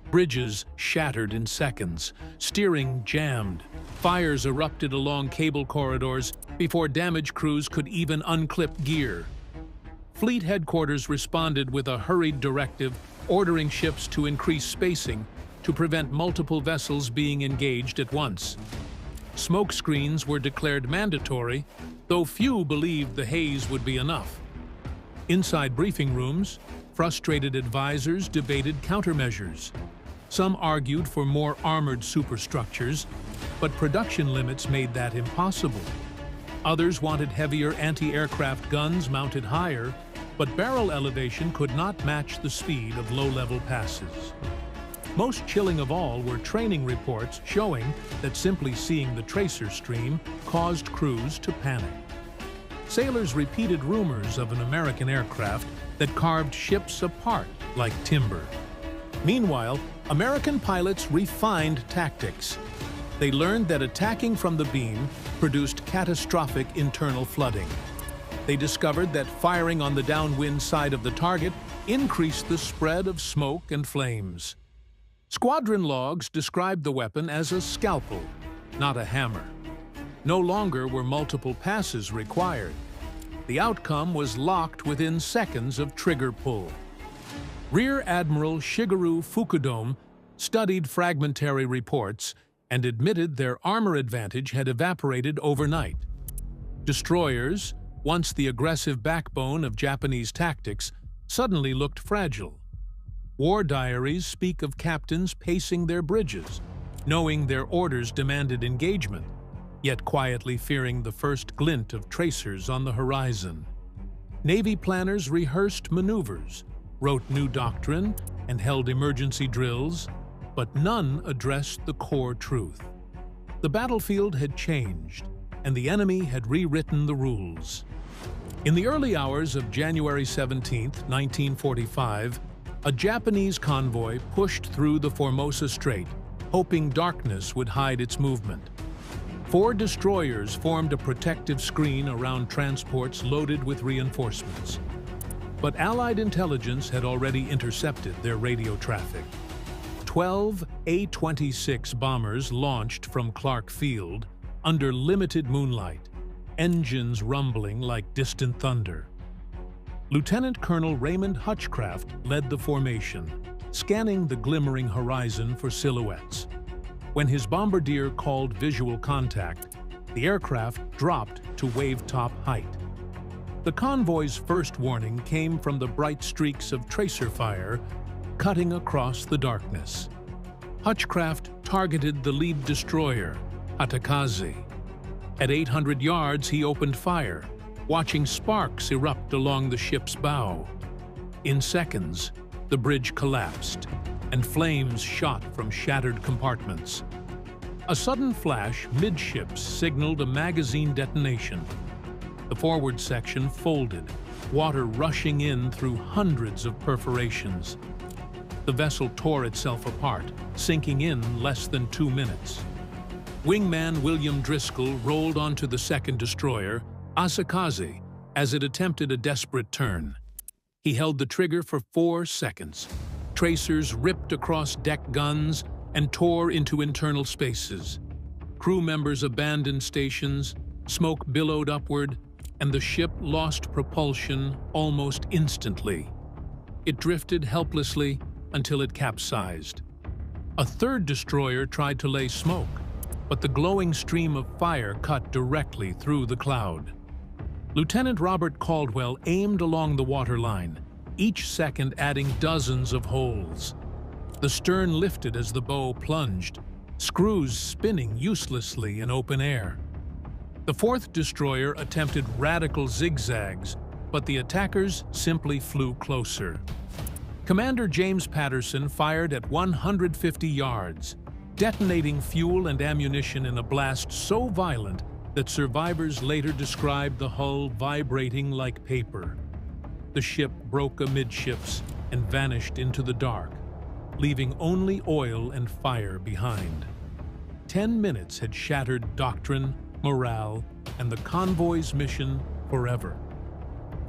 Bridges shattered in seconds, steering jammed, fires erupted along cable corridors before damage crews could even unclip gear. Fleet headquarters responded with a hurried directive ordering ships to increase spacing to prevent multiple vessels being engaged at once. Smoke screens were declared mandatory, though few believed the haze would be enough. Inside briefing rooms, frustrated advisors debated countermeasures. Some argued for more armored superstructures, but production limits made that impossible. Others wanted heavier anti-aircraft guns mounted higher, but barrel elevation could not match the speed of low-level passes. Most chilling of all were training reports showing that simply seeing the tracer stream caused crews to panic. Sailors repeated rumors of an American aircraft that carved ships apart like timber. Meanwhile, American pilots refined tactics. They learned that attacking from the beam produced catastrophic internal flooding. They discovered that firing on the downwind side of the target increased the spread of smoke and flames. Squadron logs described the weapon as a scalpel, not a hammer. No longer were multiple passes required. The outcome was locked within seconds of trigger pull. Rear Admiral Shigeru Fukudome studied fragmentary reports and admitted their armor advantage had evaporated overnight. Destroyers, once the aggressive backbone of Japanese tactics, suddenly looked fragile. War diaries speak of captains pacing their bridges, knowing their orders demanded engagement, yet quietly fearing the first glint of tracers on the horizon. Navy planners rehearsed maneuvers, wrote new doctrine, and held emergency drills, but none addressed the core truth. The battlefield had changed, and the enemy had rewritten the rules. In the early hours of January 17, 1945, a Japanese convoy pushed through the Formosa Strait, hoping darkness would hide its movement. 4 destroyers formed a protective screen around transports loaded with reinforcements. But Allied intelligence had already intercepted their radio traffic. 12 A-26 bombers launched from Clark Field under limited moonlight, engines rumbling like distant thunder. Lieutenant Colonel Raymond Hutchcraft led the formation, scanning the glimmering horizon for silhouettes. When his bombardier called visual contact, the aircraft dropped to wave-top height. The convoy's first warning came from the bright streaks of tracer fire cutting across the darkness. Hutchcraft targeted the lead destroyer, Atakaze. At 800 yards, he opened fire, watching sparks erupt along the ship's bow. In seconds, the bridge collapsed, and flames shot from shattered compartments. A sudden flash midships signaled a magazine detonation. The forward section folded, water rushing in through hundreds of perforations. The vessel tore itself apart, sinking in less than 2 minutes. Wingman William Driscoll rolled onto the second destroyer, Asakaze, as it attempted a desperate turn. He held the trigger for 4 seconds, Tracers ripped across deck guns and tore into internal spaces. Crew members abandoned stations, smoke billowed upward, and the ship lost propulsion almost instantly. It drifted helplessly until it capsized. A third destroyer tried to lay smoke, but the glowing stream of fire cut directly through the cloud. Lieutenant Robert Caldwell aimed along the waterline, each second adding dozens of holes. The stern lifted as the bow plunged, screws spinning uselessly in open air. The fourth destroyer attempted radical zigzags, but the attackers simply flew closer. Commander James Patterson fired at 150 yards, detonating fuel and ammunition in a blast so violent that survivors later described the hull vibrating like paper. The ship broke amidships and vanished into the dark, leaving only oil and fire behind. 10 minutes had shattered doctrine, morale, and the convoy's mission forever.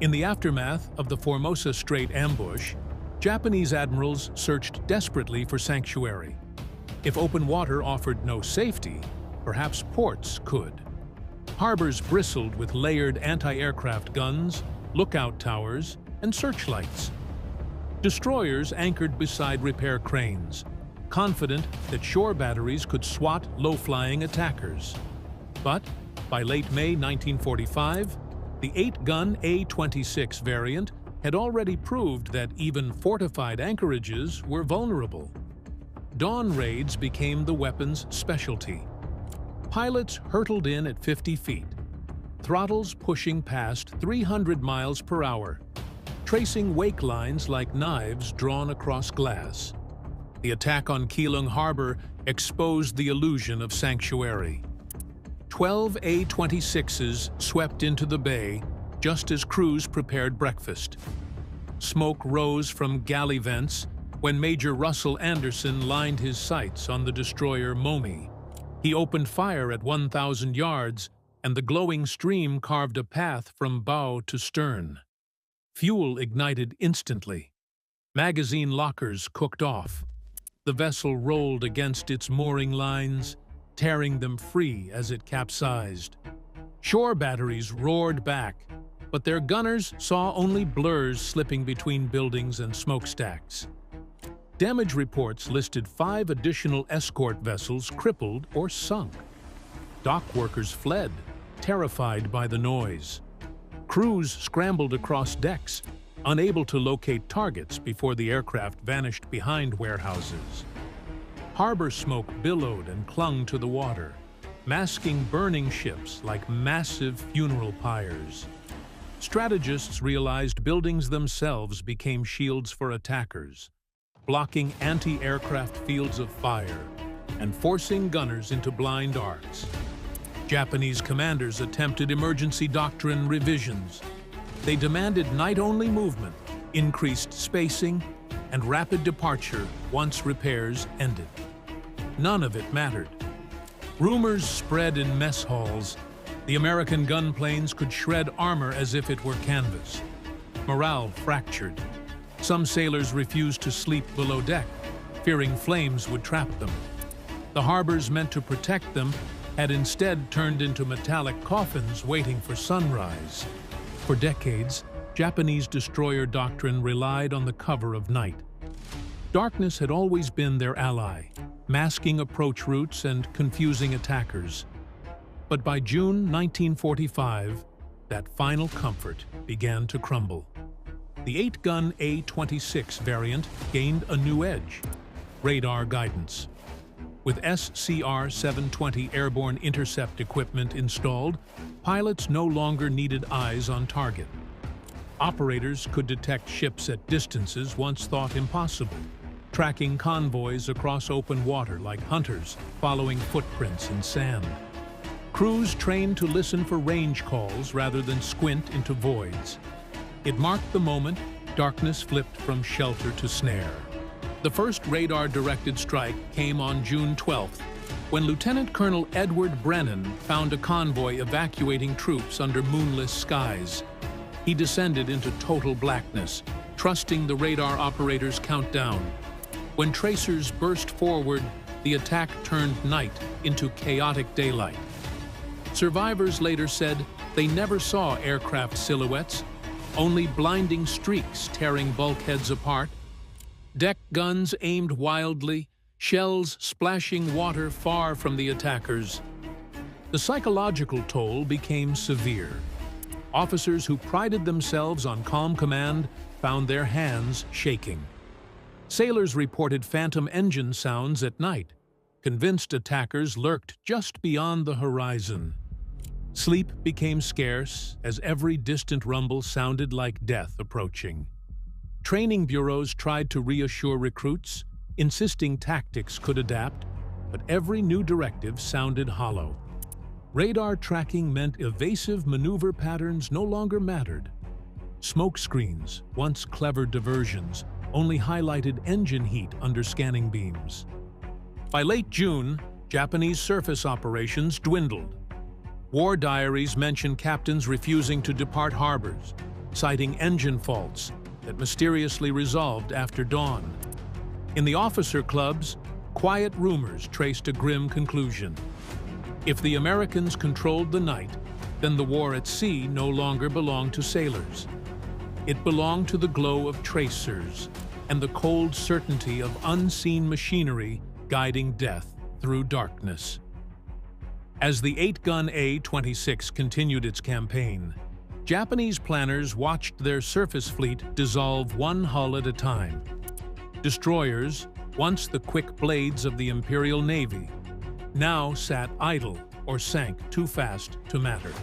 In the aftermath of the Formosa Strait ambush, Japanese admirals searched desperately for sanctuary. If open water offered no safety, perhaps ports could. Harbors bristled with layered anti-aircraft guns, lookout towers, and searchlights. Destroyers anchored beside repair cranes, confident that shore batteries could swat low-flying attackers. But by late May 1945, the 8-gun A-26 variant had already proved that even fortified anchorages were vulnerable. Dawn raids became the weapon's specialty. Pilots hurtled in at 50 feet, throttles pushing past 300 miles per hour, tracing wake lines like knives drawn across glass. The attack on Keelung Harbor exposed the illusion of sanctuary. 12 A-26s swept into the bay just as crews prepared breakfast. Smoke rose from galley vents when Major Russell Anderson lined his sights on the destroyer Momi. He opened fire at 1,000 yards, and the glowing stream carved a path from bow to stern. Fuel ignited instantly. Magazine lockers cooked off. The vessel rolled against its mooring lines, tearing them free as it capsized. Shore batteries roared back, but their gunners saw only blurs slipping between buildings and smokestacks. Damage reports listed 5 additional escort vessels crippled or sunk. Dock workers fled, terrified by the noise. Crews scrambled across decks, unable to locate targets before the aircraft vanished behind warehouses. Harbor smoke billowed and clung to the water, masking burning ships like massive funeral pyres. Strategists realized buildings themselves became shields for attackers, blocking anti-aircraft fields of fire and forcing gunners into blind arcs. Japanese commanders attempted emergency doctrine revisions. They demanded night-only movement, increased spacing, and rapid departure once repairs ended. None of it mattered. Rumors spread in mess halls. The American gunplanes could shred armor as if it were canvas. Morale fractured. Some sailors refused to sleep below deck, fearing flames would trap them. The harbors meant to protect them had instead turned into metallic coffins waiting for sunrise. For decades, Japanese destroyer doctrine relied on the cover of night. Darkness had always been their ally, masking approach routes and confusing attackers. But by June 1945, that final comfort began to crumble. The 8-gun A-26 variant gained a new edge: radar guidance. With SCR-720 airborne intercept equipment installed, pilots no longer needed eyes on target. Operators could detect ships at distances once thought impossible, tracking convoys across open water like hunters following footprints in sand. Crews trained to listen for range calls rather than squint into voids. It marked the moment darkness flipped from shelter to snare. The first radar-directed strike came on June 12th, when Lieutenant Colonel Edward Brennan found a convoy evacuating troops under moonless skies. He descended into total blackness, trusting the radar operator's countdown. When tracers burst forward, the attack turned night into chaotic daylight. Survivors later said they never saw aircraft silhouettes, only blinding streaks tearing bulkheads apart, deck guns aimed wildly, shells splashing water far from the attackers. The psychological toll became severe. Officers who prided themselves on calm command found their hands shaking. Sailors reported phantom engine sounds at night, convinced attackers lurked just beyond the horizon. Sleep became scarce as every distant rumble sounded like death approaching. Training bureaus tried to reassure recruits, insisting tactics could adapt, but every new directive sounded hollow. Radar tracking meant evasive maneuver patterns no longer mattered. Smoke screens, once clever diversions, only highlighted engine heat under scanning beams. By late June, Japanese surface operations dwindled. War diaries mention captains refusing to depart harbors, citing engine faults that mysteriously resolved after dawn. In the officer clubs, quiet rumors traced a grim conclusion. If the Americans controlled the night, then the war at sea no longer belonged to sailors. It belonged to the glow of tracers and the cold certainty of unseen machinery guiding death through darkness. As the 8-gun A-26 continued its campaign, Japanese planners watched their surface fleet dissolve one hull at a time. Destroyers, once the quick blades of the Imperial Navy, now sat idle or sank too fast to matter.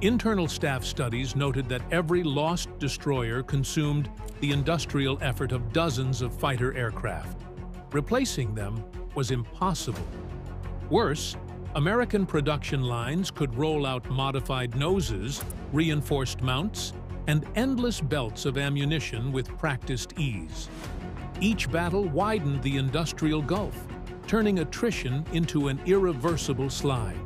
Internal staff studies noted that every lost destroyer consumed the industrial effort of dozens of fighter aircraft. Replacing them was impossible. Worse, American production lines could roll out modified noses, reinforced mounts, and endless belts of ammunition with practiced ease. Each battle widened the industrial gulf, turning attrition into an irreversible slide.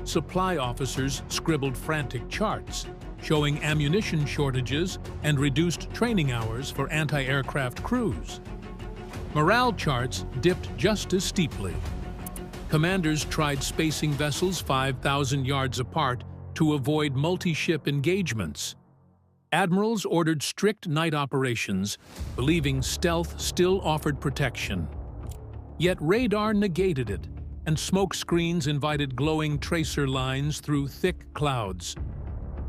Supply officers scribbled frantic charts, showing ammunition shortages and reduced training hours for anti-aircraft crews. Morale charts dipped just as steeply. Commanders tried spacing vessels 5,000 yards apart to avoid multi-ship engagements. Admirals ordered strict night operations, believing stealth still offered protection. Yet radar negated it, and smoke screens invited glowing tracer lines through thick clouds.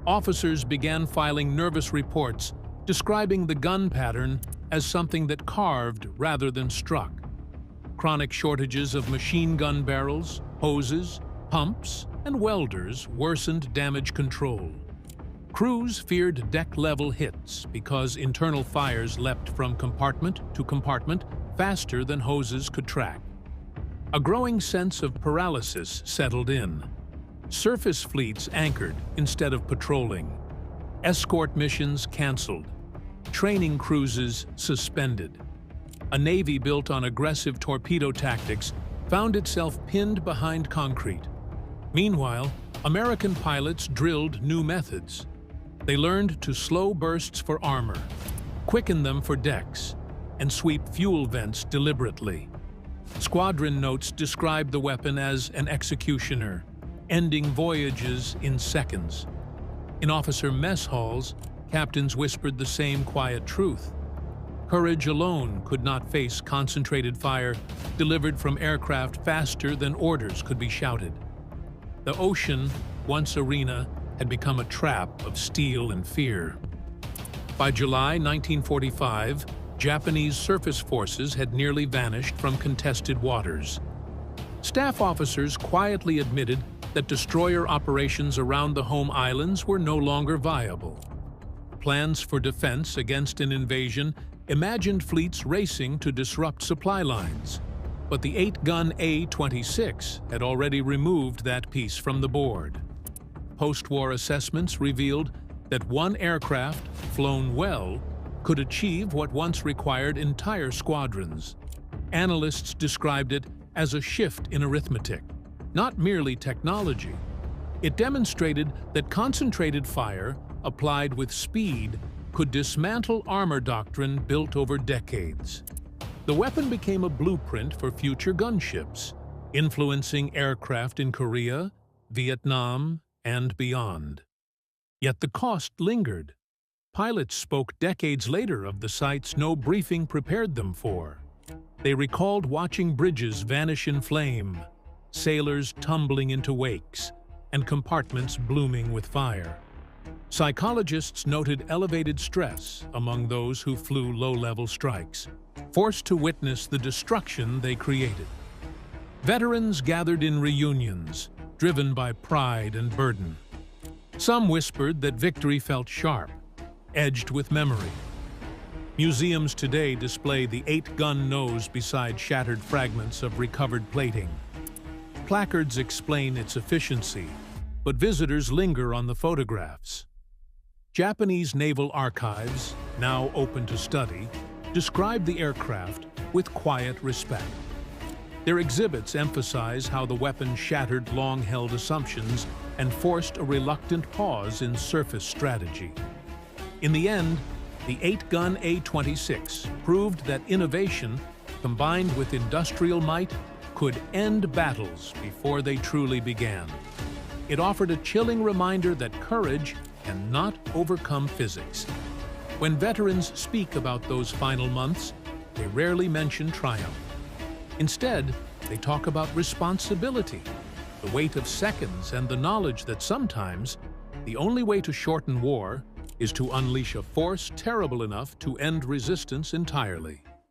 Officers began filing nervous reports, describing the gun pattern as something that carved rather than struck. Chronic shortages of machine gun barrels, hoses, pumps, and welders worsened damage control. Crews feared deck-level hits because internal fires leapt from compartment to compartment faster than hoses could track. A growing sense of paralysis settled in. Surface fleets anchored instead of patrolling. Escort missions canceled. Training cruises suspended. A navy built on aggressive torpedo tactics found itself pinned behind concrete. Meanwhile, American pilots drilled new methods. They learned to slow bursts for armor, quicken them for decks, and sweep fuel vents deliberately. Squadron notes described the weapon as an executioner, ending voyages in seconds. In officer mess halls, captains whispered the same quiet truth. Courage alone could not face concentrated fire delivered from aircraft faster than orders could be shouted. The ocean, once arena, had become a trap of steel and fear. By July 1945, Japanese surface forces had nearly vanished from contested waters. Staff officers quietly admitted that destroyer operations around the home islands were no longer viable. Plans for defense against an invasion imagined fleets racing to disrupt supply lines, but the 8-gun A-26 had already removed that piece from the board. Post-war assessments revealed that one aircraft, flown well, could achieve what once required entire squadrons. Analysts described it as a shift in arithmetic, not merely technology. It demonstrated that concentrated fire, applied with speed, could dismantle armor doctrine built over decades. The weapon became a blueprint for future gunships, influencing aircraft in Korea, Vietnam, and beyond. Yet the cost lingered. Pilots spoke decades later of the sights no briefing prepared them for. They recalled watching bridges vanish in flame, sailors tumbling into wakes, and compartments blooming with fire. Psychologists noted elevated stress among those who flew low-level strikes, forced to witness the destruction they created. Veterans gathered in reunions, driven by pride and burden. Some whispered that victory felt sharp, edged with memory. Museums today display the 8-gun nose beside shattered fragments of recovered plating. Placards explain its efficiency, but visitors linger on the photographs. Japanese naval archives, now open to study, describe the aircraft with quiet respect. Their exhibits emphasize how the weapon shattered long-held assumptions and forced a reluctant pause in surface strategy. In the end, the 8-gun A-26 proved that innovation, combined with industrial might, could end battles before they truly began. It offered a chilling reminder that courage cannot overcome physics. When veterans speak about those final months, they rarely mention triumph. Instead, they talk about responsibility, the weight of seconds, and the knowledge that sometimes the only way to shorten war is to unleash a force terrible enough to end resistance entirely.